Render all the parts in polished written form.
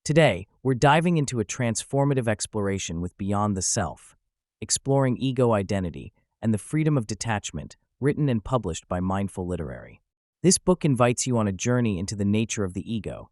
Today, we're diving into a transformative exploration with Beyond the Self, exploring ego identity and the freedom of detachment, written and published by Mindful Literary. This book invites you on a journey into the nature of the ego,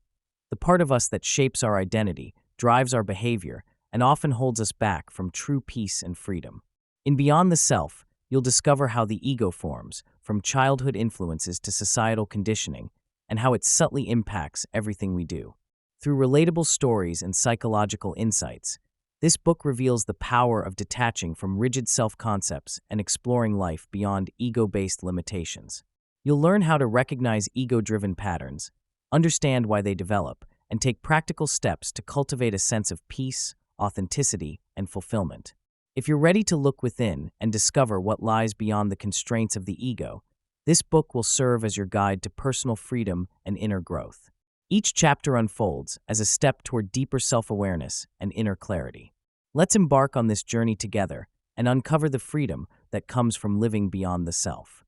the part of us that shapes our identity, drives our behavior, and often holds us back from true peace and freedom. In Beyond the Self, you'll discover how the ego forms, from childhood influences to societal conditioning, and how it subtly impacts everything we do. Through relatable stories and psychological insights, this book reveals the power of detaching from rigid self-concepts and exploring life beyond ego-based limitations. You'll learn how to recognize ego-driven patterns, understand why they develop, and take practical steps to cultivate a sense of peace, authenticity, and fulfillment. If you're ready to look within and discover what lies beyond the constraints of the ego, this book will serve as your guide to personal freedom and inner growth. Each chapter unfolds as a step toward deeper self-awareness and inner clarity. Let's embark on this journey together and uncover the freedom that comes from living beyond the self.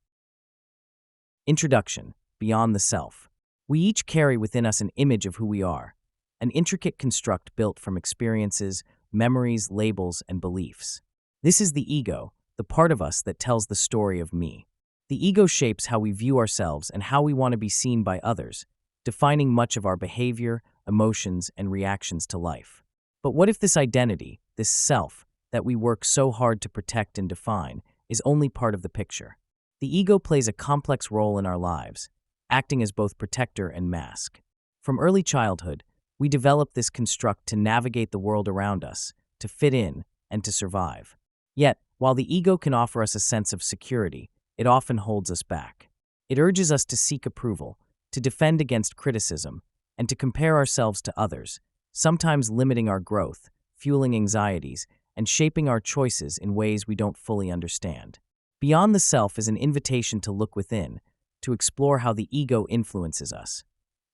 Introduction: Beyond the Self. We each carry within us an image of who we are, an intricate construct built from experiences, memories, labels, and beliefs. This is the ego, the part of us that tells the story of me. The ego shapes how we view ourselves and how we want to be seen by others, defining much of our behavior, emotions, and reactions to life. But what if this identity, this self, that we work so hard to protect and define, is only part of the picture? The ego plays a complex role in our lives, acting as both protector and mask. From early childhood, we develop this construct to navigate the world around us, to fit in, and to survive. Yet, while the ego can offer us a sense of security, it often holds us back. It urges us to seek approval, to defend against criticism, and to compare ourselves to others, sometimes limiting our growth, fueling anxieties, and shaping our choices in ways we don't fully understand. Beyond the Self is an invitation to look within, to explore how the ego influences us,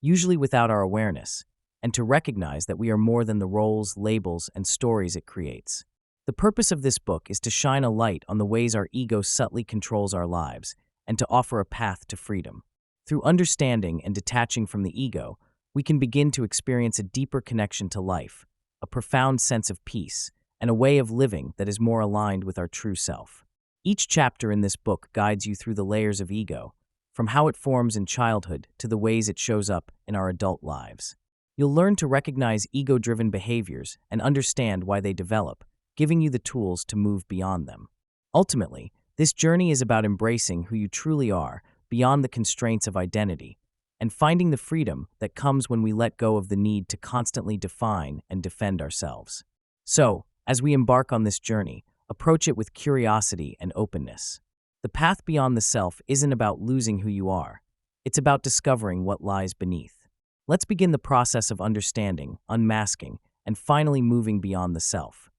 usually without our awareness, and to recognize that we are more than the roles, labels, and stories it creates. The purpose of this book is to shine a light on the ways our ego subtly controls our lives and to offer a path to freedom. Through understanding and detaching from the ego, we can begin to experience a deeper connection to life, a profound sense of peace, and a way of living that is more aligned with our true self. Each chapter in this book guides you through the layers of ego, from how it forms in childhood to the ways it shows up in our adult lives. You'll learn to recognize ego-driven behaviors and understand why they develop, giving you the tools to move beyond them. Ultimately, this journey is about embracing who you truly are, beyond the constraints of identity, and finding the freedom that comes when we let go of the need to constantly define and defend ourselves. So, as we embark on this journey, approach it with curiosity and openness. The path beyond the self isn't about losing who you are. It's about discovering what lies beneath. Let's begin the process of understanding, unmasking, and finally moving beyond the self.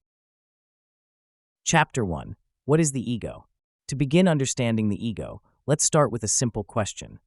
Chapter 1. What is the ego? To begin understanding the ego, let's start with a simple question.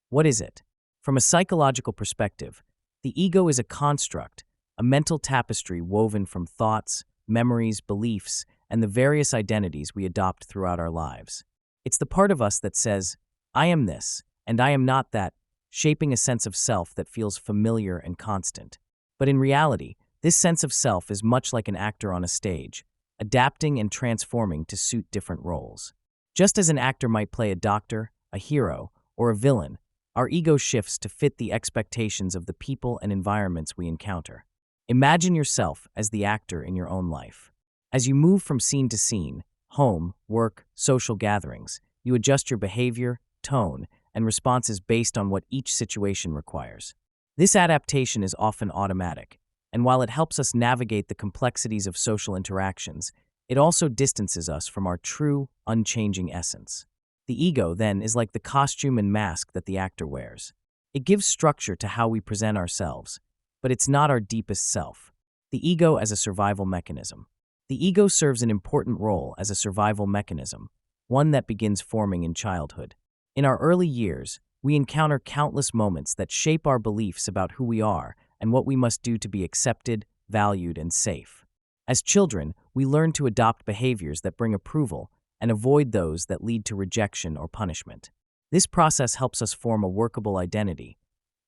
What is it? From a psychological perspective, the ego is a construct, a mental tapestry woven from thoughts, memories, beliefs, and the various identities we adopt throughout our lives. It's the part of us that says, I am this, and I am not that, shaping a sense of self that feels familiar and constant. But in reality, this sense of self is much like an actor on a stage, adapting and transforming to suit different roles. Just as an actor might play a doctor, a hero, or a villain, our ego shifts to fit the expectations of the people and environments we encounter. Imagine yourself as the actor in your own life. As you move from scene to scene, home, work, social gatherings, you adjust your behavior, tone, and responses based on what each situation requires. This adaptation is often automatic, and while it helps us navigate the complexities of social interactions, it also distances us from our true, unchanging essence. The ego, then, is like the costume and mask that the actor wears. It gives structure to how we present ourselves, but it's not our deepest self. The ego as a survival mechanism. The ego serves an important role as a survival mechanism, one that begins forming in childhood. In our early years, we encounter countless moments that shape our beliefs about who we are and what we must do to be accepted, valued, and safe. As children, we learn to adopt behaviors that bring approval and avoid those that lead to rejection or punishment. This process helps us form a workable identity,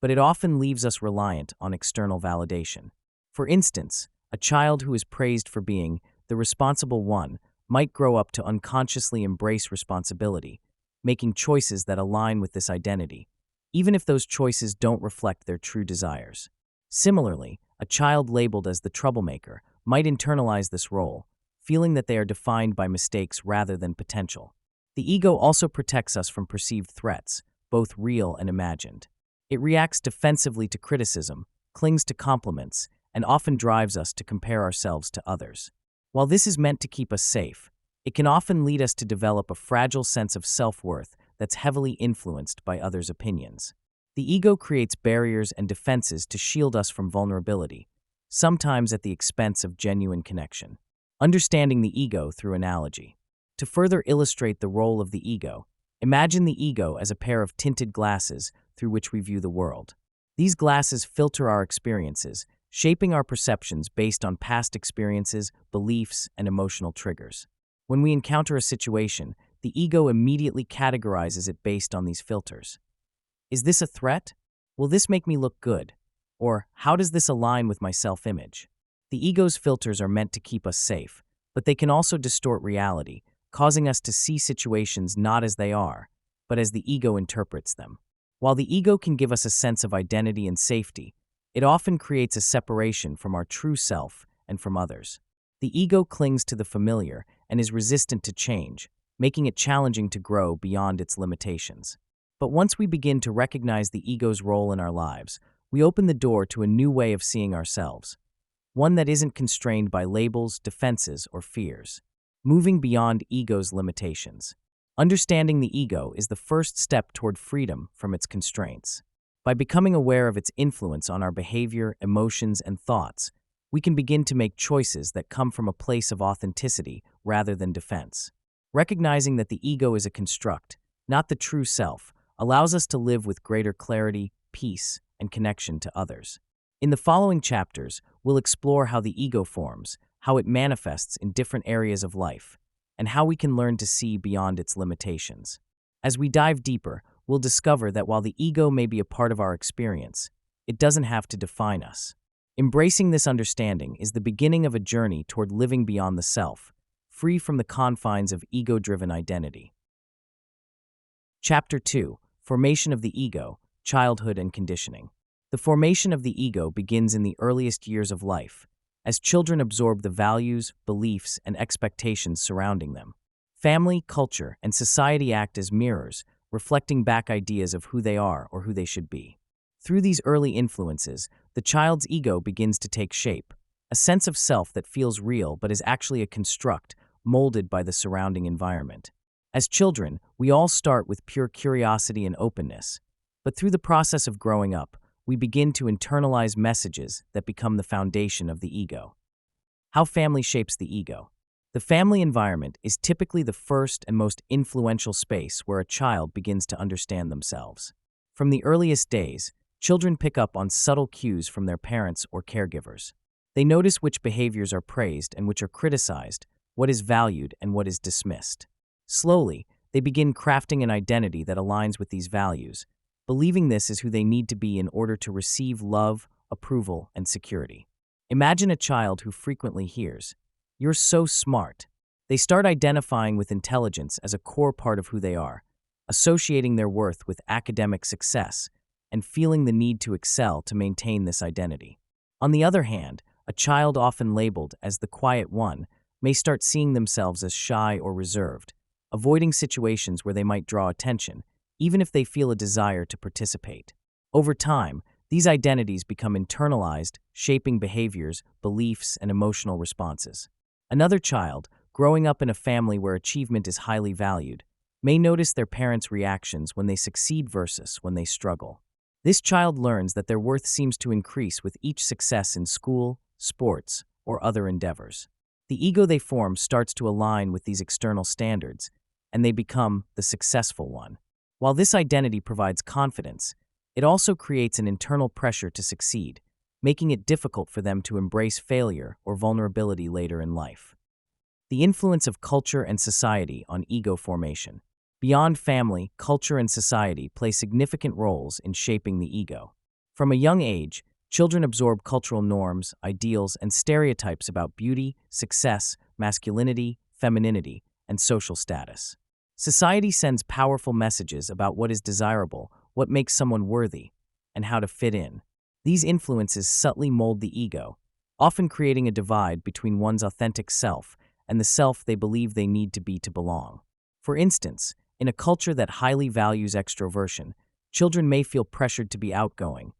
but it often leaves us reliant on external validation. For instance, a child who is praised for being the responsible one might grow up to unconsciously embrace responsibility, making choices that align with this identity, even if those choices don't reflect their true desires. Similarly, a child labeled as the troublemaker might internalize this role, feeling that they are defined by mistakes rather than potential. The ego also protects us from perceived threats, both real and imagined. It reacts defensively to criticism, clings to compliments, and often drives us to compare ourselves to others. While this is meant to keep us safe, it can often lead us to develop a fragile sense of self-worth that's heavily influenced by others' opinions. The ego creates barriers and defenses to shield us from vulnerability, sometimes at the expense of genuine connection. Understanding the ego through analogy. To further illustrate the role of the ego, imagine the ego as a pair of tinted glasses through which we view the world. These glasses filter our experiences, shaping our perceptions based on past experiences, beliefs, and emotional triggers. When we encounter a situation, the ego immediately categorizes it based on these filters. Is this a threat? Will this make me look good? Or how does this align with my self-image? The ego's filters are meant to keep us safe, but they can also distort reality, causing us to see situations not as they are, but as the ego interprets them. While the ego can give us a sense of identity and safety, it often creates a separation from our true self and from others. The ego clings to the familiar and is resistant to change, making it challenging to grow beyond its limitations. But once we begin to recognize the ego's role in our lives, we open the door to a new way of seeing ourselves, one that isn't constrained by labels, defenses, or fears. Moving beyond ego's limitations. Understanding the ego is the first step toward freedom from its constraints. By becoming aware of its influence on our behavior, emotions, and thoughts, we can begin to make choices that come from a place of authenticity rather than defense. Recognizing that the ego is a construct, not the true self, allows us to live with greater clarity, peace, and connection to others. In the following chapters, we'll explore how the ego forms, how it manifests in different areas of life, and how we can learn to see beyond its limitations. As we dive deeper, we'll discover that while the ego may be a part of our experience, it doesn't have to define us. Embracing this understanding is the beginning of a journey toward living beyond the self, free from the confines of ego-driven identity. Chapter 2: Formation of the Ego, Childhood and Conditioning. The formation of the ego begins in the earliest years of life, as children absorb the values, beliefs, and expectations surrounding them. Family, culture, and society act as mirrors, reflecting back ideas of who they are or who they should be. Through these early influences, the child's ego begins to take shape, a sense of self that feels real but is actually a construct molded by the surrounding environment. As children, we all start with pure curiosity and openness, but through the process of growing up, we begin to internalize messages that become the foundation of the ego. How family shapes the ego. The family environment is typically the first and most influential space where a child begins to understand themselves. From the earliest days, children pick up on subtle cues from their parents or caregivers. They notice which behaviors are praised and which are criticized, what is valued and what is dismissed. Slowly, they begin crafting an identity that aligns with these values, believing this is who they need to be in order to receive love, approval, and security. Imagine a child who frequently hears, "You're so smart." They start identifying with intelligence as a core part of who they are, associating their worth with academic success, and feeling the need to excel to maintain this identity. On the other hand, a child often labeled as the quiet one may start seeing themselves as shy or reserved, avoiding situations where they might draw attention, even if they feel a desire to participate. Over time, these identities become internalized, shaping behaviors, beliefs, and emotional responses. Another child, growing up in a family where achievement is highly valued, may notice their parents' reactions when they succeed versus when they struggle. This child learns that their worth seems to increase with each success in school, sports, or other endeavors. The ego they form starts to align with these external standards, and they become the successful one. While this identity provides confidence, it also creates an internal pressure to succeed, making it difficult for them to embrace failure or vulnerability later in life. The influence of culture and society on ego formation. Beyond family, culture and society play significant roles in shaping the ego. From a young age, Children absorb cultural norms, ideals, and stereotypes about beauty, success, masculinity, femininity, and social status. Society sends powerful messages about what is desirable, what makes someone worthy, and how to fit in. These influences subtly mold the ego, often creating a divide between one's authentic self and the self they believe they need to be to belong. For instance, in a culture that highly values extroversion, children may feel pressured to be outgoing,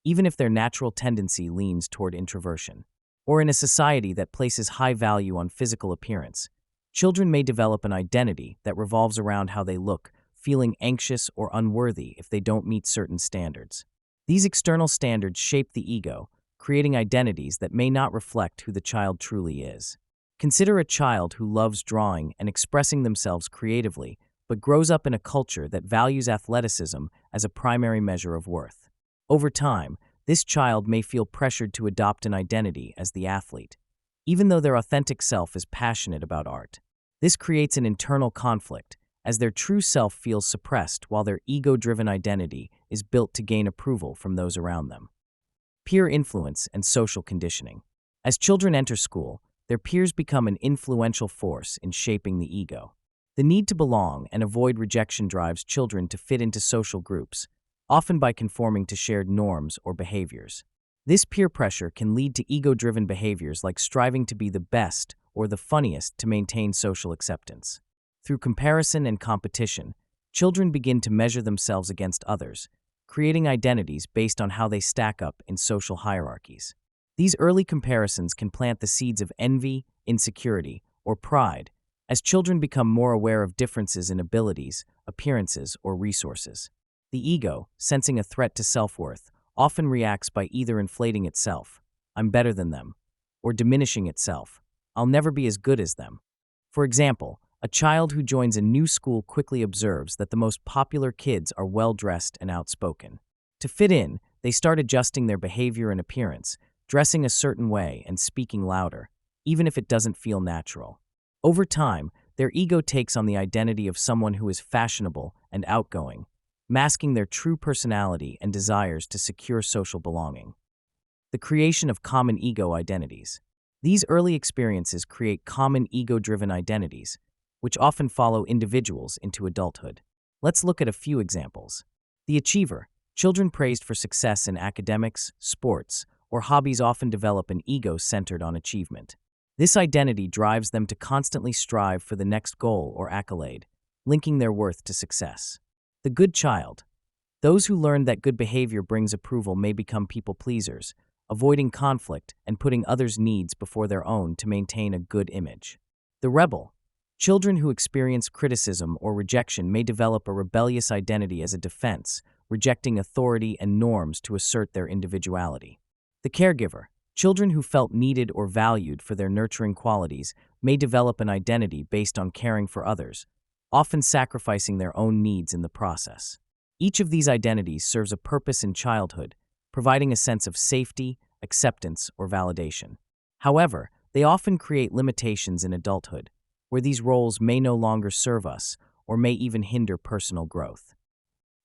even if their natural tendency leans toward introversion. Or in a society that places high value on physical appearance, children may develop an identity that revolves around how they look, feeling anxious or unworthy if they don't meet certain standards. These external standards shape the ego, creating identities that may not reflect who the child truly is. Consider a child who loves drawing and expressing themselves creatively, but grows up in a culture that values athleticism as a primary measure of worth. Over time, this child may feel pressured to adopt an identity as the athlete, even though their authentic self is passionate about art. This creates an internal conflict, as their true self feels suppressed while their ego-driven identity is built to gain approval from those around them. Peer influence and social conditioning. As children enter school, their peers become an influential force in shaping the ego. The need to belong and avoid rejection drives children to fit into social groups, often by conforming to shared norms or behaviors. This peer pressure can lead to ego-driven behaviors like striving to be the best or the funniest to maintain social acceptance. Through comparison and competition, children begin to measure themselves against others, creating identities based on how they stack up in social hierarchies. These early comparisons can plant the seeds of envy, insecurity, or pride, as children become more aware of differences in abilities, appearances, or resources. The ego, sensing a threat to self-worth, often reacts by either inflating itself, "I'm better than them," or diminishing itself, "I'll never be as good as them." For example, a child who joins a new school quickly observes that the most popular kids are well-dressed and outspoken. To fit in, they start adjusting their behavior and appearance, dressing a certain way and speaking louder, even if it doesn't feel natural. Over time, their ego takes on the identity of someone who is fashionable and outgoing, masking their true personality and desires to secure social belonging. The creation of common ego identities. These early experiences create common ego-driven identities, which often follow individuals into adulthood. Let's look at a few examples. The achiever. Children praised for success in academics, sports, or hobbies often develop an ego centered on achievement. This identity drives them to constantly strive for the next goal or accolade, linking their worth to success. The good child. Those who learn that good behavior brings approval may become people pleasers, avoiding conflict and putting others' needs before their own to maintain a good image. The rebel. Children who experience criticism or rejection may develop a rebellious identity as a defense, rejecting authority and norms to assert their individuality. The caregiver. Children who felt needed or valued for their nurturing qualities may develop an identity based on caring for others, often sacrificing their own needs in the process. Each of these identities serves a purpose in childhood, providing a sense of safety, acceptance, or validation. However, they often create limitations in adulthood, where these roles may no longer serve us or may even hinder personal growth.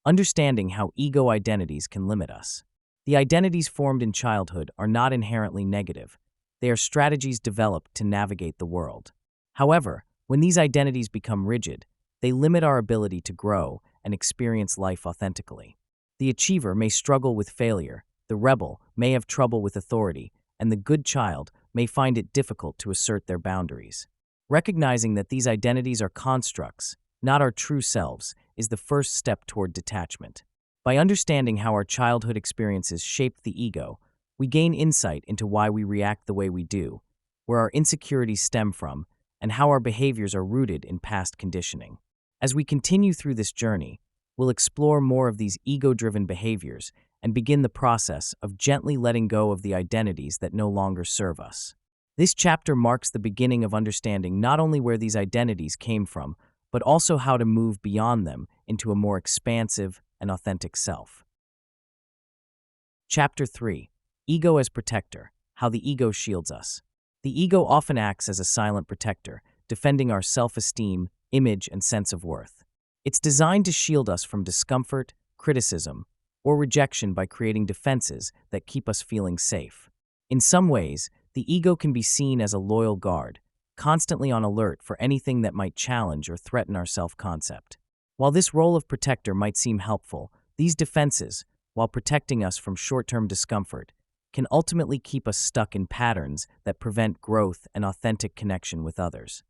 Understanding how ego identities can limit us. The identities formed in childhood are not inherently negative. They are strategies developed to navigate the world. However, when these identities become rigid, they limit our ability to grow and experience life authentically. The achiever may struggle with failure, the rebel may have trouble with authority, and the good child may find it difficult to assert their boundaries. Recognizing that these identities are constructs, not our true selves, is the first step toward detachment. By understanding how our childhood experiences shaped the ego, we gain insight into why we react the way we do, where our insecurities stem from, and how our behaviors are rooted in past conditioning. As we continue through this journey, we'll explore more of these ego-driven behaviors and begin the process of gently letting go of the identities that no longer serve us. This chapter marks the beginning of understanding not only where these identities came from, but also how to move beyond them into a more expansive and authentic self. Chapter 3. Ego as Protector. How the ego shields us. The ego often acts as a silent protector, defending our self-esteem, image, and sense of worth. It's designed to shield us from discomfort, criticism, or rejection by creating defenses that keep us feeling safe. In some ways, the ego can be seen as a loyal guard, constantly on alert for anything that might challenge or threaten our self-concept. While this role of protector might seem helpful, these defenses, while protecting us from short-term discomfort, can ultimately keep us stuck in patterns that prevent growth and authentic connection with others.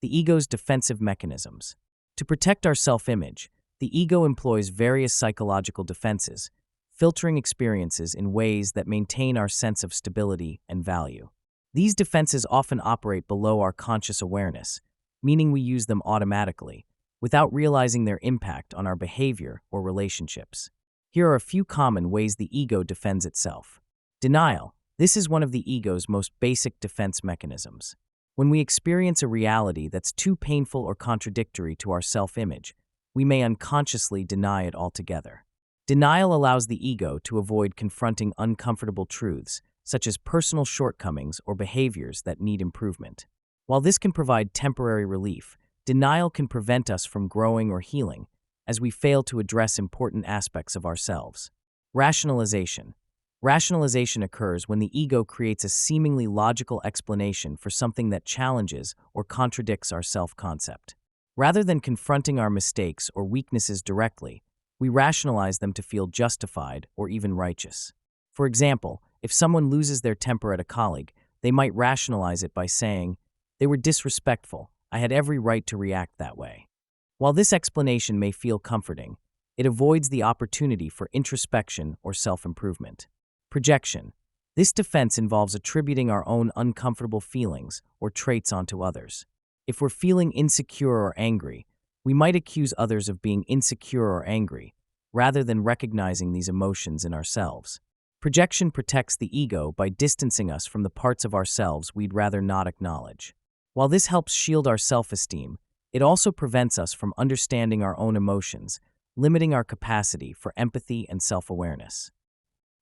The ego's defensive mechanisms. To protect our self-image, the ego employs various psychological defenses, filtering experiences in ways that maintain our sense of stability and value. These defenses often operate below our conscious awareness, meaning we use them automatically, without realizing their impact on our behavior or relationships. Here are a few common ways the ego defends itself. Denial. This is one of the ego's most basic defense mechanisms. When we experience a reality that's too painful or contradictory to our self-image, we may unconsciously deny it altogether. Denial allows the ego to avoid confronting uncomfortable truths, such as personal shortcomings or behaviors that need improvement. While this can provide temporary relief, denial can prevent us from growing or healing, as we fail to address important aspects of ourselves. Rationalization. Rationalization occurs when the ego creates a seemingly logical explanation for something that challenges or contradicts our self-concept. Rather than confronting our mistakes or weaknesses directly, we rationalize them to feel justified or even righteous. For example, if someone loses their temper at a colleague, they might rationalize it by saying, "They were disrespectful. I had every right to react that way." While this explanation may feel comforting, it avoids the opportunity for introspection or self-improvement. Projection. This defense involves attributing our own uncomfortable feelings or traits onto others. If we're feeling insecure or angry, we might accuse others of being insecure or angry, rather than recognizing these emotions in ourselves. Projection protects the ego by distancing us from the parts of ourselves we'd rather not acknowledge. While this helps shield our self-esteem, it also prevents us from understanding our own emotions, limiting our capacity for empathy and self-awareness.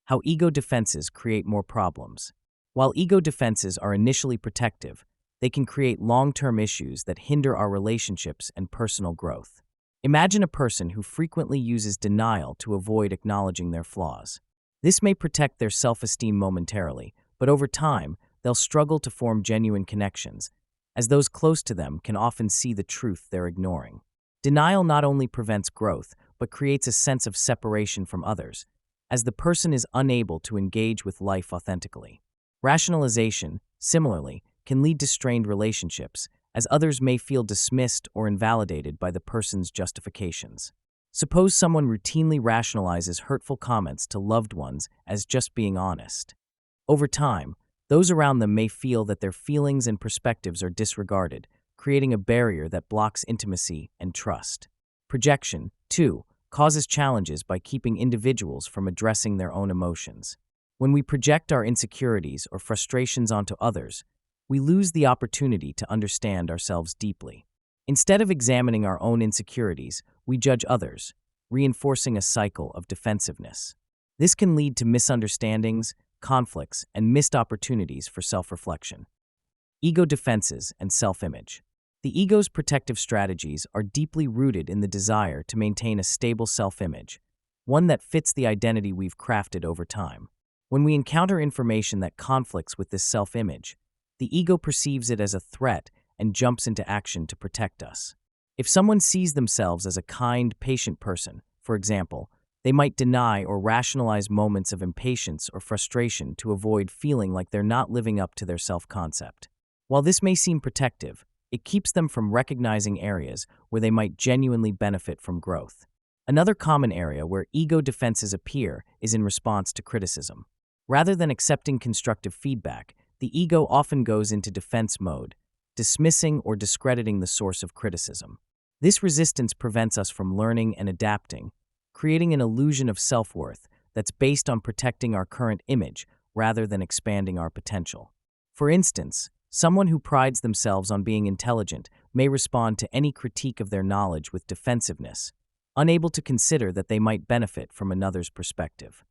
How ego defenses create more problems. While ego defenses are initially protective, they can create long-term issues that hinder our relationships and personal growth. Imagine a person who frequently uses denial to avoid acknowledging their flaws. This may protect their self-esteem momentarily, but over time, they'll struggle to form genuine connections, as those close to them can often see the truth they're ignoring. Denial not only prevents growth, but creates a sense of separation from others, as the person is unable to engage with life authentically. Rationalization, similarly, can lead to strained relationships, as others may feel dismissed or invalidated by the person's justifications. Suppose someone routinely rationalizes hurtful comments to loved ones as just being honest. Over time, those around them may feel that their feelings and perspectives are disregarded, creating a barrier that blocks intimacy and trust. Projection, too, causes challenges by keeping individuals from addressing their own emotions. When we project our insecurities or frustrations onto others, we lose the opportunity to understand ourselves deeply. Instead of examining our own insecurities, we judge others, reinforcing a cycle of defensiveness. This can lead to misunderstandings, conflicts, and missed opportunities for self-reflection. Ego defenses and self-image. The ego's protective strategies are deeply rooted in the desire to maintain a stable self-image, one that fits the identity we've crafted over time. When we encounter information that conflicts with this self-image, the ego perceives it as a threat and jumps into action to protect us. If someone sees themselves as a kind, patient person, for example, they might deny or rationalize moments of impatience or frustration to avoid feeling like they're not living up to their self-concept. While this may seem protective, it keeps them from recognizing areas where they might genuinely benefit from growth. Another common area where ego defenses appear is in response to criticism. Rather than accepting constructive feedback, the ego often goes into defense mode, dismissing or discrediting the source of criticism. This resistance prevents us from learning and adapting, creating an illusion of self-worth that's based on protecting our current image rather than expanding our potential. For instance, someone who prides themselves on being intelligent may respond to any critique of their knowledge with defensiveness, unable to consider that they might benefit from another's perspective.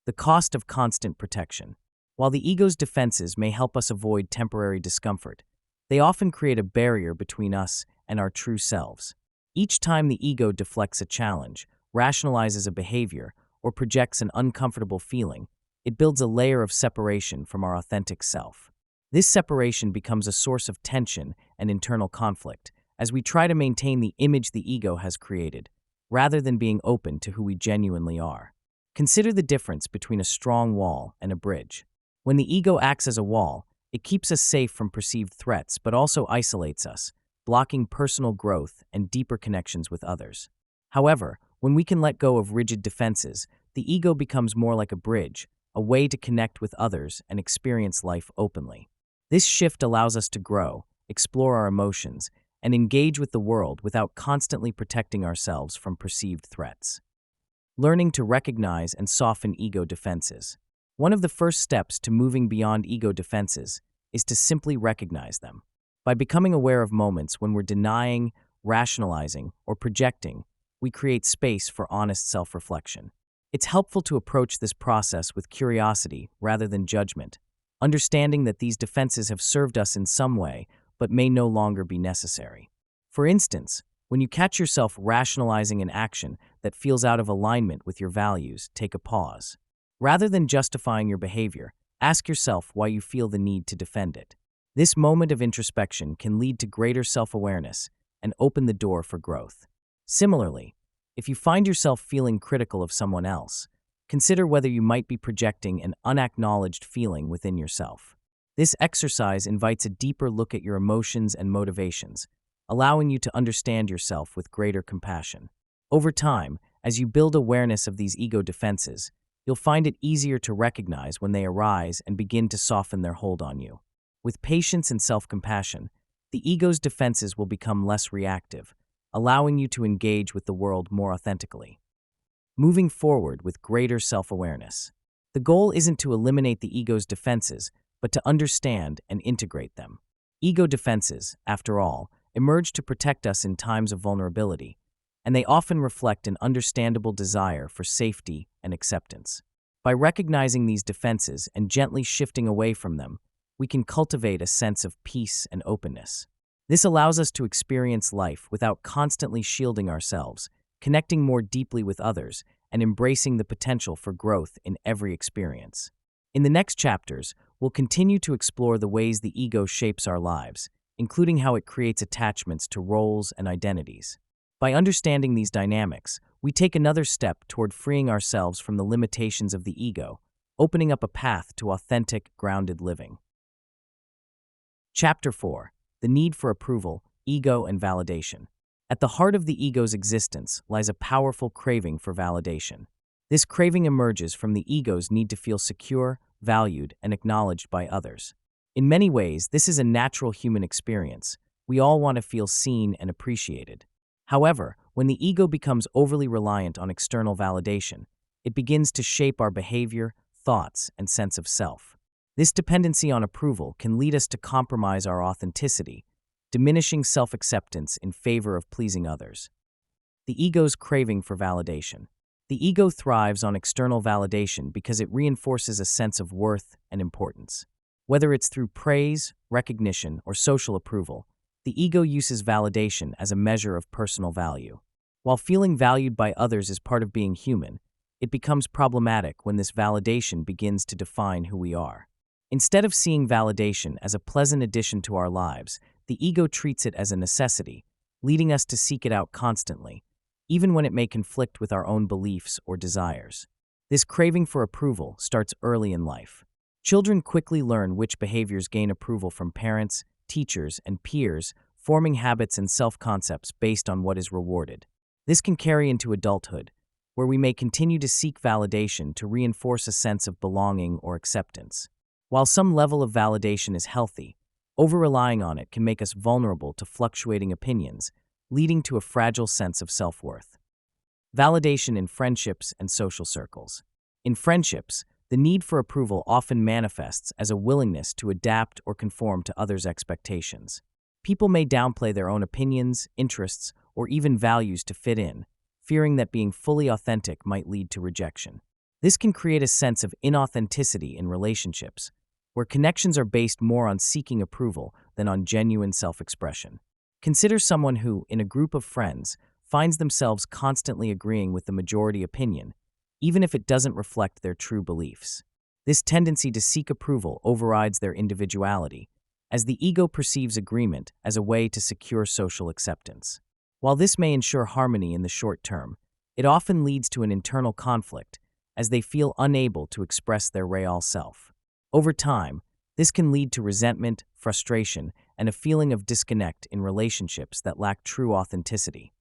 The cost of constant protection. While the ego's defenses may help us avoid temporary discomfort, they often create a barrier between us and our true selves. Each time the ego deflects a challenge, rationalizes a behavior, or projects an uncomfortable feeling, it builds a layer of separation from our authentic self. This separation becomes a source of tension and internal conflict as we try to maintain the image the ego has created, rather than being open to who we genuinely are. Consider the difference between a strong wall and a bridge. When the ego acts as a wall, it keeps us safe from perceived threats but also isolates us, blocking personal growth and deeper connections with others. However, when we can let go of rigid defenses, the ego becomes more like a bridge, a way to connect with others and experience life openly. This shift allows us to grow, explore our emotions, and engage with the world without constantly protecting ourselves from perceived threats. Learning to recognize and soften ego defenses. One of the first steps to moving beyond ego defenses is to simply recognize them. By becoming aware of moments when we're denying, rationalizing, or projecting, we create space for honest self-reflection. It's helpful to approach this process with curiosity rather than judgment, understanding that these defenses have served us in some way but may no longer be necessary. For instance, when you catch yourself rationalizing an action that feels out of alignment with your values, take a pause. Rather than justifying your behavior, ask yourself why you feel the need to defend it. This moment of introspection can lead to greater self-awareness and open the door for growth. Similarly, if you find yourself feeling critical of someone else, consider whether you might be projecting an unacknowledged feeling within yourself. This exercise invites a deeper look at your emotions and motivations, allowing you to understand yourself with greater compassion. Over time, as you build awareness of these ego defenses, you'll find it easier to recognize when they arise and begin to soften their hold on you. With patience and self-compassion, the ego's defenses will become less reactive, allowing you to engage with the world more authentically. Moving forward with greater self-awareness. The goal isn't to eliminate the ego's defenses, but to understand and integrate them. Ego defenses, after all, emerge to protect us in times of vulnerability, and they often reflect an understandable desire for safety and acceptance. By recognizing these defenses and gently shifting away from them, we can cultivate a sense of peace and openness. This allows us to experience life without constantly shielding ourselves, connecting more deeply with others, and embracing the potential for growth in every experience. In the next chapters, we'll continue to explore the ways the ego shapes our lives, including how it creates attachments to roles and identities. By understanding these dynamics, we take another step toward freeing ourselves from the limitations of the ego, opening up a path to authentic, grounded living. Chapter 4. The Need for Approval, Ego and Validation. At the heart of the ego's existence lies a powerful craving for validation. This craving emerges from the ego's need to feel secure, valued, and acknowledged by others. In many ways, this is a natural human experience. We all want to feel seen and appreciated. However, when the ego becomes overly reliant on external validation, it begins to shape our behavior, thoughts, and sense of self. This dependency on approval can lead us to compromise our authenticity, diminishing self-acceptance in favor of pleasing others. The ego's craving for validation. The ego thrives on external validation because it reinforces a sense of worth and importance. Whether it's through praise, recognition, or social approval, the ego uses validation as a measure of personal value. While feeling valued by others is part of being human, it becomes problematic when this validation begins to define who we are. Instead of seeing validation as a pleasant addition to our lives, the ego treats it as a necessity, leading us to seek it out constantly, even when it may conflict with our own beliefs or desires. This craving for approval starts early in life. Children quickly learn which behaviors gain approval from parents, teachers, and peers, forming habits and self-concepts based on what is rewarded. This can carry into adulthood, where we may continue to seek validation to reinforce a sense of belonging or acceptance. While some level of validation is healthy, over-relying on it can make us vulnerable to fluctuating opinions, leading to a fragile sense of self-worth. Validation in friendships and social circles. In friendships, the need for approval often manifests as a willingness to adapt or conform to others' expectations. People may downplay their own opinions, interests, or even values to fit in, fearing that being fully authentic might lead to rejection. This can create a sense of inauthenticity in relationships, where connections are based more on seeking approval than on genuine self-expression. Consider someone who, in a group of friends, finds themselves constantly agreeing with the majority opinion, even if it doesn't reflect their true beliefs. This tendency to seek approval overrides their individuality, as the ego perceives agreement as a way to secure social acceptance. While this may ensure harmony in the short term, it often leads to an internal conflict, as they feel unable to express their real self. Over time, this can lead to resentment, frustration, and a feeling of disconnect in relationships that lack true authenticity.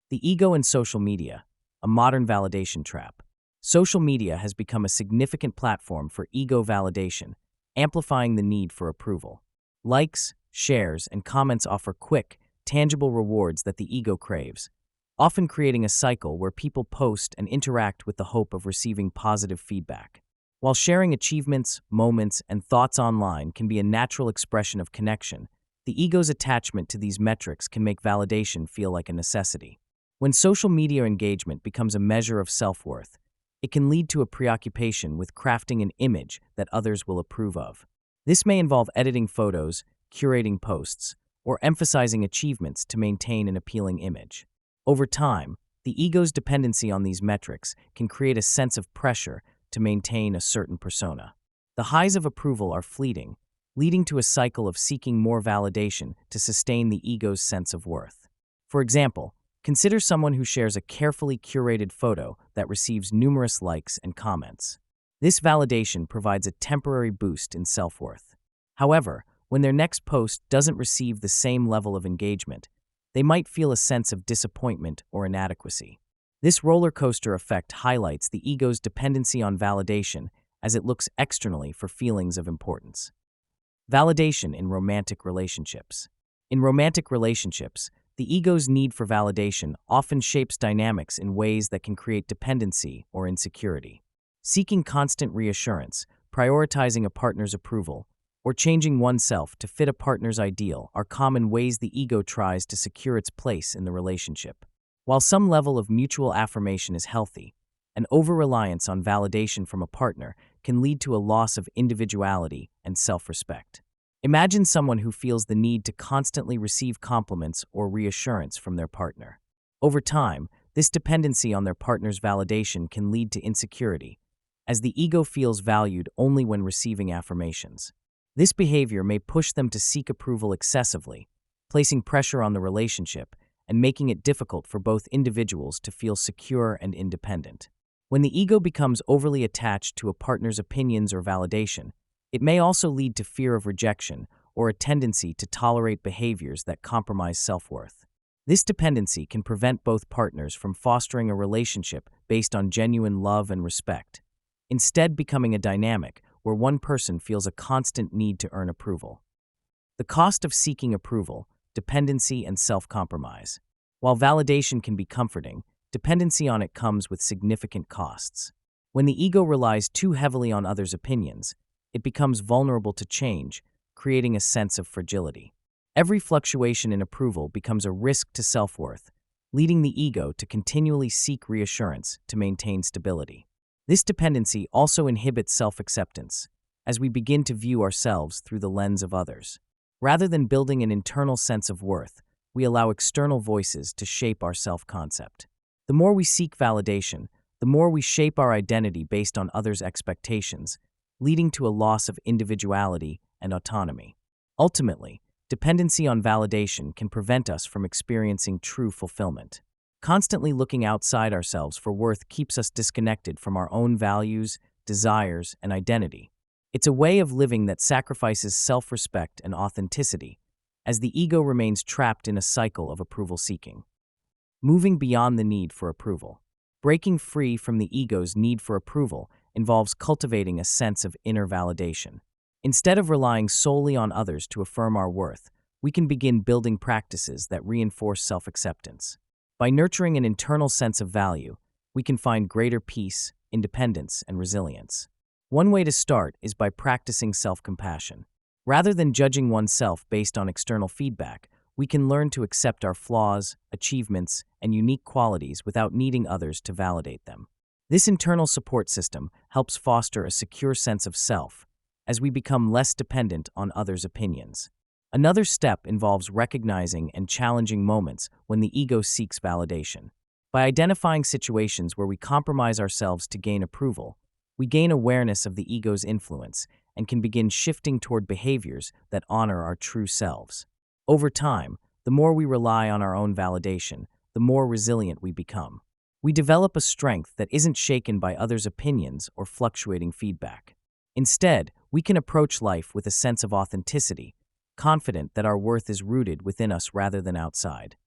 The ego in social media, a modern validation trap. Social media has become a significant platform for ego validation, amplifying the need for approval. Likes, shares, and comments offer quick, tangible rewards that the ego craves, often creating a cycle where people post and interact with the hope of receiving positive feedback. While sharing achievements, moments, and thoughts online can be a natural expression of connection, the ego's attachment to these metrics can make validation feel like a necessity. When social media engagement becomes a measure of self-worth, it can lead to a preoccupation with crafting an image that others will approve of. This may involve editing photos, curating posts, or emphasizing achievements to maintain an appealing image. Over time, the ego's dependency on these metrics can create a sense of pressure to maintain a certain persona. The highs of approval are fleeting, leading to a cycle of seeking more validation to sustain the ego's sense of worth. For example, consider someone who shares a carefully curated photo that receives numerous likes and comments. This validation provides a temporary boost in self-worth. However, when their next post doesn't receive the same level of engagement, they might feel a sense of disappointment or inadequacy. This roller coaster effect highlights the ego's dependency on validation as it looks externally for feelings of importance. Validation in romantic relationships. In romantic relationships, the ego's need for validation often shapes dynamics in ways that can create dependency or insecurity. Seeking constant reassurance, prioritizing a partner's approval, or changing oneself to fit a partner's ideal are common ways the ego tries to secure its place in the relationship. While some level of mutual affirmation is healthy, an over-reliance on validation from a partner can lead to a loss of individuality and self-respect. Imagine someone who feels the need to constantly receive compliments or reassurance from their partner. Over time, this dependency on their partner's validation can lead to insecurity, as the ego feels valued only when receiving affirmations. This behavior may push them to seek approval excessively, placing pressure on the relationship and making it difficult for both individuals to feel secure and independent. When the ego becomes overly attached to a partner's opinions or validation, it may also lead to fear of rejection or a tendency to tolerate behaviors that compromise self-worth. This dependency can prevent both partners from fostering a relationship based on genuine love and respect, instead becoming a dynamic where one person feels a constant need to earn approval. The cost of seeking approval, dependency, and self-compromise. While validation can be comforting, dependency on it comes with significant costs. When the ego relies too heavily on others' opinions, it becomes vulnerable to change, creating a sense of fragility. Every fluctuation in approval becomes a risk to self-worth, leading the ego to continually seek reassurance to maintain stability. This dependency also inhibits self-acceptance, as we begin to view ourselves through the lens of others. Rather than building an internal sense of worth, we allow external voices to shape our self-concept. The more we seek validation, the more we shape our identity based on others' expectations, leading to a loss of individuality and autonomy. Ultimately, dependency on validation can prevent us from experiencing true fulfillment. Constantly looking outside ourselves for worth keeps us disconnected from our own values, desires, and identity. It's a way of living that sacrifices self-respect and authenticity, as the ego remains trapped in a cycle of approval seeking. Moving beyond the need for approval. Breaking free from the ego's need for approval involves cultivating a sense of inner validation. Instead of relying solely on others to affirm our worth, we can begin building practices that reinforce self-acceptance. By nurturing an internal sense of value, we can find greater peace, independence, and resilience. One way to start is by practicing self-compassion. Rather than judging oneself based on external feedback, we can learn to accept our flaws, achievements, and unique qualities without needing others to validate them. This internal support system helps foster a secure sense of self, as we become less dependent on others' opinions. Another step involves recognizing and challenging moments when the ego seeks validation. By identifying situations where we compromise ourselves to gain approval, we gain awareness of the ego's influence and can begin shifting toward behaviors that honor our true selves. Over time, the more we rely on our own validation, the more resilient we become. We develop a strength that isn't shaken by others' opinions or fluctuating feedback. Instead, we can approach life with a sense of authenticity, confident that our worth is rooted within us rather than outside.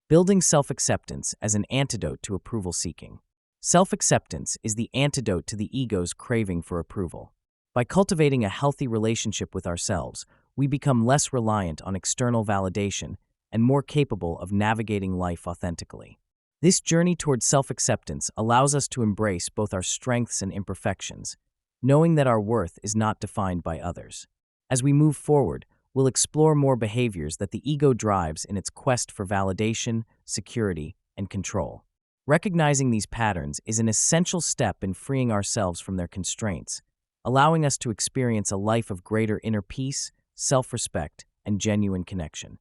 Building self-acceptance as an antidote to approval seeking. Self-acceptance is the antidote to the ego's craving for approval. By cultivating a healthy relationship with ourselves, we become less reliant on external validation and more capable of navigating life authentically. This journey towards self-acceptance allows us to embrace both our strengths and imperfections, knowing that our worth is not defined by others. As we move forward, we'll explore more behaviors that the ego drives in its quest for validation, security, and control. Recognizing these patterns is an essential step in freeing ourselves from their constraints, allowing us to experience a life of greater inner peace, self-respect, and genuine connection.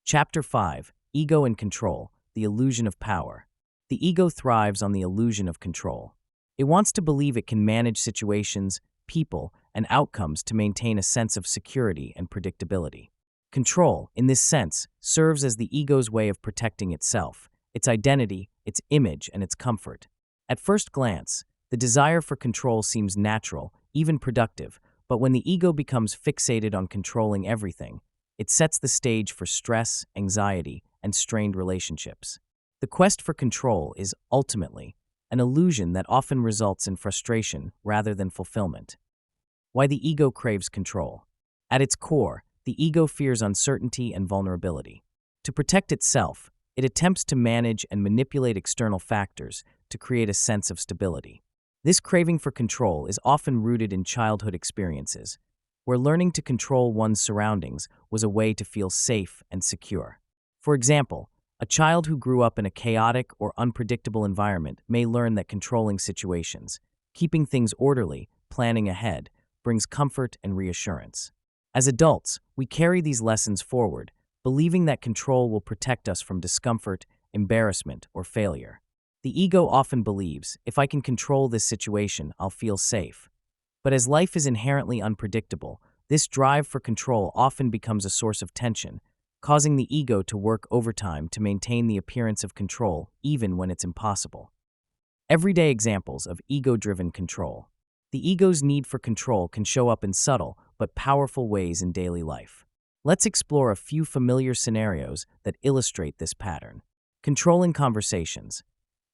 Chapter 5: Ego and Control, the Illusion of Power. The ego thrives on the illusion of control. It wants to believe it can manage situations, people, and outcomes to maintain a sense of security and predictability. Control, in this sense, serves as the ego's way of protecting itself, its identity, its image, and its comfort. At first glance, the desire for control seems natural, even productive, but when the ego becomes fixated on controlling everything, it sets the stage for stress, anxiety, and strained relationships. The quest for control is, ultimately, an illusion that often results in frustration rather than fulfillment. Why the ego craves control. At its core, the ego fears uncertainty and vulnerability. To protect itself, it attempts to manage and manipulate external factors to create a sense of stability. This craving for control is often rooted in childhood experiences, where learning to control one's surroundings was a way to feel safe and secure. For example, a child who grew up in a chaotic or unpredictable environment may learn that controlling situations, keeping things orderly, planning ahead, brings comfort and reassurance. As adults, we carry these lessons forward, believing that control will protect us from discomfort, embarrassment, or failure. The ego often believes, if I can control this situation, I'll feel safe. But as life is inherently unpredictable, this drive for control often becomes a source of tension, causing the ego to work overtime to maintain the appearance of control even when it's impossible. Everyday examples of ego-driven control. The ego's need for control can show up in subtle but powerful ways in daily life. Let's explore a few familiar scenarios that illustrate this pattern. Controlling conversations.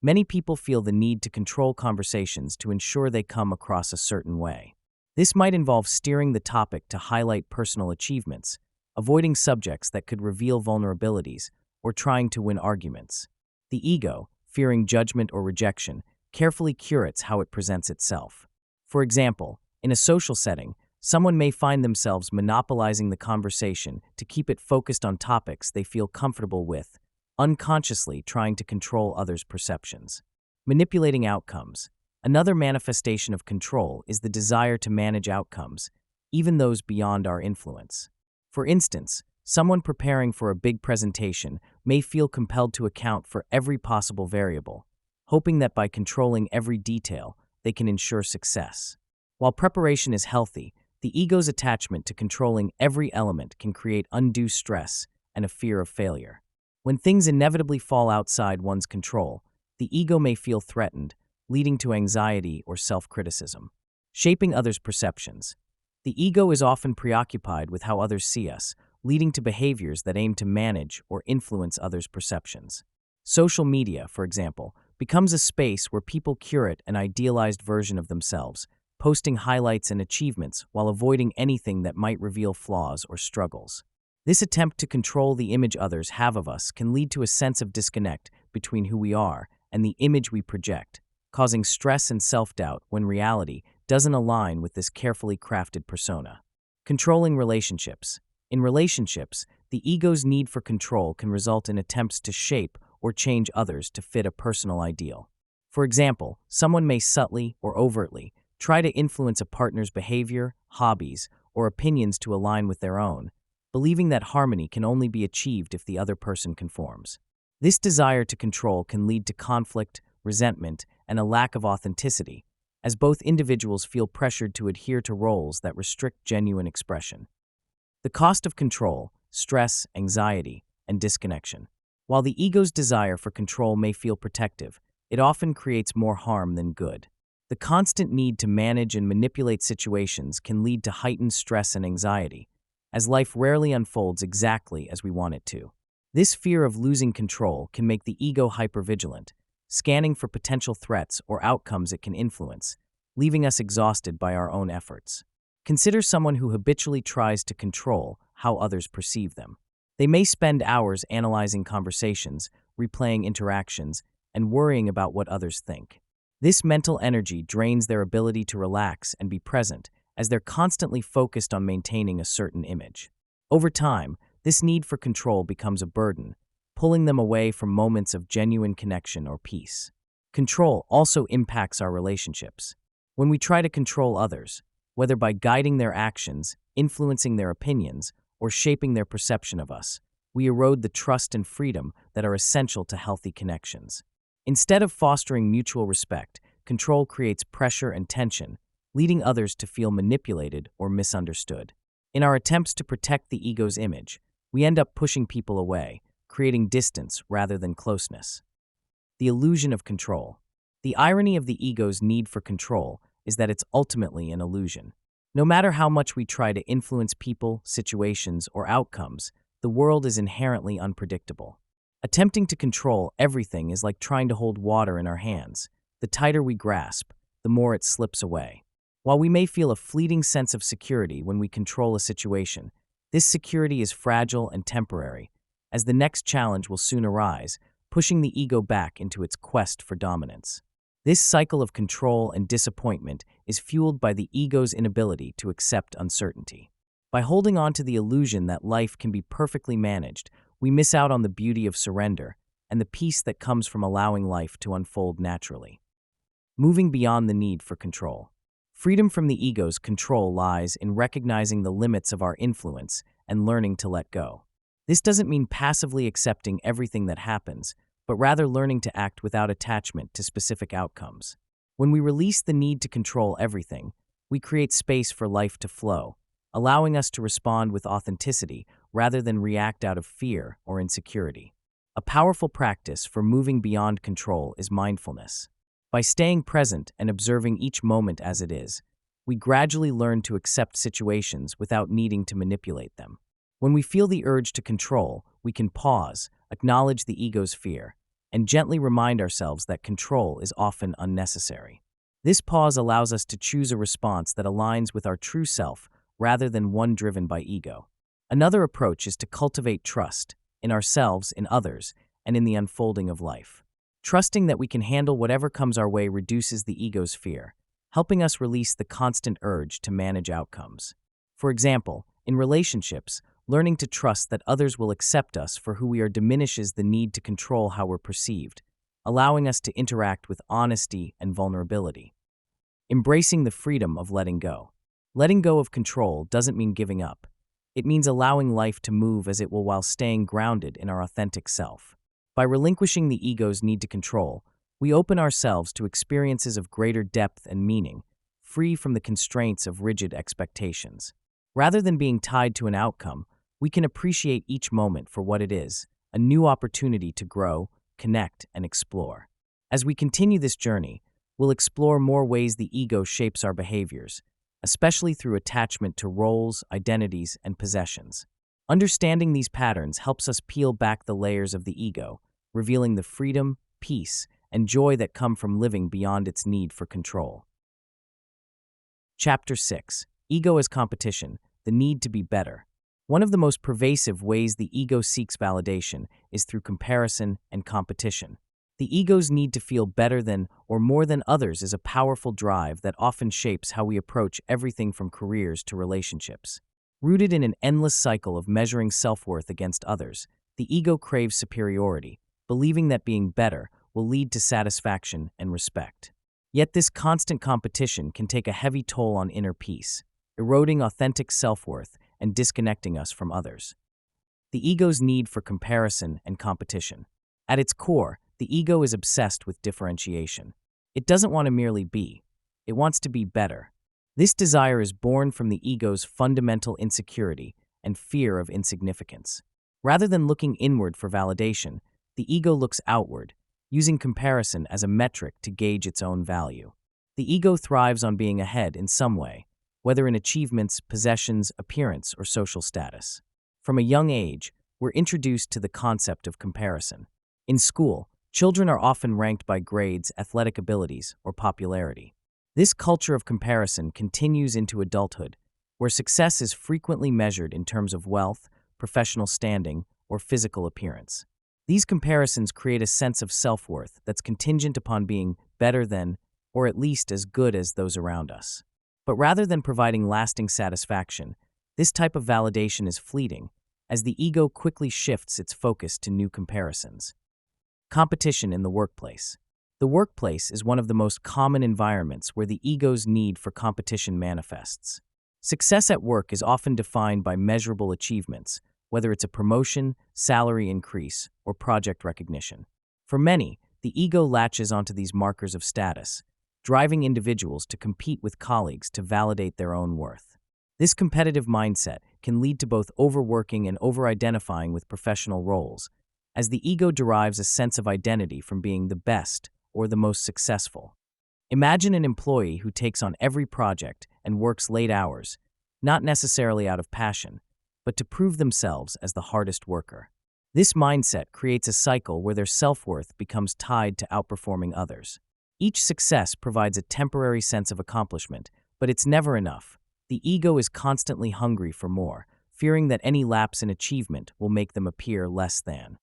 Many people feel the need to control conversations to ensure they come across a certain way. This might involve steering the topic to highlight personal achievements, avoiding subjects that could reveal vulnerabilities, or trying to win arguments. The ego, fearing judgment or rejection, carefully curates how it presents itself. For example, in a social setting, someone may find themselves monopolizing the conversation to keep it focused on topics they feel comfortable with, unconsciously trying to control others' perceptions. Manipulating outcomes. Another manifestation of control is the desire to manage outcomes, even those beyond our influence. For instance, someone preparing for a big presentation may feel compelled to account for every possible variable, hoping that by controlling every detail, they can ensure success. While preparation is healthy, the ego's attachment to controlling every element can create undue stress and a fear of failure. When things inevitably fall outside one's control, the ego may feel threatened, leading to anxiety or self-criticism. Shaping others' perceptions. The ego is often preoccupied with how others see us, leading to behaviors that aim to manage or influence others' perceptions. Social media, for example, becomes a space where people curate an idealized version of themselves, posting highlights and achievements while avoiding anything that might reveal flaws or struggles. This attempt to control the image others have of us can lead to a sense of disconnect between who we are and the image we project, causing stress and self-doubt when reality doesn't align with this carefully crafted persona. Controlling relationships. In relationships, the ego's need for control can result in attempts to shape or change others to fit a personal ideal. For example, someone may subtly or overtly try to influence a partner's behavior, hobbies, or opinions to align with their own, believing that harmony can only be achieved if the other person conforms. This desire to control can lead to conflict, resentment, and a lack of authenticity, as both individuals feel pressured to adhere to roles that restrict genuine expression. The cost of control: stress, anxiety, and disconnection. While the ego's desire for control may feel protective, it often creates more harm than good. The constant need to manage and manipulate situations can lead to heightened stress and anxiety, as life rarely unfolds exactly as we want it to. This fear of losing control can make the ego hypervigilant, scanning for potential threats or outcomes it can influence, leaving us exhausted by our own efforts. Consider someone who habitually tries to control how others perceive them. They may spend hours analyzing conversations, replaying interactions, and worrying about what others think. This mental energy drains their ability to relax and be present, as they're constantly focused on maintaining a certain image. Over time, this need for control becomes a burden, pulling them away from moments of genuine connection or peace. Control also impacts our relationships. When we try to control others, whether by guiding their actions, influencing their opinions, or shaping their perception of us, we erode the trust and freedom that are essential to healthy connections. Instead of fostering mutual respect, control creates pressure and tension, leading others to feel manipulated or misunderstood. In our attempts to protect the ego's image, we end up pushing people away, creating distance rather than closeness. The illusion of control. The irony of the ego's need for control is that it's ultimately an illusion. No matter how much we try to influence people, situations, or outcomes, the world is inherently unpredictable. Attempting to control everything is like trying to hold water in our hands. The tighter we grasp, the more it slips away. While we may feel a fleeting sense of security when we control a situation, this security is fragile and temporary, as the next challenge will soon arise, pushing the ego back into its quest for dominance. This cycle of control and disappointment is fueled by the ego's inability to accept uncertainty. By holding on to the illusion that life can be perfectly managed, we miss out on the beauty of surrender and the peace that comes from allowing life to unfold naturally. Moving beyond the need for control. Freedom from the ego's control lies in recognizing the limits of our influence and learning to let go. This doesn't mean passively accepting everything that happens, but rather learning to act without attachment to specific outcomes. When we release the need to control everything, we create space for life to flow, allowing us to respond with authenticity rather than react out of fear or insecurity. A powerful practice for moving beyond control is mindfulness. By staying present and observing each moment as it is, we gradually learn to accept situations without needing to manipulate them. When we feel the urge to control, we can pause, acknowledge the ego's fear, and gently remind ourselves that control is often unnecessary. This pause allows us to choose a response that aligns with our true self rather than one driven by ego. Another approach is to cultivate trust in ourselves, in others, and in the unfolding of life. Trusting that we can handle whatever comes our way reduces the ego's fear, helping us release the constant urge to manage outcomes. For example, in relationships, learning to trust that others will accept us for who we are diminishes the need to control how we're perceived, allowing us to interact with honesty and vulnerability. Embracing the freedom of letting go. Letting go of control doesn't mean giving up. It means allowing life to move as it will while staying grounded in our authentic self. By relinquishing the ego's need to control, we open ourselves to experiences of greater depth and meaning, free from the constraints of rigid expectations. Rather than being tied to an outcome, we can appreciate each moment for what it is, a new opportunity to grow, connect, and explore. As we continue this journey, we'll explore more ways the ego shapes our behaviors, especially through attachment to roles, identities, and possessions. Understanding these patterns helps us peel back the layers of the ego, revealing the freedom, peace, and joy that come from living beyond its need for control. Chapter 6. Ego as Competition, the Need to Be Better. One of the most pervasive ways the ego seeks validation is through comparison and competition. The ego's need to feel better than or more than others is a powerful drive that often shapes how we approach everything from careers to relationships. Rooted in an endless cycle of measuring self-worth against others, the ego craves superiority, believing that being better will lead to satisfaction and respect. Yet this constant competition can take a heavy toll on inner peace, eroding authentic self-worth and disconnecting us from others. The ego's need for comparison and competition. At its core, the ego is obsessed with differentiation. It doesn't want to merely be, it wants to be better. This desire is born from the ego's fundamental insecurity and fear of insignificance. Rather than looking inward for validation, the ego looks outward, using comparison as a metric to gauge its own value. The ego thrives on being ahead in some way, whether in achievements, possessions, appearance, or social status. From a young age, we're introduced to the concept of comparison. In school, children are often ranked by grades, athletic abilities, or popularity. This culture of comparison continues into adulthood, where success is frequently measured in terms of wealth, professional standing, or physical appearance. These comparisons create a sense of self-worth that's contingent upon being better than, or at least as good as, those around us. But rather than providing lasting satisfaction, this type of validation is fleeting, as the ego quickly shifts its focus to new comparisons. Competition in the workplace. The workplace is one of the most common environments where the ego's need for competition manifests. Success at work is often defined by measurable achievements, whether it's a promotion, salary increase, or project recognition. For many, the ego latches onto these markers of status, driving individuals to compete with colleagues to validate their own worth. This competitive mindset can lead to both overworking and over-identifying with professional roles, as the ego derives a sense of identity from being the best or the most successful. Imagine an employee who takes on every project and works late hours, not necessarily out of passion, but to prove themselves as the hardest worker. This mindset creates a cycle where their self-worth becomes tied to outperforming others. Each success provides a temporary sense of accomplishment, but it's never enough. The ego is constantly hungry for more, fearing that any lapse in achievement will make them appear less than.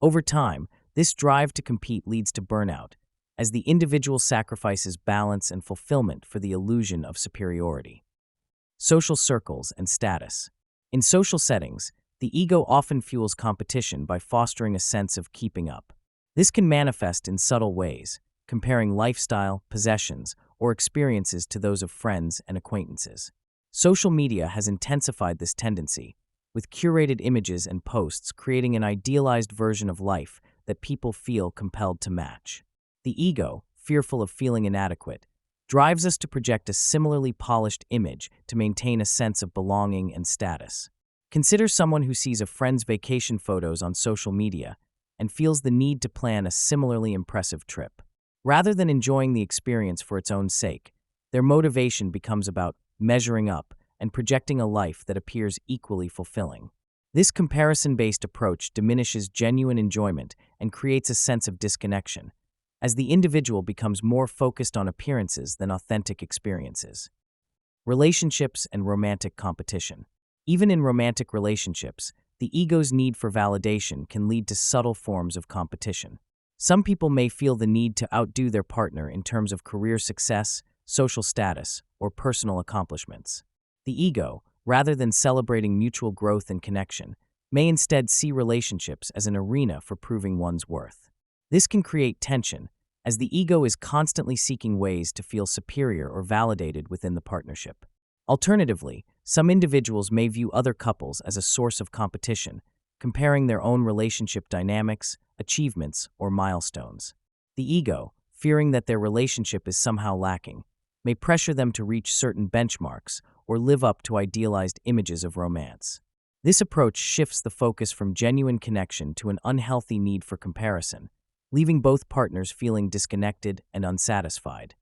Over time, this drive to compete leads to burnout, as the individual sacrifices balance and fulfillment for the illusion of superiority. Social circles and status. In social settings, the ego often fuels competition by fostering a sense of keeping up. This can manifest in subtle ways, comparing lifestyle, possessions, or experiences to those of friends and acquaintances. Social media has intensified this tendency, with curated images and posts creating an idealized version of life that people feel compelled to match. The ego, fearful of feeling inadequate, drives us to project a similarly polished image to maintain a sense of belonging and status. Consider someone who sees a friend's vacation photos on social media and feels the need to plan a similarly impressive trip. Rather than enjoying the experience for its own sake, their motivation becomes about measuring up and projecting a life that appears equally fulfilling. This comparison-based approach diminishes genuine enjoyment and creates a sense of disconnection, as the individual becomes more focused on appearances than authentic experiences. Relationships and romantic competition. Even in romantic relationships, the ego's need for validation can lead to subtle forms of competition. Some people may feel the need to outdo their partner in terms of career success, social status, or personal accomplishments. The ego, rather than celebrating mutual growth and connection, may instead see relationships as an arena for proving one's worth. This can create tension, as the ego is constantly seeking ways to feel superior or validated within the partnership. Alternatively, some individuals may view other couples as a source of competition, comparing their own relationship dynamics, achievements, or milestones. The ego, fearing that their relationship is somehow lacking, may pressure them to reach certain benchmarks or live up to idealized images of romance. This approach shifts the focus from genuine connection to an unhealthy need for comparison, leaving both partners feeling disconnected and unsatisfied.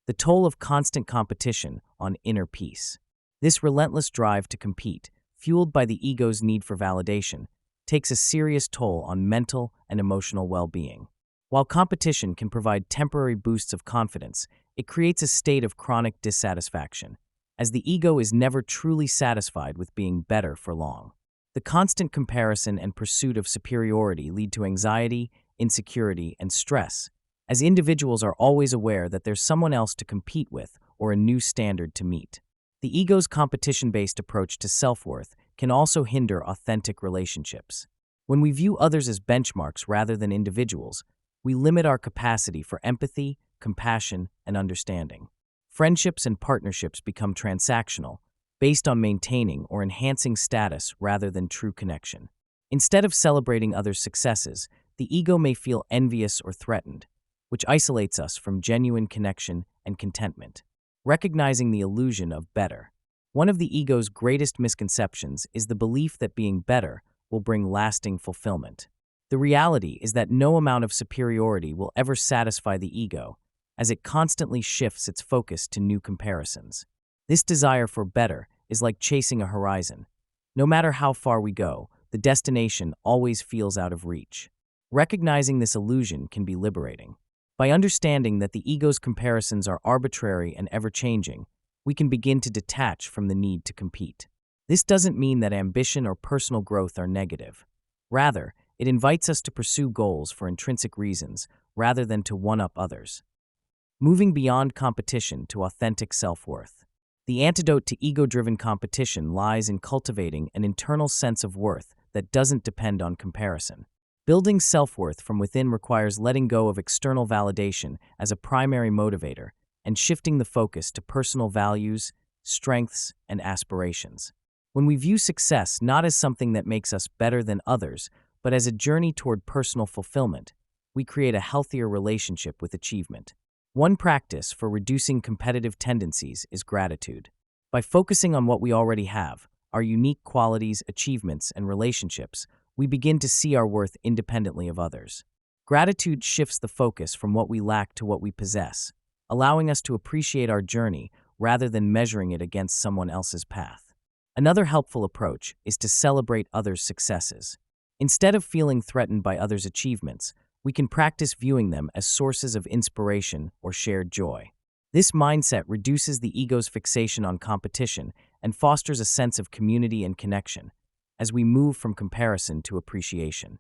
The toll of constant competition on inner peace. This relentless drive to compete, fueled by the ego's need for validation, takes a serious toll on mental and emotional well-being. While competition can provide temporary boosts of confidence, it creates a state of chronic dissatisfaction, as the ego is never truly satisfied with being better for long. The constant comparison and pursuit of superiority lead to anxiety, insecurity, and stress, as individuals are always aware that there's someone else to compete with or a new standard to meet. The ego's competition-based approach to self-worth can also hinder authentic relationships. When we view others as benchmarks rather than individuals, we limit our capacity for empathy, compassion, and understanding. Friendships and partnerships become transactional, based on maintaining or enhancing status rather than true connection. Instead of celebrating others' successes, the ego may feel envious or threatened, which isolates us from genuine connection and contentment. Recognizing the illusion of better. One of the ego's greatest misconceptions is the belief that being better will bring lasting fulfillment. The reality is that no amount of superiority will ever satisfy the ego, as it constantly shifts its focus to new comparisons. This desire for better is like chasing a horizon. No matter how far we go, the destination always feels out of reach. Recognizing this illusion can be liberating. By understanding that the ego's comparisons are arbitrary and ever-changing, we can begin to detach from the need to compete. This doesn't mean that ambition or personal growth are negative. Rather, it invites us to pursue goals for intrinsic reasons rather than to one-up others. Moving beyond competition to authentic self-worth. The antidote to ego-driven competition lies in cultivating an internal sense of worth that doesn't depend on comparison. Building self-worth from within requires letting go of external validation as a primary motivator and shifting the focus to personal values, strengths, and aspirations. When we view success not as something that makes us better than others, but as a journey toward personal fulfillment, we create a healthier relationship with achievement. One practice for reducing competitive tendencies is gratitude. By focusing on what we already have, our unique qualities, achievements, and relationships, we begin to see our worth independently of others. Gratitude shifts the focus from what we lack to what we possess, allowing us to appreciate our journey rather than measuring it against someone else's path. Another helpful approach is to celebrate others' successes. Instead of feeling threatened by others' achievements, we can practice viewing them as sources of inspiration or shared joy. This mindset reduces the ego's fixation on competition and fosters a sense of community and connection as we move from comparison to appreciation.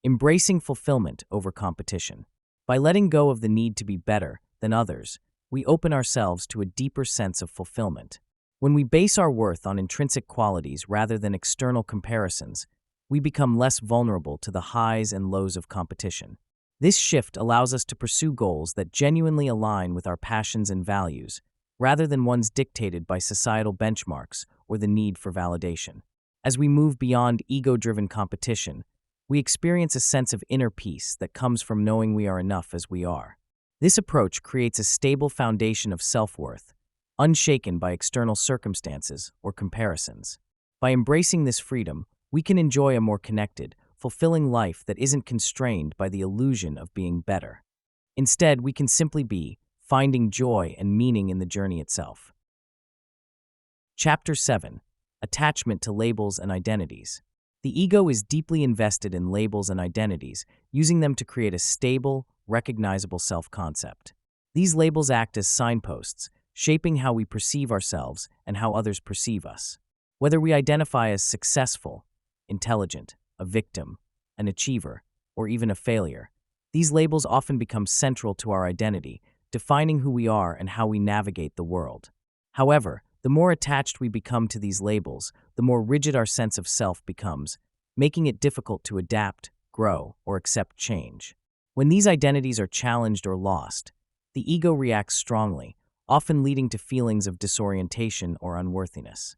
Embracing fulfillment over competition. By letting go of the need to be better than others, we open ourselves to a deeper sense of fulfillment. When we base our worth on intrinsic qualities rather than external comparisons, we become less vulnerable to the highs and lows of competition. This shift allows us to pursue goals that genuinely align with our passions and values, rather than ones dictated by societal benchmarks or the need for validation. As we move beyond ego-driven competition, we experience a sense of inner peace that comes from knowing we are enough as we are. This approach creates a stable foundation of self-worth, unshaken by external circumstances or comparisons. By embracing this freedom, we can enjoy a more connected, fulfilling life that isn't constrained by the illusion of being better. Instead, we can simply be, finding joy and meaning in the journey itself. Chapter 7. Attachment to Labels and Identities. The ego is deeply invested in labels and identities, using them to create a stable, recognizable self-concept. These labels act as signposts, shaping how we perceive ourselves and how others perceive us. Whether we identify as successful, intelligent, a victim, an achiever, or even a failure, these labels often become central to our identity, defining who we are and how we navigate the world. However, the more attached we become to these labels, the more rigid our sense of self becomes, making it difficult to adapt, grow, or accept change. When these identities are challenged or lost, the ego reacts strongly, often leading to feelings of disorientation or unworthiness.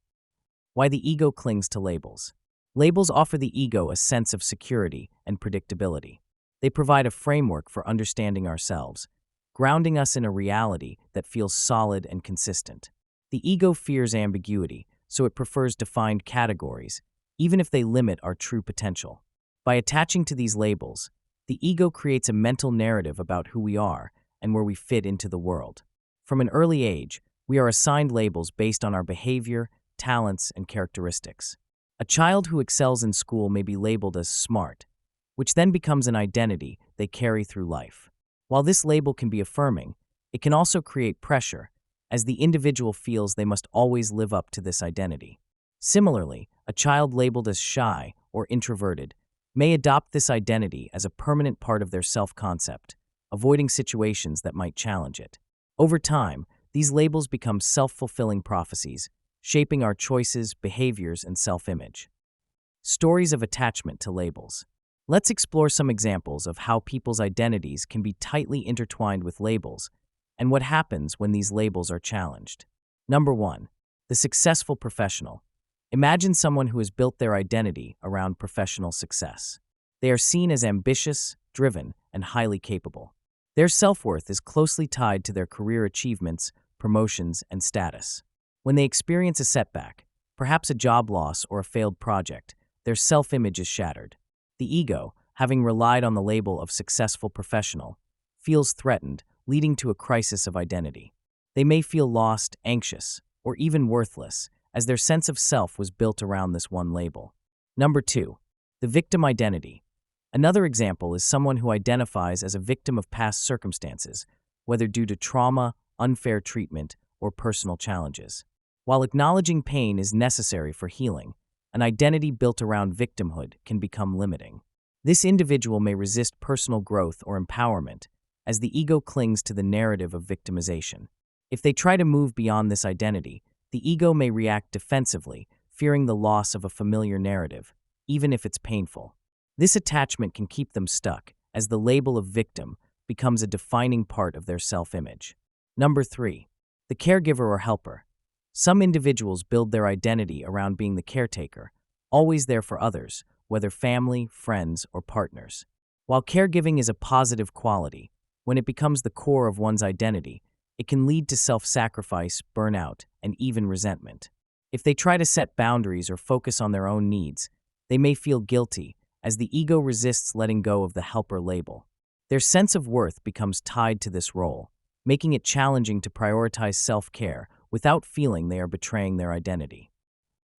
Why the ego clings to labels. Labels offer the ego a sense of security and predictability. They provide a framework for understanding ourselves, grounding us in a reality that feels solid and consistent. The ego fears ambiguity, so it prefers defined categories, even if they limit our true potential. By attaching to these labels, the ego creates a mental narrative about who we are and where we fit into the world. From an early age, we are assigned labels based on our behavior, talents, and characteristics. A child who excels in school may be labeled as smart, which then becomes an identity they carry through life. While this label can be affirming, it can also create pressure, as the individual feels they must always live up to this identity. Similarly, a child labeled as shy or introverted may adopt this identity as a permanent part of their self-concept, avoiding situations that might challenge it. Over time, these labels become self-fulfilling prophecies, shaping our choices, behaviors, and self-image. Stories of attachment to labels. Let's explore some examples of how people's identities can be tightly intertwined with labels and what happens when these labels are challenged. Number 1. The successful professional. Imagine someone who has built their identity around professional success. They are seen as ambitious, driven, and highly capable. Their self-worth is closely tied to their career achievements, promotions, and status. When they experience a setback, perhaps a job loss or a failed project, their self-image is shattered. The ego, having relied on the label of successful professional, feels threatened, leading to a crisis of identity. They may feel lost, anxious, or even worthless, as their sense of self was built around this one label. Number 2. The victim identity. Another example is someone who identifies as a victim of past circumstances, whether due to trauma, unfair treatment, or personal challenges. While acknowledging pain is necessary for healing, an identity built around victimhood can become limiting. This individual may resist personal growth or empowerment, as the ego clings to the narrative of victimization. If they try to move beyond this identity, the ego may react defensively, fearing the loss of a familiar narrative, even if it's painful. This attachment can keep them stuck, as the label of victim becomes a defining part of their self-image. Number 3. The caregiver or helper. Some individuals build their identity around being the caretaker, always there for others, whether family, friends, or partners. While caregiving is a positive quality, when it becomes the core of one's identity, it can lead to self-sacrifice, burnout, and even resentment. If they try to set boundaries or focus on their own needs, they may feel guilty, as the ego resists letting go of the helper label. Their sense of worth becomes tied to this role, making it challenging to prioritize self-care without feeling they are betraying their identity.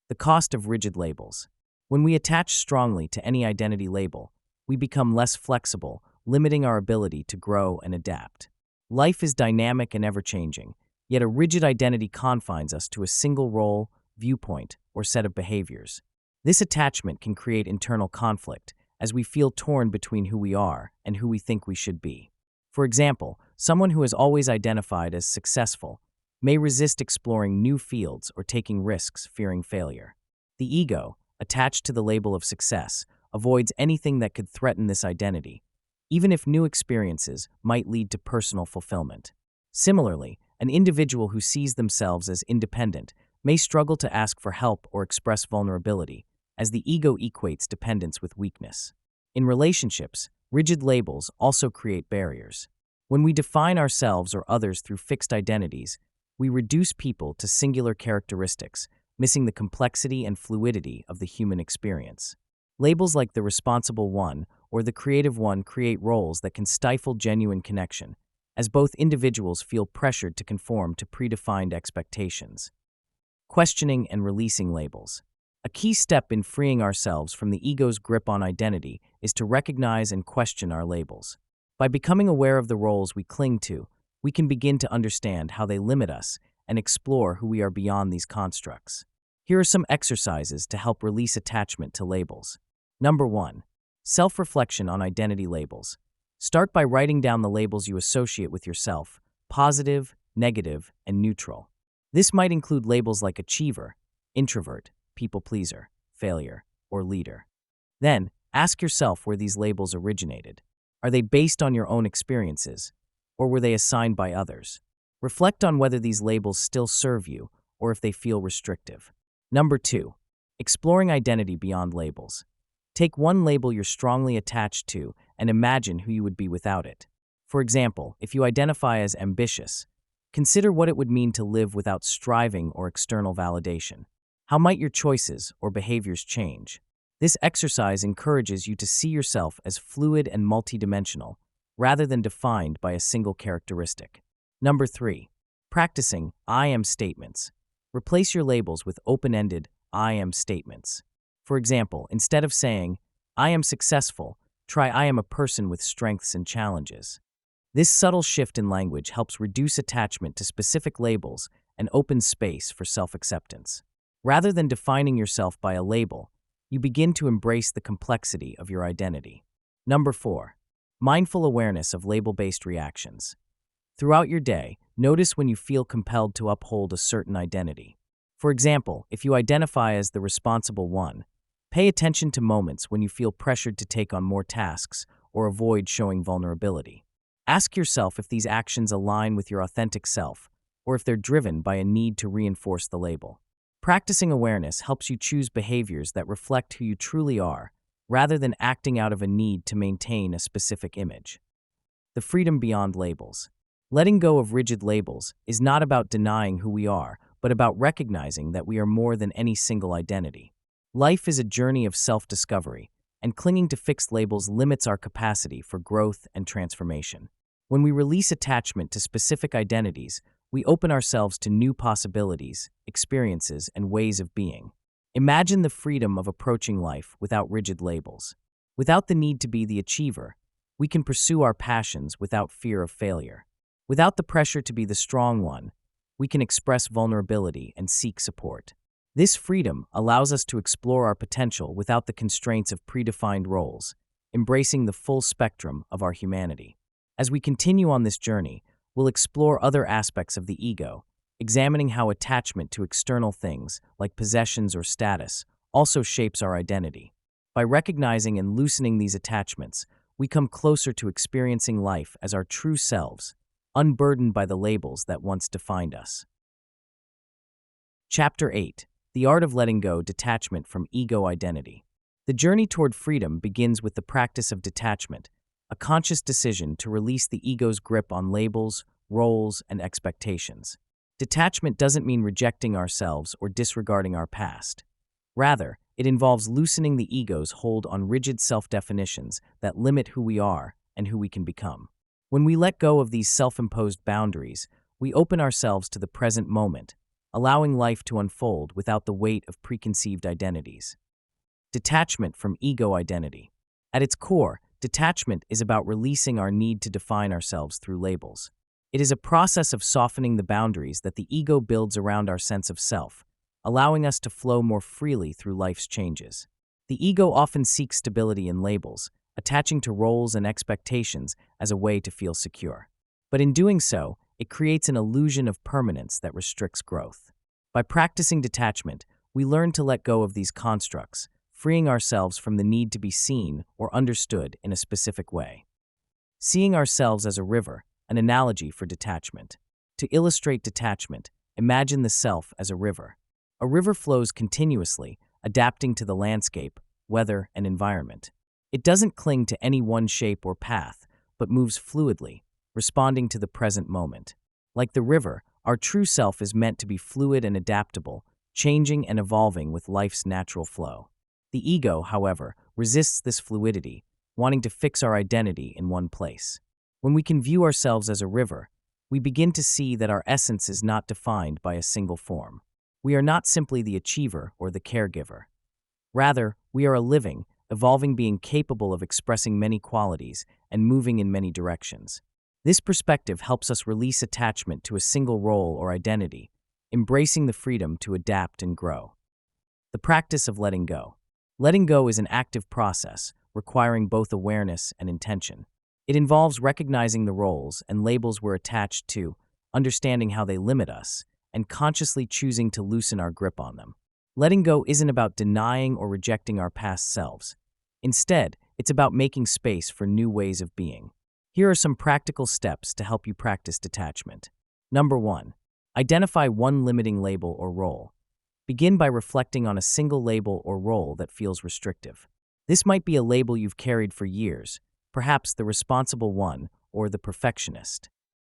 The cost of rigid labels. When we attach strongly to any identity label, we become less flexible, limiting our ability to grow and adapt. Life is dynamic and ever-changing, yet a rigid identity confines us to a single role, viewpoint, or set of behaviors. This attachment can create internal conflict, as we feel torn between who we are and who we think we should be. For example, someone who has always identified as successful may resist exploring new fields or taking risks, fearing failure. The ego, attached to the label of success, avoids anything that could threaten this identity, even if new experiences might lead to personal fulfillment. Similarly, an individual who sees themselves as independent may struggle to ask for help or express vulnerability, as the ego equates dependence with weakness. In relationships, rigid labels also create barriers. When we define ourselves or others through fixed identities, we reduce people to singular characteristics, missing the complexity and fluidity of the human experience. Labels like the responsible one or the creative one create roles that can stifle genuine connection, as both individuals feel pressured to conform to predefined expectations. Questioning and releasing labels. A key step in freeing ourselves from the ego's grip on identity is to recognize and question our labels. By becoming aware of the roles we cling to, we can begin to understand how they limit us and explore who we are beyond these constructs. Here are some exercises to help release attachment to labels. Number 1. Self-reflection on identity labels. Start by writing down the labels you associate with yourself: positive, negative, and neutral. This might include labels like achiever, introvert, people pleaser, failure, or leader. Then, ask yourself where these labels originated. Are they based on your own experiences, or were they assigned by others? Reflect on whether these labels still serve you, or if they feel restrictive. Number 2. Exploring identity beyond labels. Take one label you're strongly attached to and imagine who you would be without it. For example, if you identify as ambitious, consider what it would mean to live without striving or external validation. How might your choices or behaviors change? This exercise encourages you to see yourself as fluid and multidimensional, rather than defined by a single characteristic. Number 3. Practicing I am statements. Replace your labels with open-ended I am statements. For example, instead of saying, I am successful, try I am a person with strengths and challenges. This subtle shift in language helps reduce attachment to specific labels and opens space for self-acceptance. Rather than defining yourself by a label, you begin to embrace the complexity of your identity. Number 4. Mindful awareness of label-based reactions. Throughout your day, notice when you feel compelled to uphold a certain identity. For example, if you identify as the responsible one, pay attention to moments when you feel pressured to take on more tasks or avoid showing vulnerability. Ask yourself if these actions align with your authentic self, or if they're driven by a need to reinforce the label. Practicing awareness helps you choose behaviors that reflect who you truly are, rather than acting out of a need to maintain a specific image. The freedom beyond labels. Letting go of rigid labels is not about denying who we are, but about recognizing that we are more than any single identity. Life is a journey of self-discovery, and clinging to fixed labels limits our capacity for growth and transformation. When we release attachment to specific identities, we open ourselves to new possibilities, experiences, and ways of being. Imagine the freedom of approaching life without rigid labels. Without the need to be the achiever, we can pursue our passions without fear of failure. Without the pressure to be the strong one, we can express vulnerability and seek support. This freedom allows us to explore our potential without the constraints of predefined roles, embracing the full spectrum of our humanity. As we continue on this journey, we'll explore other aspects of the ego, examining how attachment to external things, like possessions or status, also shapes our identity. By recognizing and loosening these attachments, we come closer to experiencing life as our true selves, unburdened by the labels that once defined us. Chapter 8. The Art of Letting Go: Detachment from Ego Identity. The journey toward freedom begins with the practice of detachment, a conscious decision to release the ego's grip on labels, roles, and expectations. Detachment doesn't mean rejecting ourselves or disregarding our past. Rather, it involves loosening the ego's hold on rigid self-definitions that limit who we are and who we can become. When we let go of these self-imposed boundaries, we open ourselves to the present moment, allowing life to unfold without the weight of preconceived identities. Detachment from ego identity. At its core, detachment is about releasing our need to define ourselves through labels. It is a process of softening the boundaries that the ego builds around our sense of self, allowing us to flow more freely through life's changes. The ego often seeks stability in labels, attaching to roles and expectations as a way to feel secure. But in doing so, it creates an illusion of permanence that restricts growth. By practicing detachment, we learn to let go of these constructs, freeing ourselves from the need to be seen or understood in a specific way. Seeing ourselves as a river, an analogy for detachment. To illustrate detachment, imagine the self as a river. A river flows continuously, adapting to the landscape, weather, and environment. It doesn't cling to any one shape or path, but moves fluidly, responding to the present moment. Like the river, our true self is meant to be fluid and adaptable, changing and evolving with life's natural flow. The ego, however, resists this fluidity, wanting to fix our identity in one place. When we can view ourselves as a river, we begin to see that our essence is not defined by a single form. We are not simply the achiever or the caregiver. Rather, we are a living, evolving being capable of expressing many qualities and moving in many directions. This perspective helps us release attachment to a single role or identity, embracing the freedom to adapt and grow. The practice of letting go. Letting go is an active process, requiring both awareness and intention. It involves recognizing the roles and labels we're attached to, understanding how they limit us, and consciously choosing to loosen our grip on them. Letting go isn't about denying or rejecting our past selves. Instead, it's about making space for new ways of being. Here are some practical steps to help you practice detachment. Number 1. Identify one limiting label or role. Begin by reflecting on a single label or role that feels restrictive. This might be a label you've carried for years, perhaps the responsible one or the perfectionist.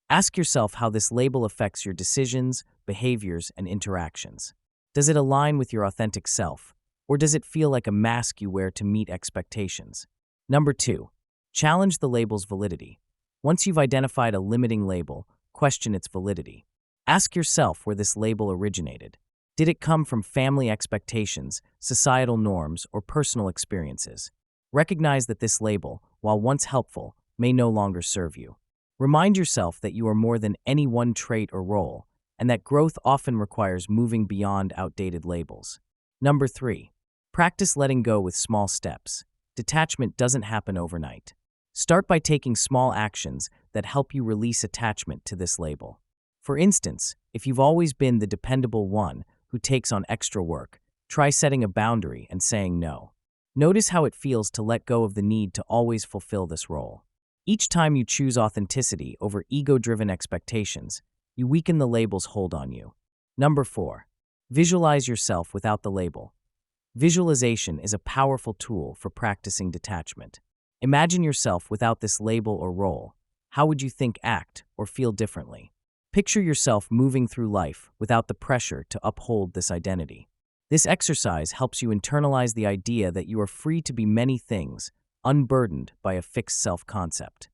Ask yourself how this label affects your decisions, behaviors, and interactions. Does it align with your authentic self, or does it feel like a mask you wear to meet expectations? Number 2. Challenge the label's validity. Once you've identified a limiting label, question its validity. Ask yourself where this label originated. Did it come from family expectations, societal norms, or personal experiences? Recognize that this label, while once helpful, may no longer serve you. Remind yourself that you are more than any one trait or role, and that growth often requires moving beyond outdated labels. Number 3. Practice letting go with small steps. Detachment doesn't happen overnight. Start by taking small actions that help you release attachment to this label. For instance, if you've always been the dependable one who takes on extra work, try setting a boundary and saying no. Notice how it feels to let go of the need to always fulfill this role. Each time you choose authenticity over ego-driven expectations, you weaken the label's hold on you. Number 4. Visualize yourself without the label. Visualization is a powerful tool for practicing detachment. Imagine yourself without this label or role. How would you think, act, or feel differently? Picture yourself moving through life without the pressure to uphold this identity. This exercise helps you internalize the idea that you are free to be many things, unburdened by a fixed self-concept.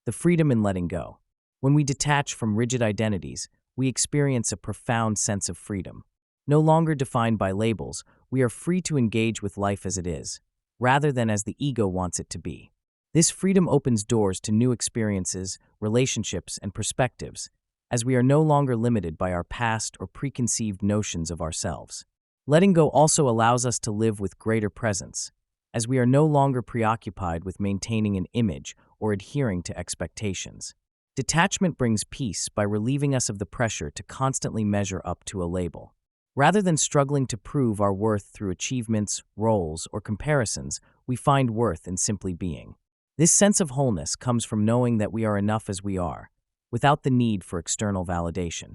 The freedom in letting go. When we detach from rigid identities, we experience a profound sense of freedom. No longer defined by labels, we are free to engage with life as it is, rather than as the ego wants it to be. This freedom opens doors to new experiences, relationships, and perspectives, as we are no longer limited by our past or preconceived notions of ourselves. Letting go also allows us to live with greater presence, as we are no longer preoccupied with maintaining an image or adhering to expectations. Detachment brings peace by relieving us of the pressure to constantly measure up to a label. Rather than struggling to prove our worth through achievements, roles, or comparisons, we find worth in simply being. This sense of wholeness comes from knowing that we are enough as we are, without the need for external validation.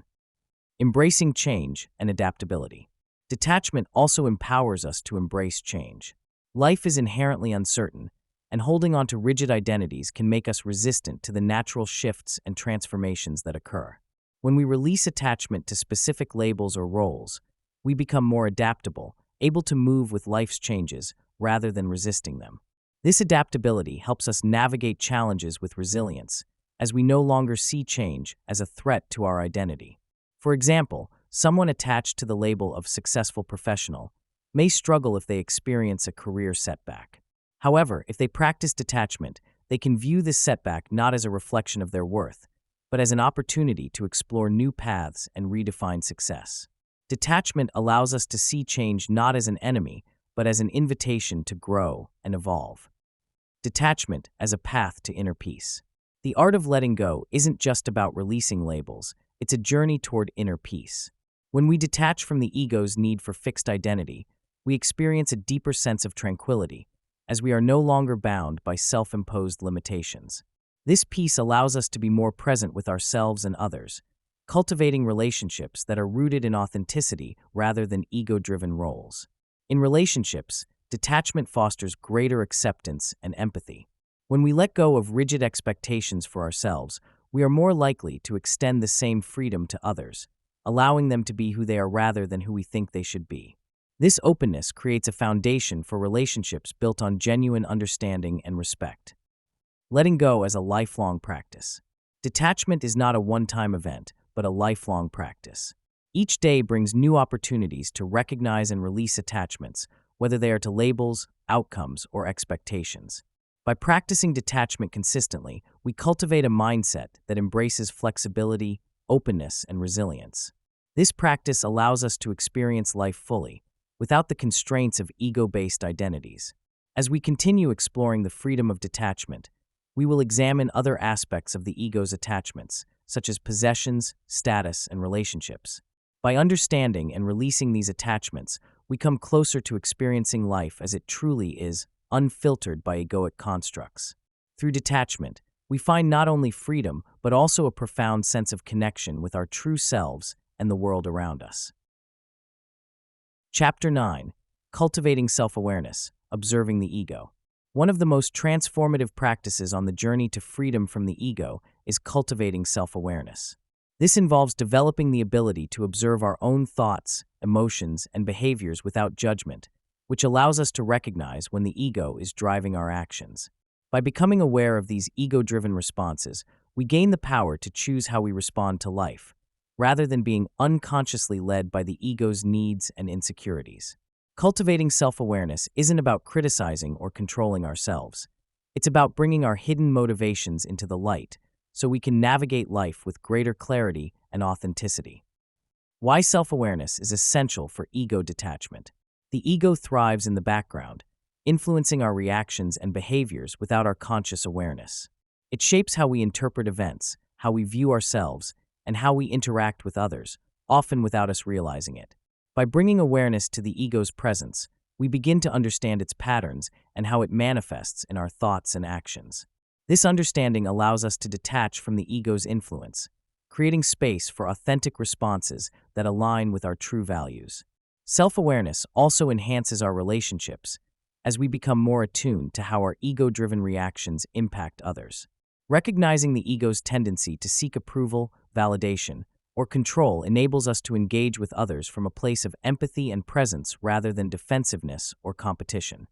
Embracing change and adaptability. Detachment also empowers us to embrace change. Life is inherently uncertain, and holding on to rigid identities can make us resistant to the natural shifts and transformations that occur. When we release attachment to specific labels or roles, we become more adaptable, able to move with life's changes rather than resisting them. This adaptability helps us navigate challenges with resilience, as we no longer see change as a threat to our identity. For example, someone attached to the label of successful professional may struggle if they experience a career setback. However, if they practice detachment, they can view this setback not as a reflection of their worth, but as an opportunity to explore new paths and redefine success. Detachment allows us to see change not as an enemy, but as an invitation to grow and evolve. Detachment as a path to inner peace. The art of letting go isn't just about releasing labels, it's a journey toward inner peace. When we detach from the ego's need for fixed identity, we experience a deeper sense of tranquility, as we are no longer bound by self-imposed limitations. This peace allows us to be more present with ourselves and others, cultivating relationships that are rooted in authenticity rather than ego-driven roles. In relationships, detachment fosters greater acceptance and empathy. When we let go of rigid expectations for ourselves, we are more likely to extend the same freedom to others, allowing them to be who they are rather than who we think they should be. This openness creates a foundation for relationships built on genuine understanding and respect. Letting go as a lifelong practice. Detachment is not a one-time event, but a lifelong practice. Each day brings new opportunities to recognize and release attachments, whether they are to labels, outcomes, or expectations. By practicing detachment consistently, we cultivate a mindset that embraces flexibility, openness, and resilience. This practice allows us to experience life fully, without the constraints of ego-based identities. As we continue exploring the freedom of detachment, we will examine other aspects of the ego's attachments, such as possessions, status, and relationships. By understanding and releasing these attachments, we come closer to experiencing life as it truly is, unfiltered by egoic constructs. Through detachment, we find not only freedom, but also a profound sense of connection with our true selves and the world around us. Chapter 9. Cultivating Self-Awareness, Observing the Ego. One of the most transformative practices on the journey to freedom from the ego is cultivating self-awareness. This involves developing the ability to observe our own thoughts, emotions, and behaviors without judgment, which allows us to recognize when the ego is driving our actions. By becoming aware of these ego-driven responses, we gain the power to choose how we respond to life, rather than being unconsciously led by the ego's needs and insecurities. Cultivating self-awareness isn't about criticizing or controlling ourselves. It's about bringing our hidden motivations into the light, so we can navigate life with greater clarity and authenticity. Why self-awareness is essential for ego detachment. The ego thrives in the background, influencing our reactions and behaviors without our conscious awareness. It shapes how we interpret events, how we view ourselves, and how we interact with others, often without us realizing it. By bringing awareness to the ego's presence, we begin to understand its patterns and how it manifests in our thoughts and actions. This understanding allows us to detach from the ego's influence, creating space for authentic responses that align with our true values. Self-awareness also enhances our relationships as we become more attuned to how our ego-driven reactions impact others. Recognizing the ego's tendency to seek approval, validation, or control enables us to engage with others from a place of empathy and presence rather than defensiveness or competition.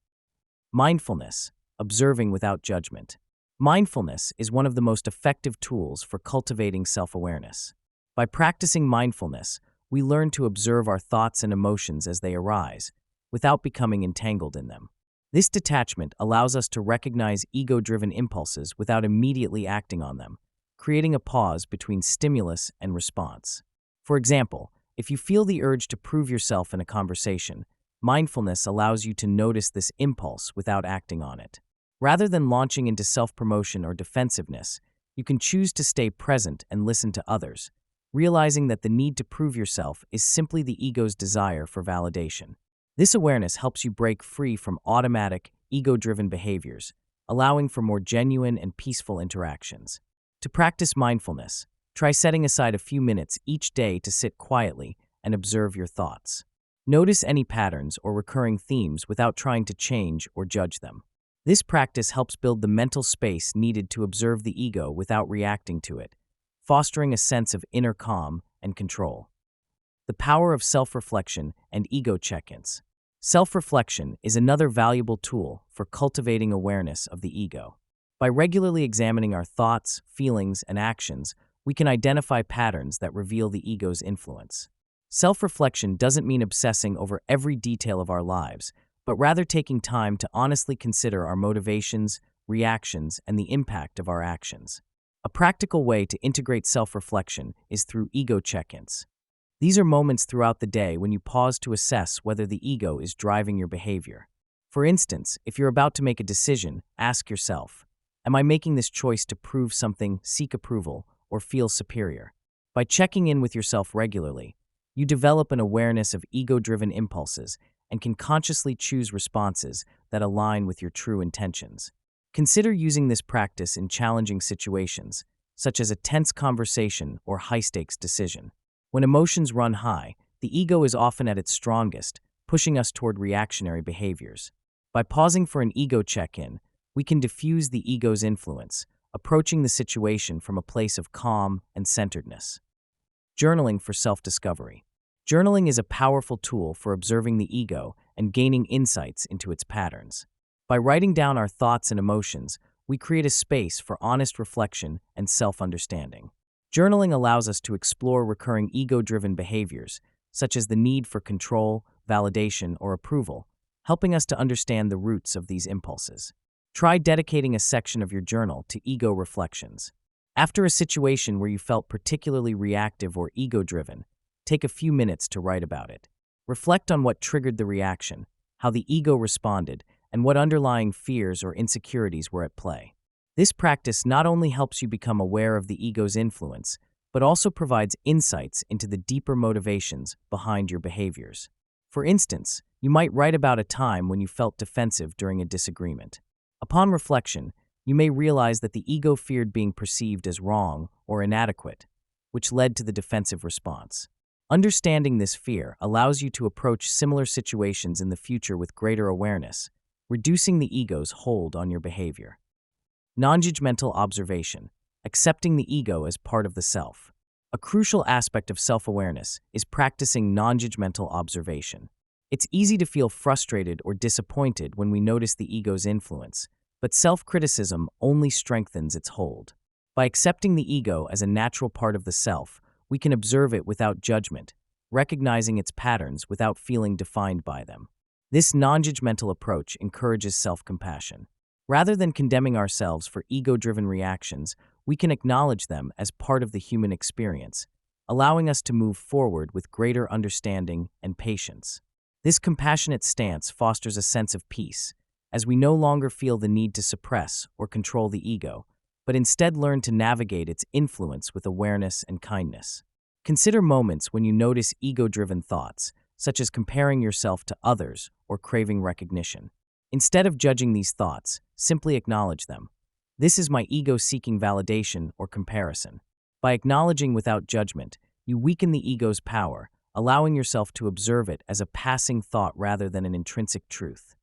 Mindfulness, observing without judgment. Mindfulness is one of the most effective tools for cultivating self-awareness. By practicing mindfulness, we learn to observe our thoughts and emotions as they arise, without becoming entangled in them. This detachment allows us to recognize ego-driven impulses without immediately acting on them, creating a pause between stimulus and response. For example, if you feel the urge to prove yourself in a conversation, mindfulness allows you to notice this impulse without acting on it. Rather than launching into self-promotion or defensiveness, you can choose to stay present and listen to others, realizing that the need to prove yourself is simply the ego's desire for validation. This awareness helps you break free from automatic, ego-driven behaviors, allowing for more genuine and peaceful interactions. To practice mindfulness, try setting aside a few minutes each day to sit quietly and observe your thoughts. Notice any patterns or recurring themes without trying to change or judge them. This practice helps build the mental space needed to observe the ego without reacting to it, fostering a sense of inner calm and control. The power of self-reflection and ego check-ins. Self-reflection is another valuable tool for cultivating awareness of the ego. By regularly examining our thoughts, feelings, and actions, we can identify patterns that reveal the ego's influence. Self-reflection doesn't mean obsessing over every detail of our lives, but rather taking time to honestly consider our motivations, reactions, and the impact of our actions. A practical way to integrate self-reflection is through ego check-ins. These are moments throughout the day when you pause to assess whether the ego is driving your behavior. For instance, if you're about to make a decision, ask yourself, am I making this choice to prove something, seek approval, or feel superior? By checking in with yourself regularly, you develop an awareness of ego-driven impulses and can consciously choose responses that align with your true intentions. Consider using this practice in challenging situations, such as a tense conversation or high-stakes decision. When emotions run high, the ego is often at its strongest, pushing us toward reactionary behaviors. By pausing for an ego check-in, we can diffuse the ego's influence, approaching the situation from a place of calm and centeredness. Journaling for self-discovery. Journaling is a powerful tool for observing the ego and gaining insights into its patterns. By writing down our thoughts and emotions, we create a space for honest reflection and self-understanding. Journaling allows us to explore recurring ego-driven behaviors, such as the need for control, validation, or approval, helping us to understand the roots of these impulses. Try dedicating a section of your journal to ego reflections. After a situation where you felt particularly reactive or ego-driven, take a few minutes to write about it. Reflect on what triggered the reaction, how the ego responded, and what underlying fears or insecurities were at play. This practice not only helps you become aware of the ego's influence, but also provides insights into the deeper motivations behind your behaviors. For instance, you might write about a time when you felt defensive during a disagreement. Upon reflection, you may realize that the ego feared being perceived as wrong or inadequate, which led to the defensive response. Understanding this fear allows you to approach similar situations in the future with greater awareness, reducing the ego's hold on your behavior. Non-judgmental observation, accepting the ego as part of the self. A crucial aspect of self-awareness is practicing non-judgmental observation. It's easy to feel frustrated or disappointed when we notice the ego's influence, but self-criticism only strengthens its hold. By accepting the ego as a natural part of the self, we can observe it without judgment, recognizing its patterns without feeling defined by them. This non-judgmental approach encourages self-compassion. Rather than condemning ourselves for ego-driven reactions, we can acknowledge them as part of the human experience, allowing us to move forward with greater understanding and patience. This compassionate stance fosters a sense of peace, as we no longer feel the need to suppress or control the ego, but instead learn to navigate its influence with awareness and kindness. Consider moments when you notice ego-driven thoughts, such as comparing yourself to others or craving recognition. Instead of judging these thoughts, simply acknowledge them. This is my ego seeking validation or comparison. By acknowledging without judgment, you weaken the ego's power, allowing yourself to observe it as a passing thought rather than an intrinsic truth.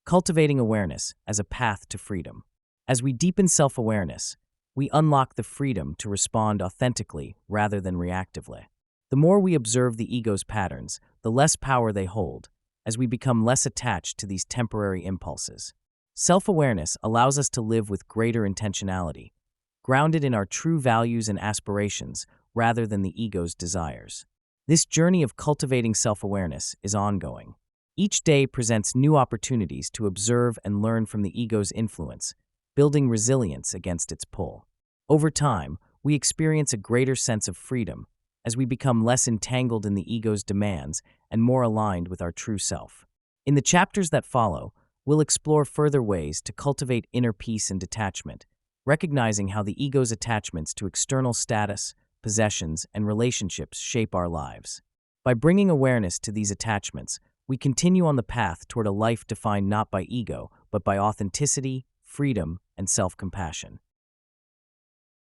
Cultivating awareness as a path to freedom. As we deepen self-awareness, we unlock the freedom to respond authentically rather than reactively. The more we observe the ego's patterns, the less power they hold, as we become less attached to these temporary impulses. Self-awareness allows us to live with greater intentionality, grounded in our true values and aspirations rather than the ego's desires. This journey of cultivating self-awareness is ongoing. Each day presents new opportunities to observe and learn from the ego's influence, building resilience against its pull. Over time, we experience a greater sense of freedom as we become less entangled in the ego's demands and more aligned with our true self. In the chapters that follow, we'll explore further ways to cultivate inner peace and detachment, recognizing how the ego's attachments to external status, possessions, and relationships shape our lives. By bringing awareness to these attachments, we continue on the path toward a life defined not by ego, but by authenticity, freedom, and self-compassion.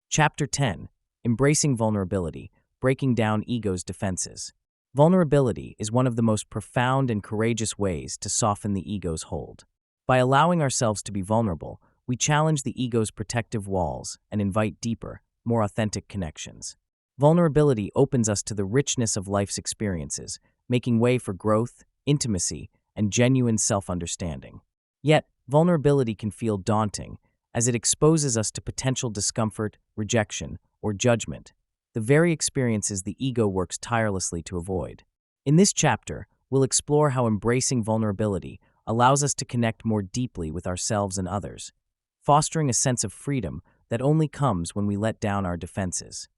Chapter 10. Embracing Vulnerability, Breaking Down Ego's Defenses. Vulnerability is one of the most profound and courageous ways to soften the ego's hold. By allowing ourselves to be vulnerable, we challenge the ego's protective walls and invite deeper, more authentic connections. Vulnerability opens us to the richness of life's experiences, making way for growth, intimacy, and genuine self-understanding. Yet, vulnerability can feel daunting, as it exposes us to potential discomfort, rejection, or judgment, the very experiences the ego works tirelessly to avoid. In this chapter, we'll explore how embracing vulnerability allows us to connect more deeply with ourselves and others, fostering a sense of freedom that only comes when we let down our defenses.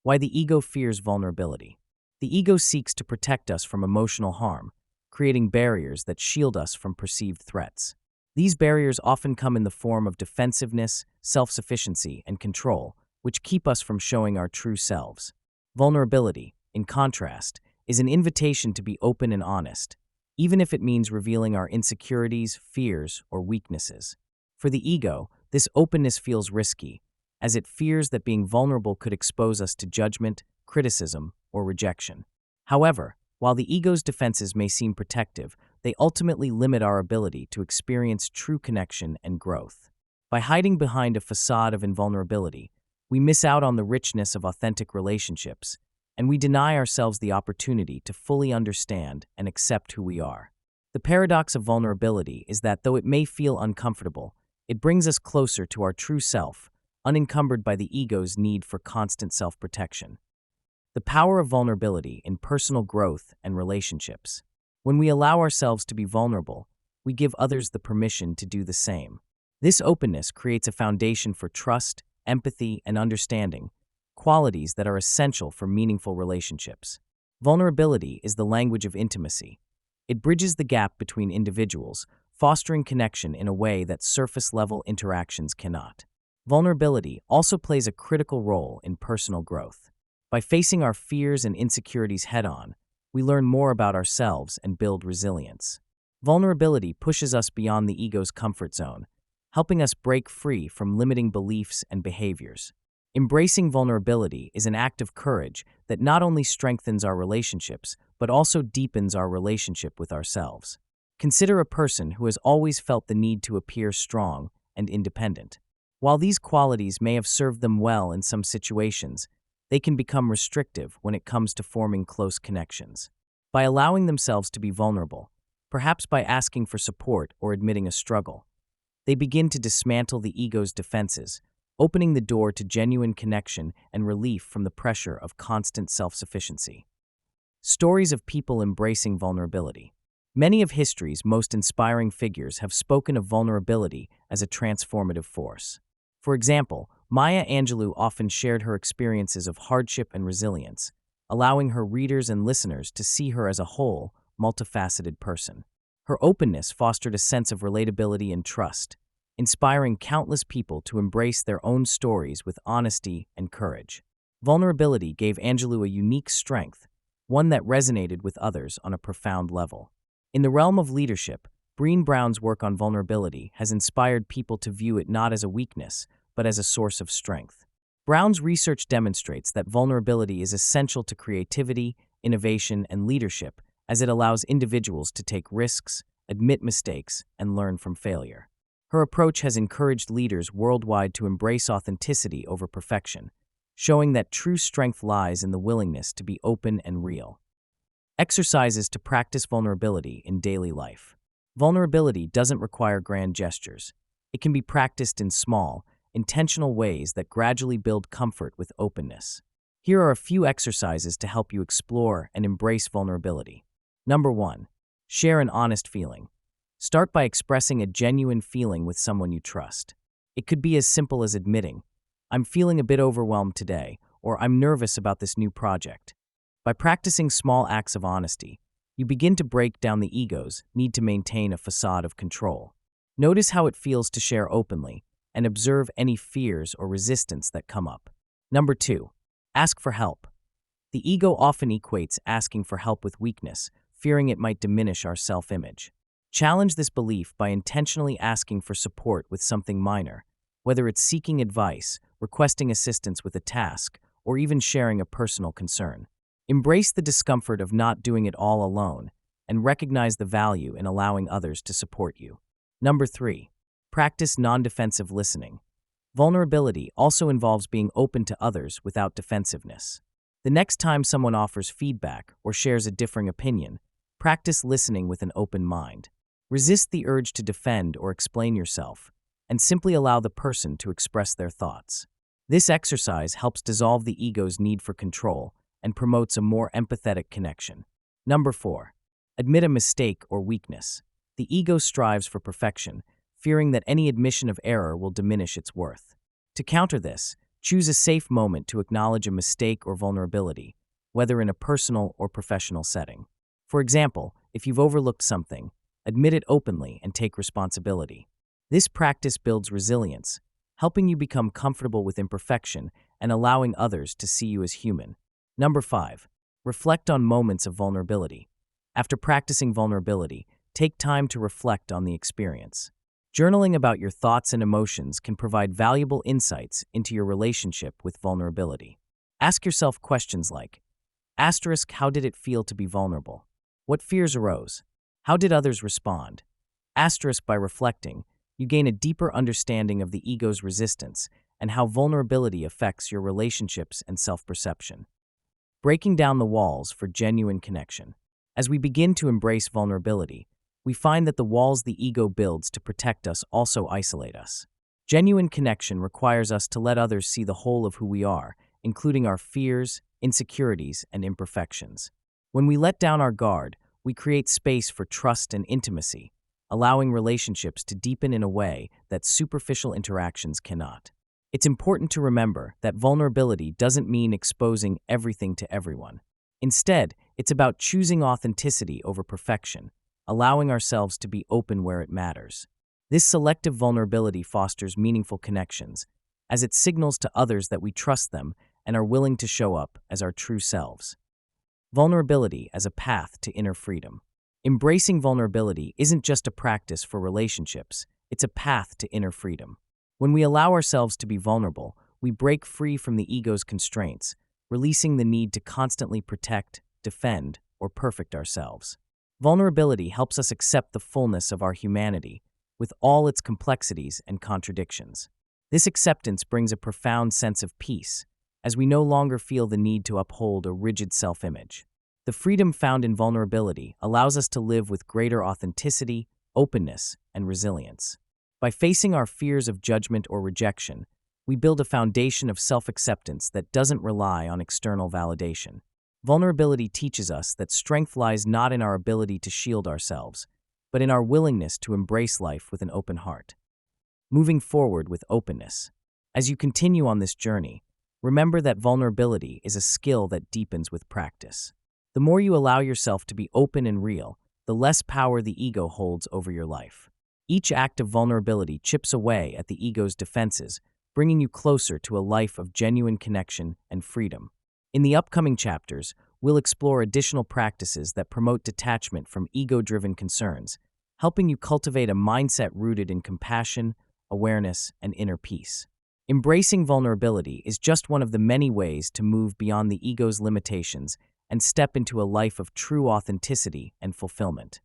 Why the ego fears vulnerability. The ego seeks to protect us from emotional harm, creating barriers that shield us from perceived threats. These barriers often come in the form of defensiveness, self-sufficiency, and control, which keep us from showing our true selves. Vulnerability, in contrast, is an invitation to be open and honest, even if it means revealing our insecurities, fears, or weaknesses. For the ego, this openness feels risky, as it fears that being vulnerable could expose us to judgment, criticism, or rejection. However, while the ego's defenses may seem protective, they ultimately limit our ability to experience true connection and growth. By hiding behind a facade of invulnerability, we miss out on the richness of authentic relationships, and we deny ourselves the opportunity to fully understand and accept who we are. The paradox of vulnerability is that though it may feel uncomfortable, it brings us closer to our true self, unencumbered by the ego's need for constant self-protection. The power of vulnerability in personal growth and relationships. When we allow ourselves to be vulnerable, we give others the permission to do the same. This openness creates a foundation for trust, empathy, and understanding, qualities that are essential for meaningful relationships. Vulnerability is the language of intimacy. It bridges the gap between individuals, fostering connection in a way that surface-level interactions cannot. Vulnerability also plays a critical role in personal growth. By facing our fears and insecurities head-on, we learn more about ourselves and build resilience. Vulnerability pushes us beyond the ego's comfort zone, helping us break free from limiting beliefs and behaviors. Embracing vulnerability is an act of courage that not only strengthens our relationships, but also deepens our relationship with ourselves. Consider a person who has always felt the need to appear strong and independent. While these qualities may have served them well in some situations, they can become restrictive when it comes to forming close connections. By allowing themselves to be vulnerable, perhaps by asking for support or admitting a struggle, they begin to dismantle the ego's defenses, opening the door to genuine connection and relief from the pressure of constant self-sufficiency. Stories of people embracing vulnerability. Many of history's most inspiring figures have spoken of vulnerability as a transformative force. For example, Maya Angelou often shared her experiences of hardship and resilience, allowing her readers and listeners to see her as a whole, multifaceted person. Her openness fostered a sense of relatability and trust, inspiring countless people to embrace their own stories with honesty and courage. Vulnerability gave Angelou a unique strength, one that resonated with others on a profound level. In the realm of leadership, Brené Brown's work on vulnerability has inspired people to view it not as a weakness, but as a source of strength. Brown's research demonstrates that vulnerability is essential to creativity, innovation, and leadership, as it allows individuals to take risks, admit mistakes, and learn from failure. Her approach has encouraged leaders worldwide to embrace authenticity over perfection, showing that true strength lies in the willingness to be open and real. Exercises to practice vulnerability in daily life. Vulnerability doesn't require grand gestures. It can be practiced in small, intentional ways that gradually build comfort with openness. Here are a few exercises to help you explore and embrace vulnerability. Number 1. Share an honest feeling. Start by expressing a genuine feeling with someone you trust. It could be as simple as admitting, "I'm feeling a bit overwhelmed today," or "I'm nervous about this new project." By practicing small acts of honesty, you begin to break down the ego's need to maintain a facade of control. Notice how it feels to share openly, and observe any fears or resistance that come up. Number 2. Ask for help. The ego often equates asking for help with weakness, fearing it might diminish our self-image. Challenge this belief by intentionally asking for support with something minor, whether it's seeking advice, requesting assistance with a task, or even sharing a personal concern. Embrace the discomfort of not doing it all alone, and recognize the value in allowing others to support you. Number 3. Practice non-defensive listening. Vulnerability also involves being open to others without defensiveness. The next time someone offers feedback or shares a differing opinion, practice listening with an open mind. Resist the urge to defend or explain yourself, and simply allow the person to express their thoughts. This exercise helps dissolve the ego's need for control and promotes a more empathetic connection. Number 4. Admit a mistake or weakness. The ego strives for perfection, fearing that any admission of error will diminish its worth. To counter this, choose a safe moment to acknowledge a mistake or vulnerability, whether in a personal or professional setting. For example, if you've overlooked something, admit it openly and take responsibility. This practice builds resilience, helping you become comfortable with imperfection and allowing others to see you as human. Number 5. Reflect on moments of vulnerability. After practicing vulnerability, take time to reflect on the experience. Journaling about your thoughts and emotions can provide valuable insights into your relationship with vulnerability. Ask yourself questions like, how did it feel to be vulnerable? What fears arose? How did others respond? By reflecting, you gain a deeper understanding of the ego's resistance and how vulnerability affects your relationships and self-perception. Breaking down the walls for genuine connection. As we begin to embrace vulnerability, we find that the walls the ego builds to protect us also isolate us. Genuine connection requires us to let others see the whole of who we are, including our fears, insecurities, and imperfections. When we let down our guard, we create space for trust and intimacy, allowing relationships to deepen in a way that superficial interactions cannot. It's important to remember that vulnerability doesn't mean exposing everything to everyone. Instead, it's about choosing authenticity over perfection, allowing ourselves to be open where it matters. This selective vulnerability fosters meaningful connections, as it signals to others that we trust them and are willing to show up as our true selves. Vulnerability as a path to inner freedom. Embracing vulnerability isn't just a practice for relationships, it's a path to inner freedom. When we allow ourselves to be vulnerable, we break free from the ego's constraints, releasing the need to constantly protect, defend, or perfect ourselves. Vulnerability helps us accept the fullness of our humanity, with all its complexities and contradictions. This acceptance brings a profound sense of peace, as we no longer feel the need to uphold a rigid self-image. The freedom found in vulnerability allows us to live with greater authenticity, openness, and resilience. By facing our fears of judgment or rejection, we build a foundation of self-acceptance that doesn't rely on external validation. Vulnerability teaches us that strength lies not in our ability to shield ourselves, but in our willingness to embrace life with an open heart. Moving forward with openness. As you continue on this journey, remember that vulnerability is a skill that deepens with practice. The more you allow yourself to be open and real, the less power the ego holds over your life. Each act of vulnerability chips away at the ego's defenses, bringing you closer to a life of genuine connection and freedom. In the upcoming chapters, we'll explore additional practices that promote detachment from ego-driven concerns, helping you cultivate a mindset rooted in compassion, awareness, and inner peace. Embracing vulnerability is just one of the many ways to move beyond the ego's limitations and step into a life of true authenticity and fulfillment.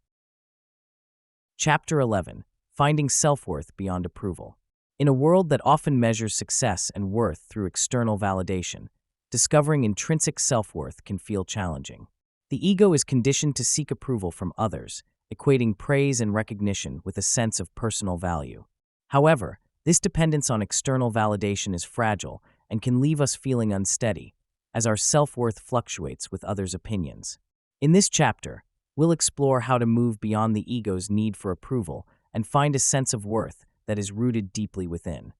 Chapter 11. Finding Self-Worth Beyond Approval. In a world that often measures success and worth through external validation, discovering intrinsic self-worth can feel challenging. The ego is conditioned to seek approval from others, equating praise and recognition with a sense of personal value. However, this dependence on external validation is fragile and can leave us feeling unsteady, as our self-worth fluctuates with others' opinions. In this chapter, we'll explore how to move beyond the ego's need for approval and find a sense of worth that is rooted deeply within.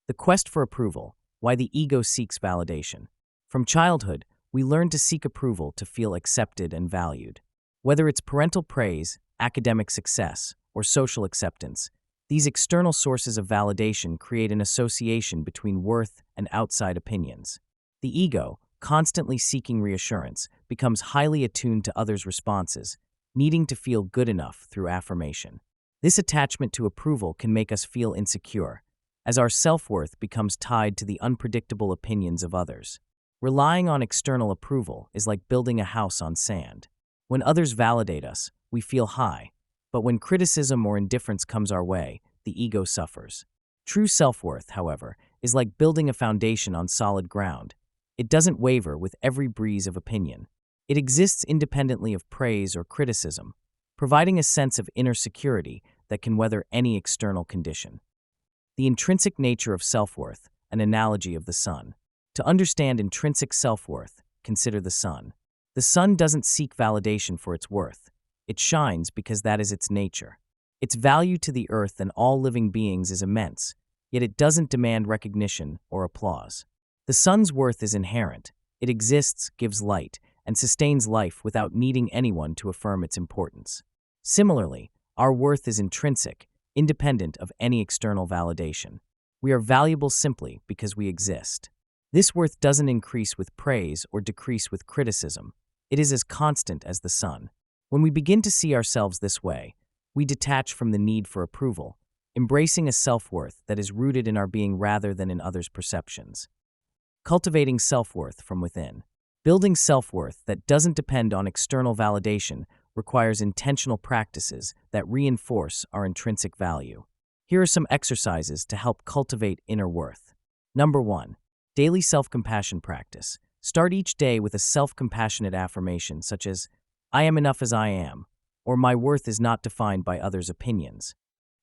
The quest for approval, why the ego seeks validation. From childhood, we learn to seek approval to feel accepted and valued. Whether it's parental praise, academic success, or social acceptance, these external sources of validation create an association between worth and outside opinions. The ego, constantly seeking reassurance, becomes highly attuned to others' responses, needing to feel good enough through affirmation. This attachment to approval can make us feel insecure, as our self-worth becomes tied to the unpredictable opinions of others. Relying on external approval is like building a house on sand. When others validate us, we feel high, but when criticism or indifference comes our way, the ego suffers. True self-worth, however, is like building a foundation on solid ground. It doesn't waver with every breeze of opinion. It exists independently of praise or criticism, providing a sense of inner security that can weather any external condition. The intrinsic nature of self-worth, an analogy of the sun. To understand intrinsic self-worth, consider the sun. The sun doesn't seek validation for its worth. It shines because that is its nature. Its value to the earth and all living beings is immense, yet it doesn't demand recognition or applause. The sun's worth is inherent. It exists, gives light, and sustains life without needing anyone to affirm its importance. Similarly, our worth is intrinsic, independent of any external validation. We are valuable simply because we exist. This worth doesn't increase with praise or decrease with criticism. It is as constant as the sun. When we begin to see ourselves this way, we detach from the need for approval, embracing a self-worth that is rooted in our being rather than in others' perceptions. Cultivating self-worth from within. Building self-worth that doesn't depend on external validation requires intentional practices that reinforce our intrinsic value. Here are some exercises to help cultivate inner worth. Number 1. Daily self-compassion practice. Start each day with a self-compassionate affirmation such as, "I am enough as I am," or "My worth is not defined by others' opinions."